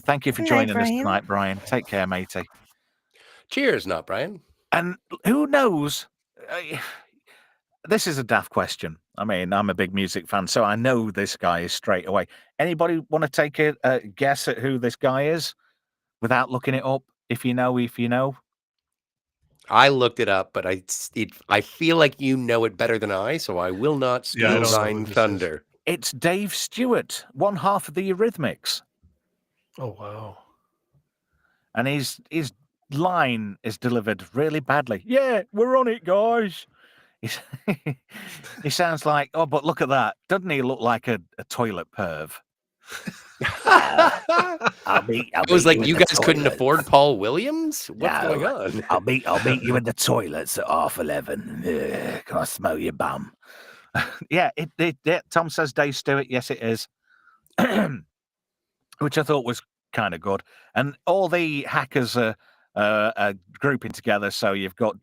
Thank you for Good night, joining us Brian. tonight, Brian. Take care, matey. Cheers, not Brian. And who knows? This is a daft question. I mean, I'm a big music fan, so I know this guy is straight away. Anybody want to take a guess at who this guy is without looking it up? If you know. I looked it up, but I feel like you know it better than I, so I will not Yeah, I steal don't know thine who this is. thunder. It's Dave Stewart, one half of the Eurythmics. Oh wow. And his line is delivered really badly. Yeah, we're on it, guys. He sounds like, oh, but look at that. Doesn't he look like a toilet perv? It was like you guys couldn't afford Paul Williams? What's going on? I'll meet you in the toilets at 11:30. Can I smell your bum? Yeah, Tom says Dave Stewart. Yes, it is. Which I thought was kind of good. And all the hackers are grouping together. So you've got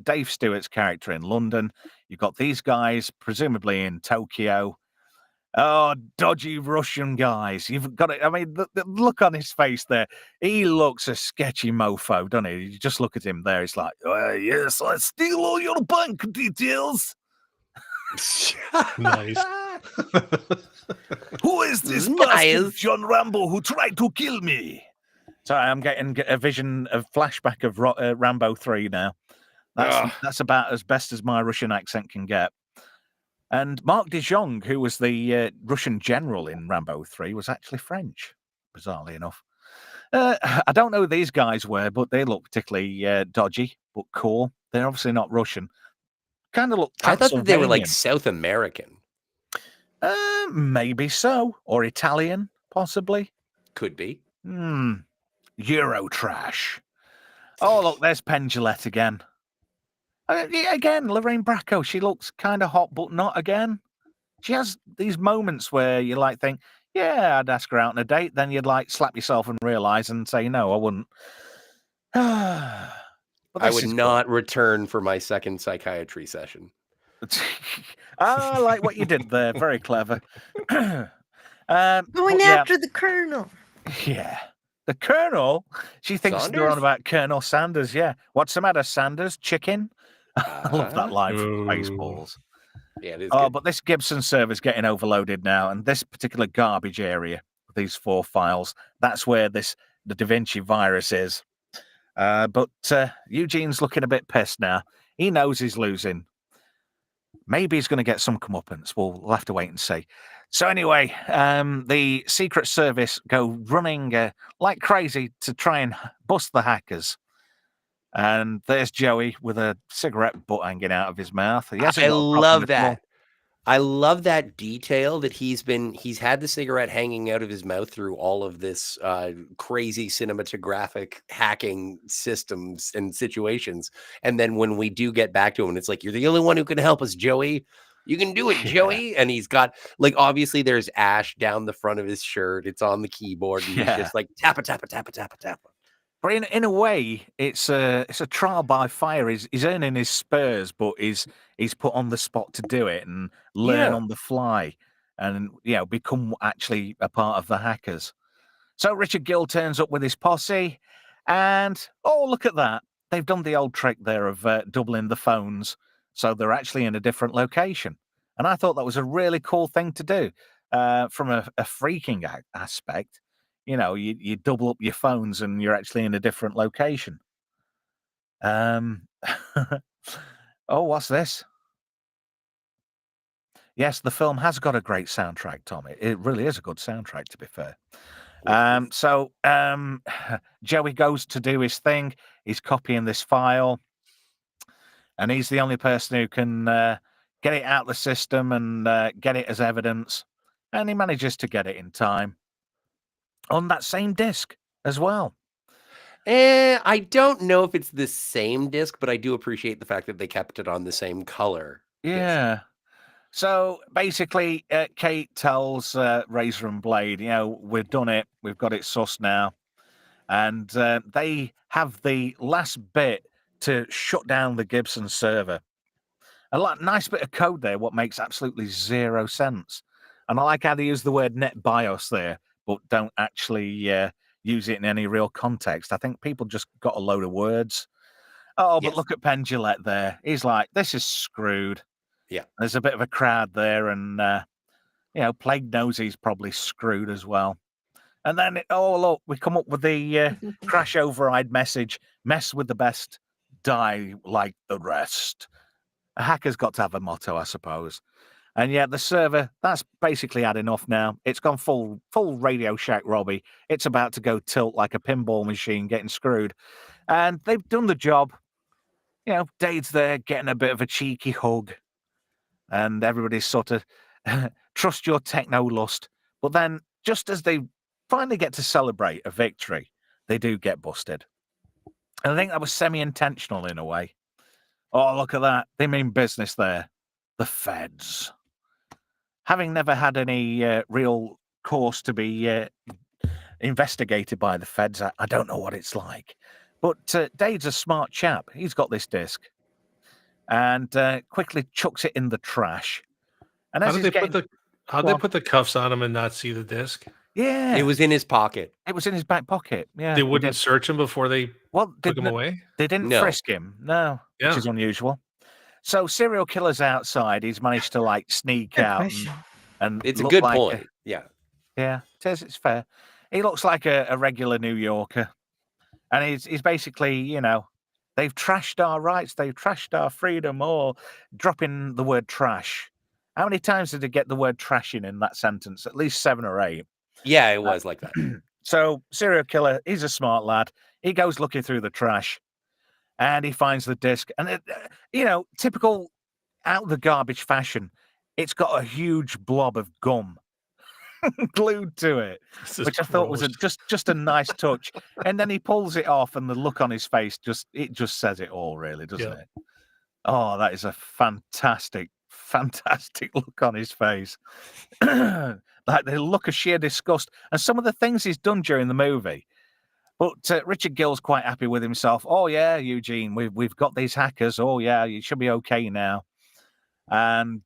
Dave Stewart's character in London. You've got these guys, presumably in Tokyo. Oh, dodgy Russian guys. You've got it. I mean, the look on his face there. He looks a sketchy mofo, doesn't he? You just look at him there. He's like, yes, I steal all your bank details. Nice. Who is this Nice. bastard John Rambo who tried to kill me? Sorry, I'm getting a vision of flashback of Rambo 3 now. That's about as best as my Russian accent can get. And Mark de Jong, who was the Russian general in Rambo 3, was actually French, bizarrely enough. I don't know who these guys were, but they look particularly dodgy, but cool. They're obviously not Russian. Kind of look I thought that they were like Transylvanian. South American. Maybe so. Or Italian, possibly. Could be. Eurotrash. Oh, look, there's Penn Jillette again. Again, Lorraine Bracco. She looks kind of hot, but not again. She has these moments where you like think, yeah, I'd ask her out on a date. Then you'd like slap yourself and realize and say, no, I wouldn't. But I this would is not return for my second psychiatry session. good. I like what you did there. Very clever. Going but yeah, after the colonel. yeah. The Colonel, she thinks they're on Sanders? about Colonel Sanders. Yeah. What's the matter, Sanders? Chicken? I love that line from Ooh. Baseballs. Yeah, it is Oh, good. but this Gibson server's getting overloaded now, and this particular garbage area, these 4 files, that's where the Da Vinci virus is. But Eugene's looking a bit pissed now. He knows he's losing. Maybe he's going to get some comeuppance. We'll have to wait and see. So anyway, the Secret Service go running like crazy to try and bust the hackers. And there's Joey with a cigarette butt hanging out of his mouth. He hasn't I got a problem love at all. that. I love that detail that he's had the cigarette hanging out of his mouth through all of this crazy cinematographic hacking systems and situations. And then when we do get back to him, it's like, you're the only one who can help us, Joey. You can do it, Joey. And he's got, like, obviously there's ash down the front of his shirt. It's on the keyboard. And he's just like, tappa, tappa, tappa, tappa, tappa. But in a way, it's a trial by fire. He's earning his spurs, but he's put on the spot to do it and learn Yeah. on the fly, and become actually a part of the hackers. So Richard Gill turns up with his posse, and oh, look at that! They've done the old trick there of doubling the phones, so they're actually in a different location. And I thought that was a really cool thing to do from a freaking aspect. You double up your phones and you're actually in a different location. Oh, what's this? Yes, the film has got a great soundtrack, Tommy. It really is a good soundtrack, to be fair. So Joey goes to do his thing. He's copying this file, and he's the only person who can get it out of the system and get it as evidence. And he manages to get it in time on that same disc as well. I don't know if it's the same disc, but I do appreciate the fact that they kept it on the same color disc. Yeah. So basically, Kate tells Razor and Blade, we've done it. We've got it sussed now. And they have the last bit to shut down the Gibson server. Nice bit of code there, what makes absolutely zero sense. And I like how they use the word net BIOS there, but don't actually use it in any real context. I think people just got a load of words. Oh, but Yes. look at Penn Jillette there. He's like, this is screwed. Yeah. There's a bit of a crowd there, and Plague knows he's probably screwed as well. And then, look, we come up with the crash override message: mess with the best, die like the rest. A hacker's got to have a motto, I suppose. And yeah, the server, that's basically had enough now. It's gone full Radio Shack Robbie. It's about to go tilt like a pinball machine getting screwed. And they've done the job. Dade's there getting a bit of a cheeky hug. And everybody's sort of trust your techno lust. But then, just as they finally get to celebrate a victory, they do get busted. And I think that was semi-intentional in a way. Oh, look at that. They mean business there. The feds. Having never had any real cause to be investigated by the feds, I don't know what it's like. But Dade's a smart chap. He's got this disc. And quickly chucks it in the trash. And How did they put the cuffs on him and not see the disc? Yeah. It was in his pocket. It was in his back pocket. Yeah. They wouldn't search him before they took him away? They didn't No. frisk him. No. Yeah. Which is unusual. So serial killer's outside. He's managed to sneak Good out. question. And It's a look good like point. Yeah. Yeah, it is. It's fair. He looks like a regular New Yorker. And he's basically, they've trashed our rights. They've trashed our freedom, or dropping the word trash. How many times did he get the word trash in that sentence? At least 7 or 8. Yeah, it was like that. So serial killer, he's a smart lad. He goes looking through the trash and he finds the disc. And, typical out of the garbage fashion, it's got a huge blob of gum glued to it, which I thought was just a nice touch. And then he pulls it off and the look on his face, it just says it all, really, doesn't it? Oh, that is a fantastic look on his face. Like the look of sheer disgust. And some of the things he's done during the movie. But Richard Gill's quite happy with himself. Oh, yeah, Eugene, we've got these hackers. Oh, yeah, you should be okay now. And,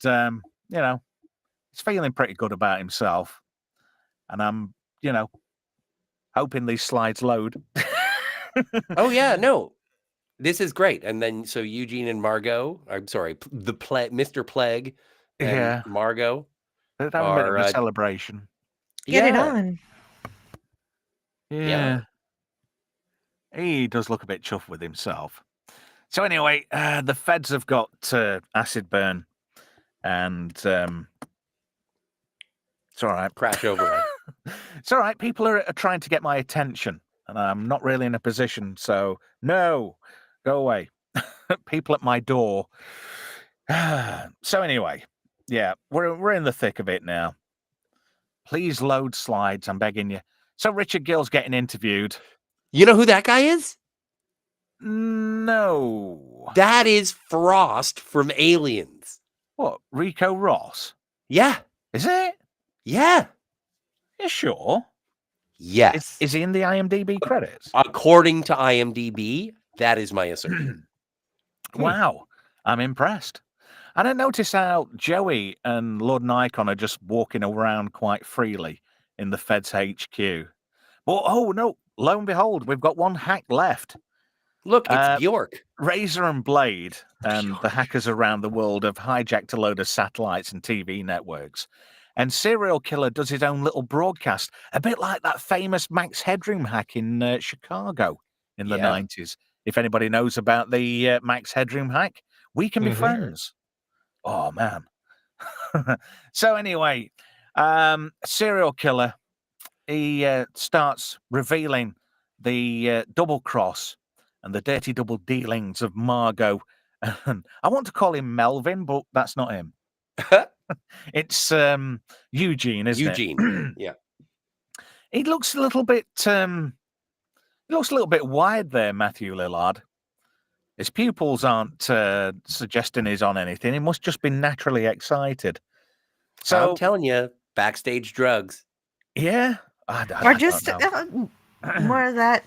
he's feeling pretty good about himself. And I'm, hoping these slides load. Oh, yeah, no. This is great. And then, so Eugene and Margot, I'm sorry, Mr. Plague and Margot. They're having a bit of a celebration. Get it on. Yeah. He does look a bit chuffed with himself. So anyway, the feds have got acid burn. And it's all right. Crash override. It's all right. People are trying to get my attention. And I'm not really in a position. So, no, go away. People at my door. So anyway, yeah, we're in the thick of it now. Please load slides, I'm begging you. So Richard Gill's getting interviewed. You know who that guy is? No. That is Frost from Aliens. What, Rico Ross? Yeah. Is it? Yeah. You sure? Yes. Is he in the IMDb credits? According to IMDb, that is my assertion. Wow. I'm impressed. And I notice how Joey and Lord Nikon are just walking around quite freely in the Fed's HQ. But, oh, no, lo and behold, we've got one hack left. Look, it's Bjork. Razor and Blade and the hackers around the world have hijacked a load of satellites and TV networks. And Serial Killer does his own little broadcast, a bit like that famous Max Headroom hack in Chicago in the 90s. If anybody knows about the Max Headroom hack, we can be friends. Oh, man. So anyway, Serial Killer, he starts revealing the double cross and the dirty double dealings of Margot. And I want to call him Melvin, but that's not him. It's Eugene, isn't it? Eugene. Yeah. He looks a little bit He looks a little bit wide there, Matthew Lillard. His pupils aren't suggesting he's on anything. He must just be naturally excited. So I'm telling you, backstage drugs. yeah, Or just don't know. more of that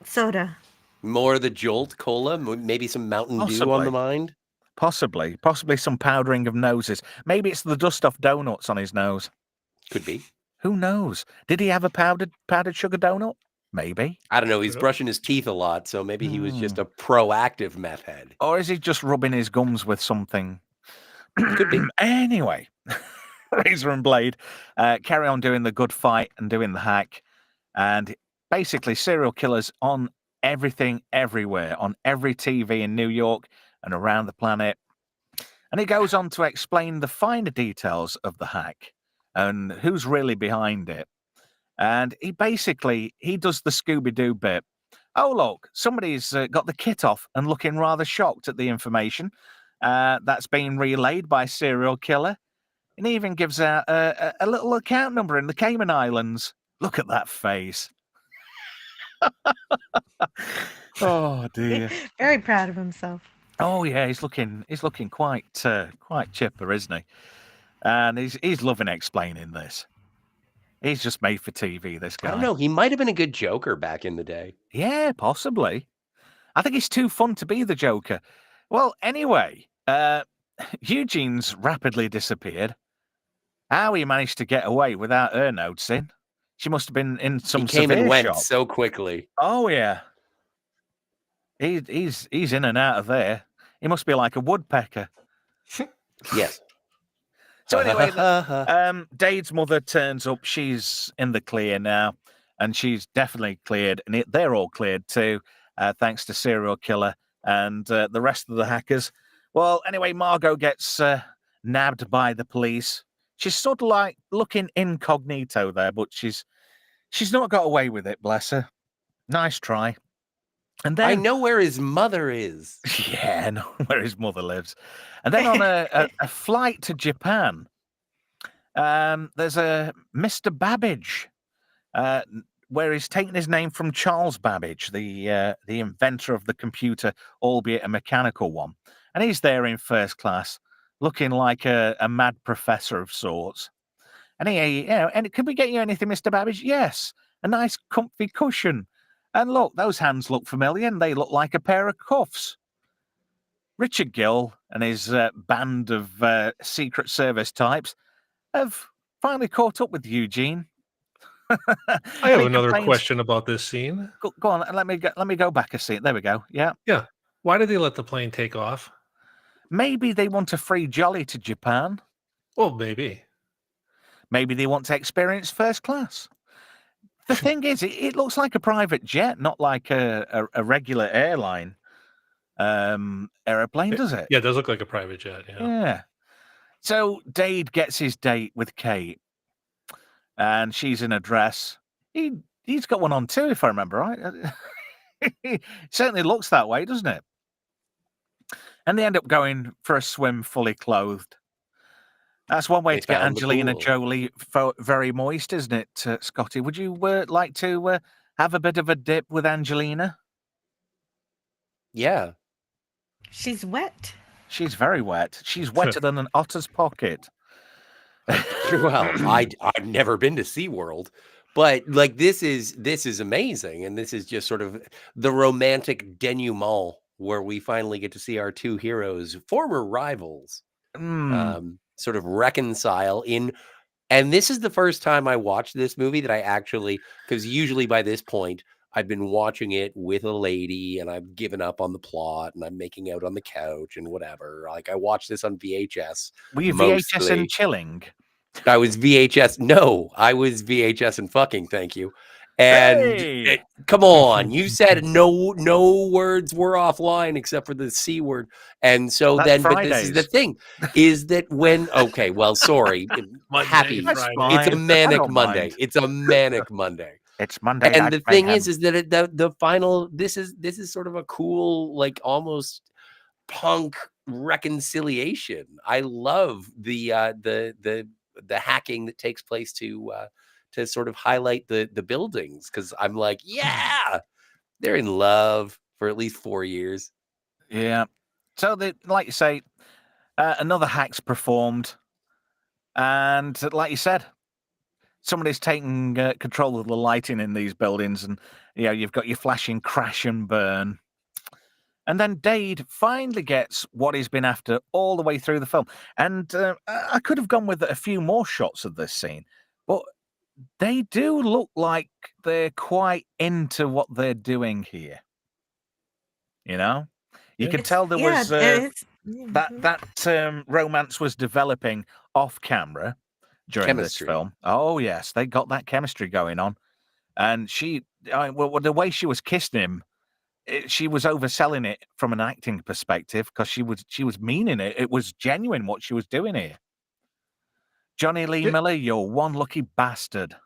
soda. More of the Jolt Cola, maybe some Mountain Dew on the mind. Possibly some powdering of noses. Maybe it's the dust off donuts on his nose. Could be. Who knows? Did he have a powdered sugar donut? Maybe. I don't know. He's brushing his teeth a lot, so maybe he was just a proactive meth head. Or is he just rubbing his gums with something? Could be. Anyway, Razor and Blade carry on doing the good fight and doing the hack. And basically, serial killers on everything, everywhere, on every TV in New York and around the planet. And he goes on to explain the finer details of the hack and who's really behind it. And he does the Scooby-Doo bit. Oh, look, somebody's got the kit off and looking rather shocked at the information that's being relayed by a serial killer. And he even gives out a little account number in the Cayman Islands. Look at that face. Oh, dear. Very proud of himself. Oh, yeah, he's looking quite chipper, isn't he? And he's loving explaining this. He's just made for TV, this guy. I don't know. He might have been a good Joker back in the day. Yeah, possibly. I think he's too fun to be the Joker. Well, anyway, Eugene's rapidly disappeared. How he managed to get away without her noticing? She must have been in some He came and severe went shock. so quickly. Oh, yeah. He's in and out of there. He must be like a woodpecker. Yes. So anyway, Dade's mother turns up. She's in the clear now, and she's definitely cleared, and they're all cleared too, thanks to serial killer and the rest of the hackers. Well, anyway, Margot gets nabbed by the police. She's sort of like looking incognito there, but she's not got away with it, bless her. Nice try. And then I know where his mother is. Yeah, I know where his mother lives. And then on a flight to Japan, there's a Mr. Babbage, where he's taken his name from Charles Babbage, the inventor of the computer, albeit a mechanical one. And he's there in first class, looking like a mad professor of sorts. And and can we get you anything, Mr. Babbage? Yes, a nice comfy cushion. And look, those hands look familiar, and they look like a pair of cuffs. Richard Gill and his band of Secret Service types have finally caught up with Eugene. I have another question about this scene. Go on, let me go back a scene. There we go. Yeah. Yeah. Why did they let the plane take off? Maybe they want a free jolly to Japan. Well, maybe. Maybe they want to experience first class. The thing is, it looks like a private jet, not like a regular airline aeroplane, does it? Yeah, it does look like a private jet. Yeah. So Dade gets his date with Kate, and she's in a dress. He's got one on too, if I remember right. It certainly looks that way, doesn't it? And they end up going for a swim fully clothed. That's one way to get Angelina Jolie very moist, isn't it, Scotty? Would you like to have a bit of a dip with Angelina? Yeah. She's wet. She's very wet. She's wetter than an otter's pocket. Well, I've never been to SeaWorld, but like this is amazing, and this is just sort of the romantic denouement where we finally get to see our two heroes, former rivals, sort of reconcile in. And this is the first time I watched this movie that I actually, because usually by this point I've been watching it with a lady and I've given up on the plot and I'm making out on the couch and whatever. Like I watched this on VHS. Were you VHS and chilling? I was VHS. No, I was VHS and fucking. Thank you. And come on, you said no words were offline except for the C word. And so That's but this is the thing, is that when, okay, well, sorry, happy. It's a manic Monday. Mind. It's a manic Monday. It's Monday. And the thing is that the final, this is sort of a cool, like almost punk reconciliation. I love the hacking that takes place to to sort of highlight the buildings, because I'm like, yeah, they're in love for at least 4 years. Yeah. So, like you say, another hack's performed. And like you said, somebody's taking control of the lighting in these buildings. And, you've got your flashing crash and burn. And then Dade finally gets what he's been after all the way through the film. And I could have gone with a few more shots of this scene, but they do look like they're quite into what they're doing here. You could tell there was that romance was developing off camera during this film. Oh yes, they got that chemistry going on, and the way she was kissing him, she was overselling it from an acting perspective, because she was meaning it. It was genuine what she was doing here. Johnny Lee Miller, you're one lucky bastard. Yeah,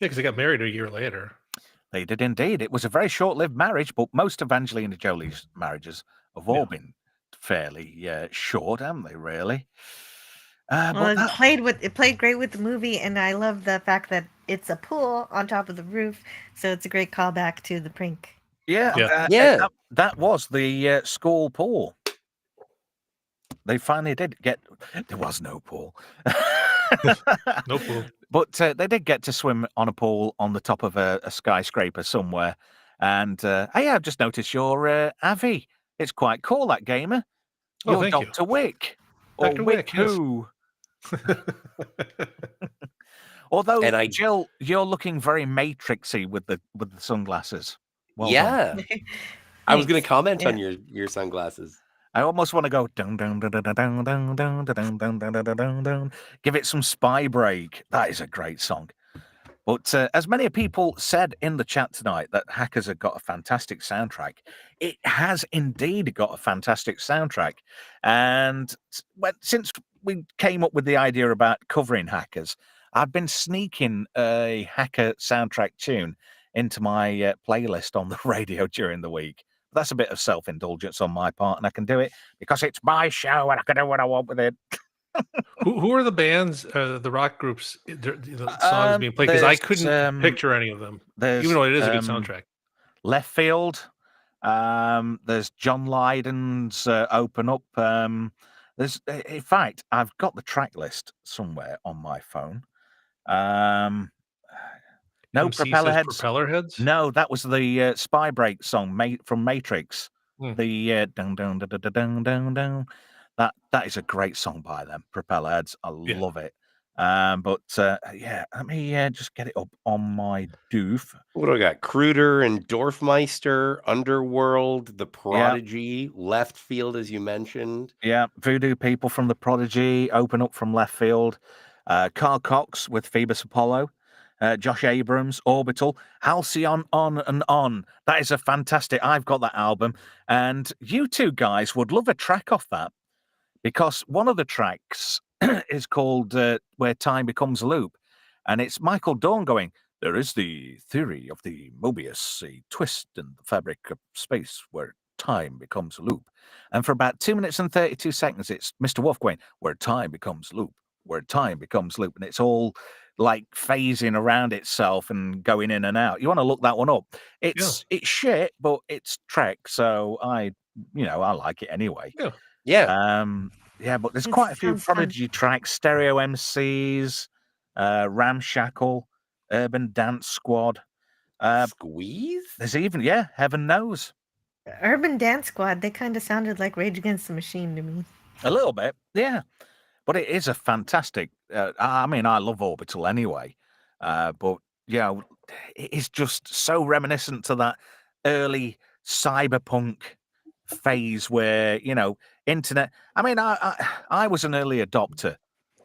because they got married a year later. They did indeed. It was a very short-lived marriage, but most of Angelina Jolie's marriages have all been fairly short, haven't they? Really. It played great with the movie, and I love the fact that it's a pool on top of the roof, so it's a great callback to the prank. Yeah. That was the school pool. They finally did get. There was no pool. No pool. But they did get to swim on a pool on the top of a skyscraper somewhere. And hey, I've just noticed your Avi. It's quite cool, that gamer. Oh, You're thank Dr. Wick. Dr. Wick, who? Although, Jill, you're looking very Matrixy with the sunglasses. Well done. I was going to comment on your sunglasses. I almost want to go dun dun dun dun dun dun dun dun dun dun dun dun dun dun. Give it some Spy Break. That is a great song. But as many people said in the chat tonight that Hackers have got a fantastic soundtrack, it has indeed got a fantastic soundtrack. And since we came up with the idea about covering Hackers, I've been sneaking a Hacker soundtrack tune into my playlist on the radio during the week. That's a bit of self-indulgence on my part, and I can do it because it's my show and I can do what I want with it. Who are the bands, the rock groups, the songs being played? Because I couldn't picture any of them, even though it is a good soundtrack. Left Field. There's John Lydon's Open Up. There's, in fact, I've got the track list somewhere on my phone. No MC Propellerheads. No, that was the Spy Break song from Matrix. The dun dun dun dun dun dun dun. That is a great song by them, Propellerheads. I love it. But let me just get it up on my doof. What do I got? Kruder and Dorfmeister, Underworld, The Prodigy, Left Field, as you mentioned. Yeah, Voodoo People from The Prodigy, Open Up from Left Field. Carl Cox with Phoebus Apollo. Josh Abrams, Orbital, Halcyon, On and On. That is a fantastic. I've got that album, and you two guys would love a track off that, because one of the tracks is called Where Time Becomes a Loop, and it's Michael Dorn going, there is the theory of the Mobius, a twist in the fabric of space where time becomes a loop. And for about 2 minutes and 32 seconds, it's Mr. Wolf going, where time becomes loop, where time becomes loop. And it's all like phasing around itself and going in and out. You want to look that one up. It's shit, but it's Trek, so I like it anyway. But there's quite a few Prodigy tracks, Stereo MCs, Ramshackle, Urban Dance Squad, Squeeze. There's even Heaven Knows. Urban Dance Squad. They kind of sounded like Rage Against the Machine to me. A little bit, yeah. But it is a fantastic. I mean, I love Orbital anyway, but it is just so reminiscent to that early cyberpunk phase where internet. I mean, I was an early adopter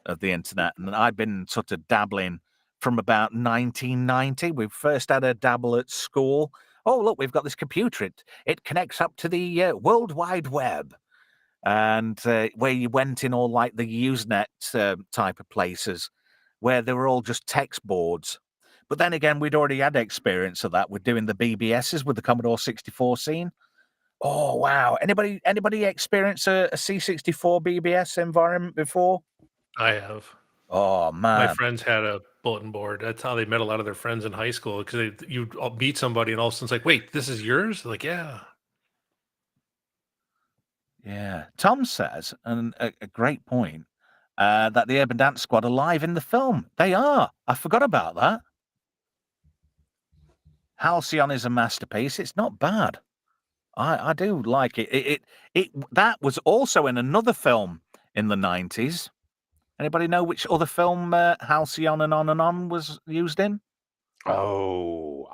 of the internet, and I'd been sort of dabbling from about 1990. We first had a dabble at school. Oh, look, we've got this computer. It connects up to the World Wide Web. And where you went in all like the Usenet type of places where they were all just text boards. But then again, we'd already had experience of that. We're doing the BBSs with the Commodore 64 scene. Oh, wow. Anybody experience a C64 BBS environment before? I have. Oh, man. My friends had a bulletin board. That's how they met a lot of their friends in high school, because you all meet somebody and all of a sudden it's like, wait, this is yours? Like, yeah. Yeah. Tom says, and a great point, that the Urban Dance Squad are live in the film. They are. I forgot about that. Halcyon is a masterpiece. It's not bad. I do like it. That was also in another film in the 90s. Anybody know which other film Halcyon and On was used in? Oh,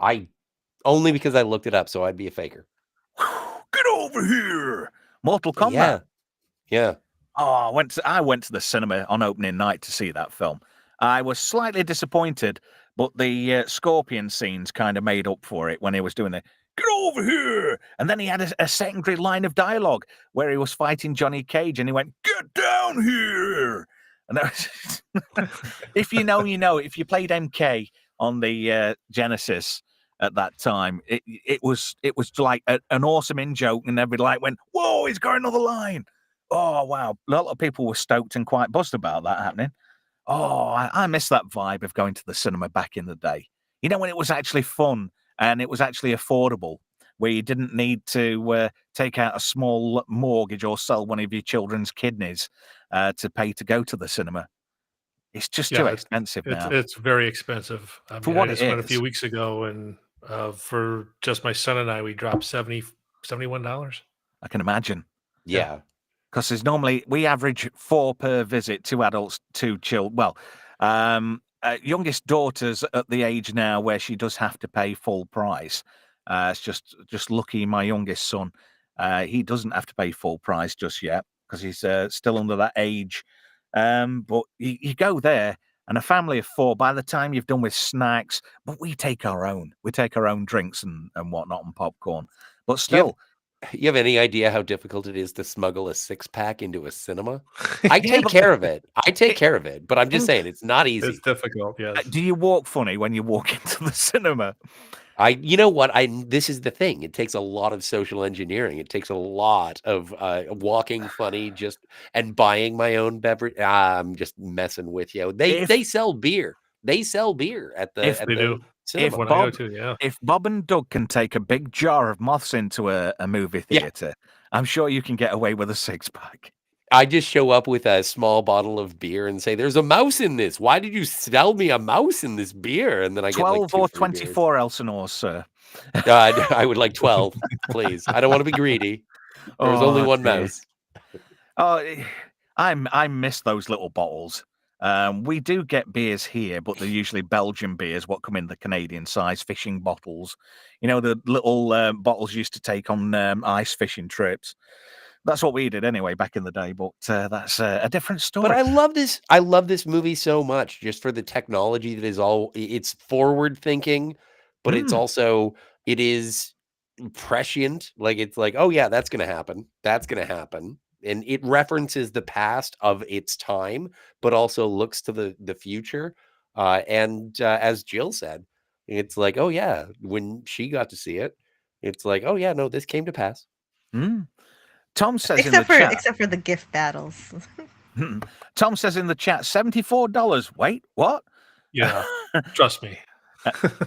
only because I looked it up, so I'd be a faker. Get over here! Mortal Kombat. Yeah. Yeah. Oh, I went to the cinema on opening night to see that film. I was slightly disappointed, but the Scorpion scenes kind of made up for it when he was doing the "Get over here!" And then he had a secondary line of dialogue where he was fighting Johnny Cage, and he went, "Get down here!" And that was if you know, you know. If you played MK on the Genesis at that time, it was like an awesome in joke, and everybody like went, "Whoa, he's got another line!" Oh, wow. A lot of people were stoked and quite buzzed about that happening. Oh, I miss that vibe of going to the cinema back in the day. You know, when it was actually fun and it was actually affordable, where you didn't need to take out a small mortgage or sell one of your children's kidneys to pay to go to the cinema. It's just too expensive now. It's very expensive. I For mean, what I it just went a is. few weeks ago, and for just my son and I, we dropped $71. I can imagine. Yeah. Because there's normally, we average 4 per visit, 2 adults, 2 children. Well, youngest daughter's at the age now where she does have to pay full price. It's just lucky my youngest son, he doesn't have to pay full price just yet because he's still under that age. But you go there, and a family of 4, by the time you've done with snacks, but we take our own drinks and whatnot and popcorn. But still. You have any idea how difficult it is to smuggle a 6-pack into a cinema? I take care of it. But I'm just saying it's not easy. It's difficult. Yes. Do you walk funny when you walk into the cinema? You know what? This is the thing. It takes a lot of social engineering. It takes a lot of walking funny, and buying my own beverage. I'm just messing with you. They sell beer. They sell beer at the cinema. If Bob and Doug can take a big jar of moths into a movie theater, I'm sure you can get away with a 6-pack. I just show up with a small bottle of beer and say, "There's a mouse in this. Why did you sell me a mouse in this beer?" And then I get 12 or 24 Elsinore, sir. I would like 12, please. I don't want to be greedy. There's only one mouse. Oh, I miss those little bottles. We do get beers here, but they're usually Belgian beers, what come in the Canadian size fishing bottles. You know, the little bottles used to take on ice fishing trips. That's what we did anyway back in the day, but that's a different story. But I love this movie so much just for the technology that is it's forward thinking, but it's also, it is prescient. Like, it's like, oh yeah, that's going to happen. That's going to happen. And it references the past of its time, but also looks to the future. And as Jill said, it's like, oh yeah, when she got to see it, it's like, oh yeah, no, this came to pass. Tom says in the chat, except for the gift battles. Tom says in the chat, $74. Wait, what? Yeah, trust me.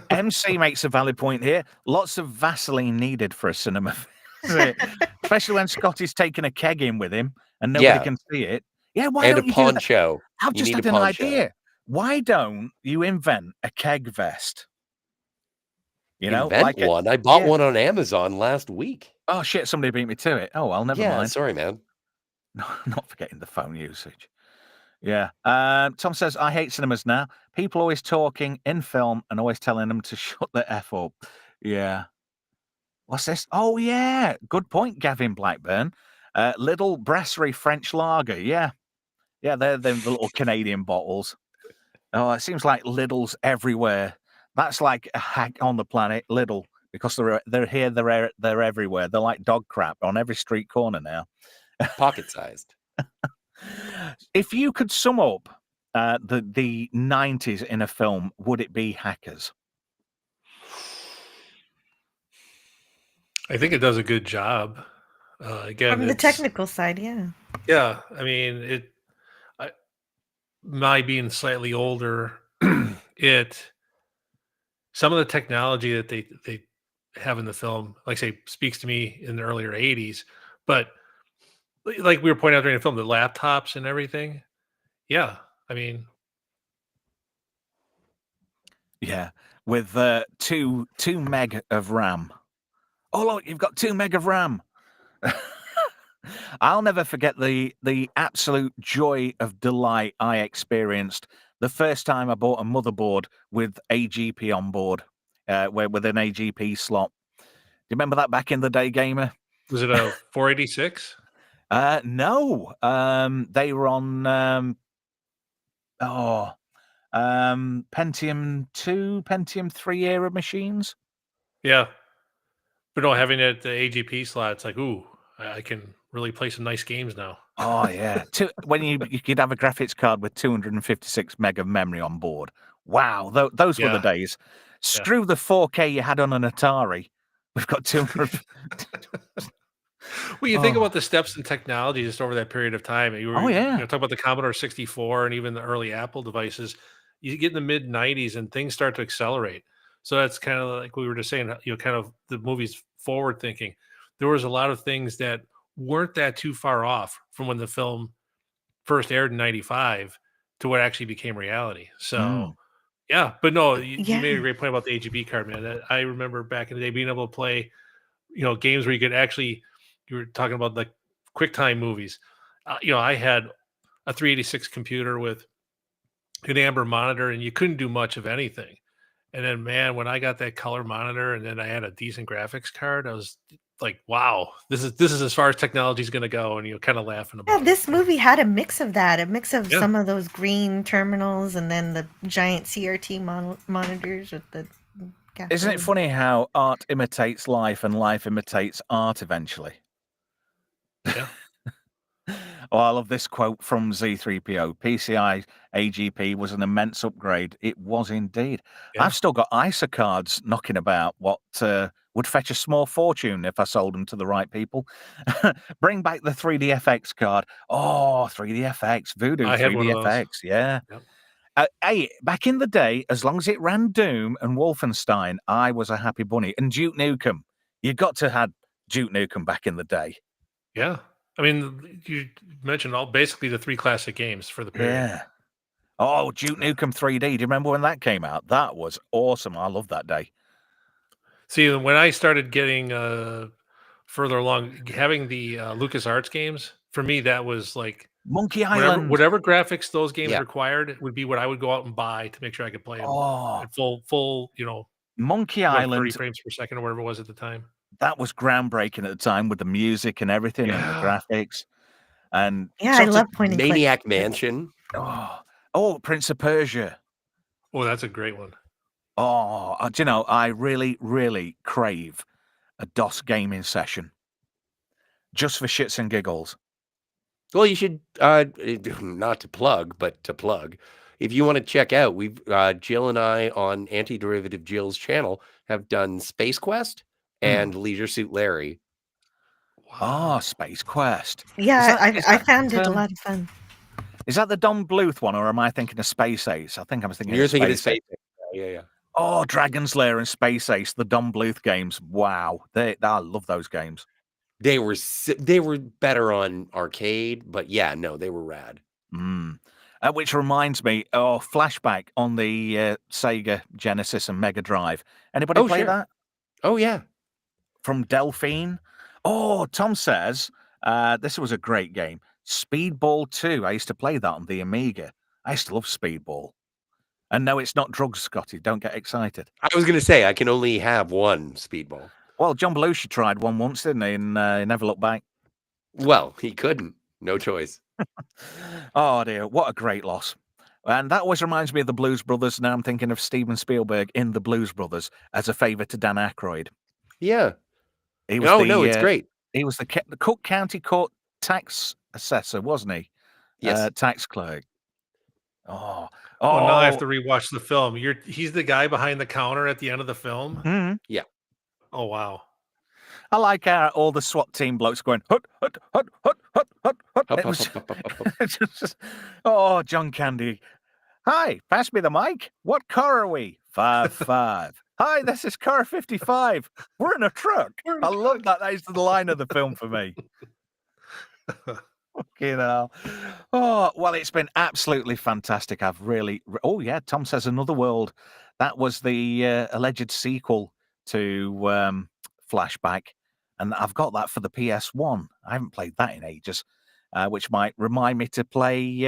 MC makes a valid point here. Lots of Vaseline needed for a cinema visit, especially when Scotty's taking a keg in with him and nobody can see it. Yeah, why and don't a you poncho? Do that? I've just had an idea. Why don't you invent a keg vest? You know, invent one. I bought one on Amazon last week. Oh shit! Somebody beat me to it. Oh well, never mind. Sorry, man. No, not forgetting the phone usage. Yeah. Tom says, I hate cinemas now. People always talking in film and always telling them to shut the F up. Yeah. What's this? Oh, yeah. Good point, Gavin Blackburn. Little Brasserie French lager. Yeah. Yeah, they're the little Canadian bottles. Oh, it seems like Lidl's everywhere. That's like a hack on the planet, Lidl, because they're here, they're everywhere. They're like dog crap on every street corner now. Pocket-sized. If you could sum up the 90s in a film, would it be Hackers? I think it does a good job. Again, from the technical side, yeah. I mean, my being slightly older, some of the technology that they have in the film, like I say, speaks to me in the earlier 80s. But like we were pointing out during the film, the laptops and everything. Yeah. I mean, Yeah, with 2 meg of RAM. Oh look, you've got 2 meg of RAM. I'll never forget the absolute joy of delight I experienced the first time I bought a motherboard with AGP on board, with an AGP slot. Do you remember that back in the day, gamer? was it a 486? No, they were on Pentium 2, Pentium 3 era machines. Yeah. But no, having it the AGP slot, it's like, ooh, I can really play some nice games now. Oh yeah, when you could have a graphics card with 256 meg of memory on board. Wow, those were the Yeah. days. Screw the 4K you had on an Atari. We've got 200. Well, you think about the steps in technology just over that period of time. You were, Oh, yeah. talk about the Commodore 64 and even the early Apple devices. You get in the mid 90s and things start to accelerate. So that's kind of like we were just saying, kind of the movie's forward thinking. There was a lot of things that weren't that too far off from when the film first aired in 95 to what actually became reality. So, yeah, but no, you made a great point about the AGB card, man. I remember back in the day being able to play, games where you could actually, you were talking about like QuickTime movies. I had a 386 computer with an amber monitor, and you couldn't do much of anything. And then, man, when I got that color monitor, and then I had a decent graphics card, I was like, "Wow, this is as far as technology is going to go." And kind of laughing about. Yeah, this movie had a mix of that, a mix of Yeah. some of those green terminals, and then the giant CRT monitors with the. Isn't it funny how art imitates life and life imitates art eventually? Yeah. Oh, I love this quote from Z3PO. PCI AGP was an immense upgrade. It was indeed. Yeah. I've still got ISA cards knocking about what would fetch a small fortune if I sold them to the right people. Bring back the 3DFX card. Oh, 3DFX, Voodoo I had one of those. 3DFX, yeah. Yep. Hey, back in the day, as long as it ran Doom and Wolfenstein, I was a happy bunny. And Duke Nukem. You got to have Duke Nukem back in the day. Yeah. I mean, you mentioned basically the 3 classic games for the period. Yeah. Oh, Duke Nukem 3D. Do you remember when that came out? That was awesome. I love that day. See, when I started getting further along, having the LucasArts games, for me, that was like Monkey Island. whatever graphics those games required would be what I would go out and buy to make sure I could play them at full, Monkey 30 Island. frames per second or whatever it was at the time. That was groundbreaking at the time with the music and everything and the graphics. And I love pointing Maniac Mansion. Oh, Prince of Persia. Oh, that's a great one. Oh, do you know, I really, really crave a DOS gaming session. Just for shits and giggles. Well, you should, not to plug, but to plug. If you want to check out, we've Jill and I on Anti-Derivative Jill's channel have done Space Quest and Leisure Suit Larry. Wow. Oh, Space Quest. Yeah, I found it a lot of fun. Is that the Don Bluth one, or am I thinking of Space Ace? I think I'm thinking. You're thinking of Space Ace. Yeah. Oh, Dragon's Lair and Space Ace, the Don Bluth games. Wow, I love those games. They were better on arcade, but yeah, no, they were rad. Which reminds me, flashback on the Sega Genesis and Mega Drive. Anybody play that? Oh yeah, from Delphine. Oh, Tom says this was a great game. Speedball 2. I used to play that on the Amiga. I used to love Speedball. And no, it's not drugs, Scotty. Don't get excited. I was going to say, I can only have one Speedball. Well, John Belushi tried one once, didn't he? And he never looked back. Well, he couldn't. No choice. Oh, dear. What a great loss. And that always reminds me of the Blues Brothers. Now I'm thinking of Steven Spielberg in the Blues Brothers as a favor to Dan Aykroyd. Yeah. It's great. He was the Cook County Court tax assessor, wasn't he? Yes. Tax clerk. Oh, now I have to rewatch the film. He's the guy behind the counter at the end of the film? Mm-hmm. Yeah. Oh, wow. I like how all the SWAT team blokes going, hut, hut, hut, hut, hut, hut, hut. Oh, John Candy. Hi, pass me the mic. What car are we? 5-5. Hi, this is car 55. We're in a truck. We're in a I love that. That is the line of the film for me. You know. Oh, well, it's been absolutely fantastic. I've really. Oh, yeah. Tom Says Another World. That was the alleged sequel to Flashback. And I've got that for the PS1. I haven't played that in ages, which might remind me to play.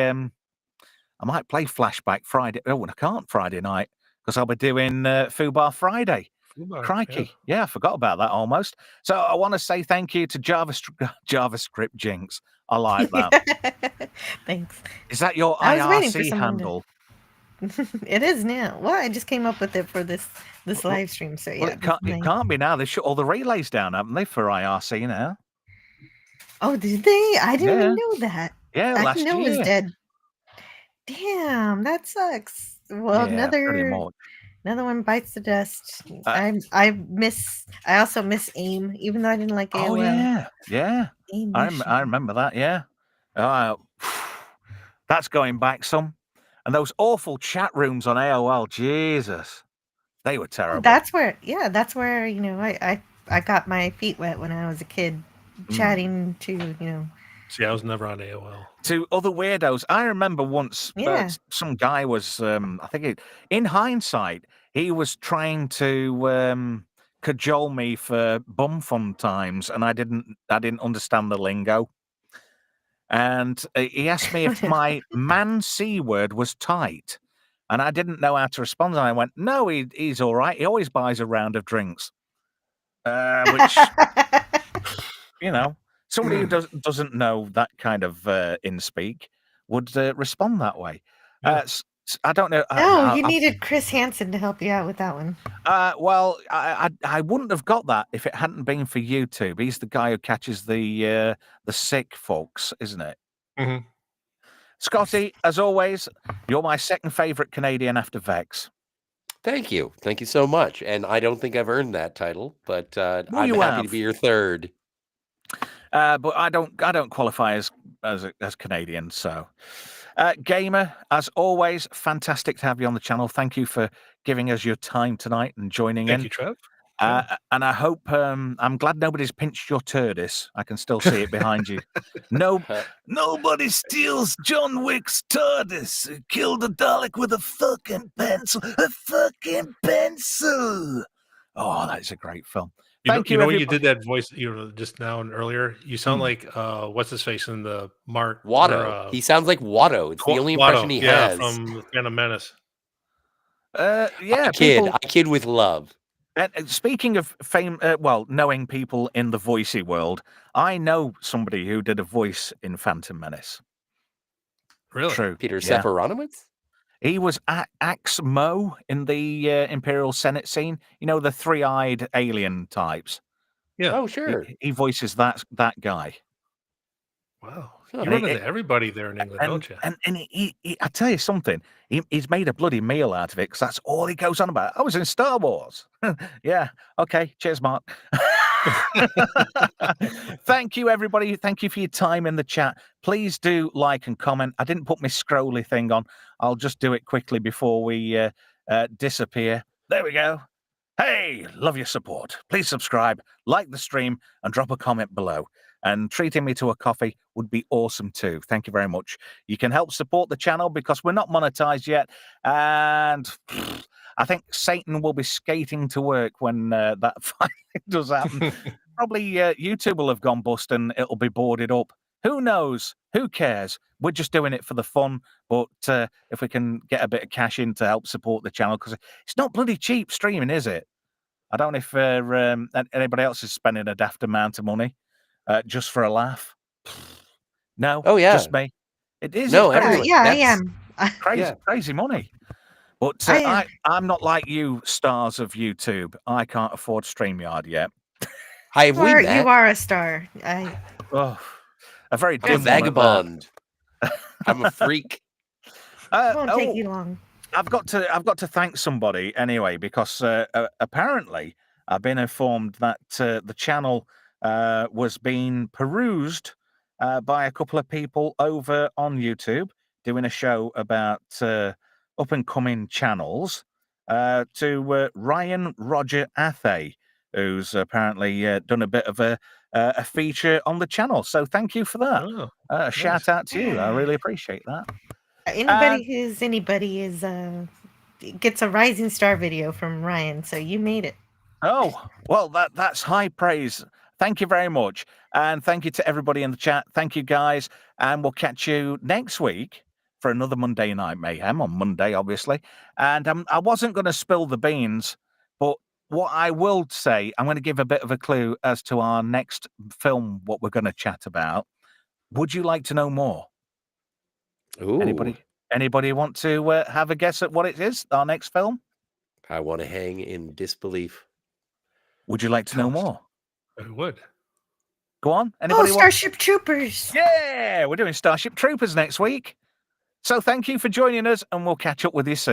I might play Flashback Friday. Oh, and I can't Friday night because I'll be doing Fubar Friday. Fubar, Crikey. Yeah, I forgot about that almost. So I want to say thank you to JavaScript Jinx. I like that. Thanks. Is that your I was waiting for IRC someone handle? It is now. Well, I just came up with it for this live stream. So Well, yeah. it can't be now. They shut all the relays down, haven't they, for IRC now? Oh, did they? I didn't Yeah. even know that. Yeah, I last didn't know it was year. dead. Damn, that sucks. Well, Yeah, pretty much. another one bites the dust. I also miss AIM, even though I didn't like AOL. Oh yeah, yeah. AIM I remember that. Yeah. That's going back some. And those awful chat rooms on AOL, Jesus, they were terrible. That's where, I got my feet wet when I was a kid, chatting to, See, I was never on AOL. To other weirdos. I remember once some guy was, I think in hindsight, he was trying to cajole me for bum fun times, and I didn't understand the lingo. And he asked me if my man C word was tight, and I didn't know how to respond. And I went, "No, he's all right. He always buys a round of drinks," which somebody who doesn't know that kind of in speak would respond that way. Yeah. I don't know. You needed Chris Hansen to help you out with that one. Well, I wouldn't have got that if it hadn't been for YouTube. He's the guy who catches the sick folks, isn't it? Mm-hmm. Scotty, as always, you're my second favorite Canadian after Vex. Thank you so much. And I don't think I've earned that title, but I'm happy to be your third. But I don't qualify as Canadian. So, Gamer, as always, fantastic to have you on the channel. Thank you for giving us your time tonight and joining in. Thank you, Trev. And I hope I'm glad nobody's pinched your TARDIS. I can still see it behind you. Nobody steals John Wick's TARDIS. Killed a Dalek with a fucking pencil. A fucking pencil. Oh, that's a great film. Thank you. You know when you did that voice, just now and earlier, you sound like what's his face in the Mark Watto. He sounds like Watto. It's the only impression he has from Phantom Menace. Yeah, I kid with love. And speaking of fame, knowing people in the voicey world, I know somebody who did a voice in Phantom Menace. Really? True. Peter Sefronowitz? He was Axe Mo in the Imperial Senate scene. You know, the three-eyed alien types. Yeah. Oh, sure. He voices that guy. Wow. You run into everybody there in England, don't you? And he I tell you something, he's made a bloody meal out of it because that's all he goes on about. I was in Star Wars. Yeah. Okay. Cheers, Mark. Thank you, everybody. Thank you for your time in the chat. Please do like and comment. I didn't put my scrolly thing on. I'll just do it quickly before we disappear. There we go. Hey, love your support. Please subscribe, like the stream, and drop a comment below. And treating me to a coffee would be awesome too. Thank you very much. You can help support the channel because we're not monetized yet. And I think Satan will be skating to work when that finally does happen. Probably YouTube will have gone bust and it'll be boarded up. Who knows? Who cares? We're just doing it for the fun. But if we can get a bit of cash in to help support the channel, because it's not bloody cheap streaming, is it? I don't know if anybody else is spending a daft amount of money just for a laugh. No. Oh yeah. Just me. It is. No, crazy. Yeah, I am. Crazy money. But I'm not like you stars of YouTube. I can't afford StreamYard yet. Have we met? You are a star. A very I'm a vagabond. I'm a freak. It won't take you long. I've got to thank somebody anyway because apparently I've been informed that the channel was being perused by a couple of people over on YouTube doing a show about up-and-coming channels to Ryan Roger Athay, who's apparently done a bit of a feature on the channel. So thank you for that. Oh, A shout out to you. I really appreciate that. Anybody who's anybody is gets a Rising Star video from Ryan, so you made it. Oh, well, that's high praise. Thank you very much. And thank you to everybody in the chat. Thank you, guys. And we'll catch you next week for another Monday Night Mayhem on Monday, obviously. And I wasn't going to spill the beans, but what I will say, I'm going to give a bit of a clue as to our next film, what we're going to chat about. Would you like to know more? Ooh, Anybody want to have a guess at what it is, our next film? I want to hang in disbelief. Would you like to know Tell us. more? I would. Go on. Anybody want? Starship Troopers. Yeah, we're doing Starship Troopers next week. So thank you for joining us, and we'll catch up with you soon.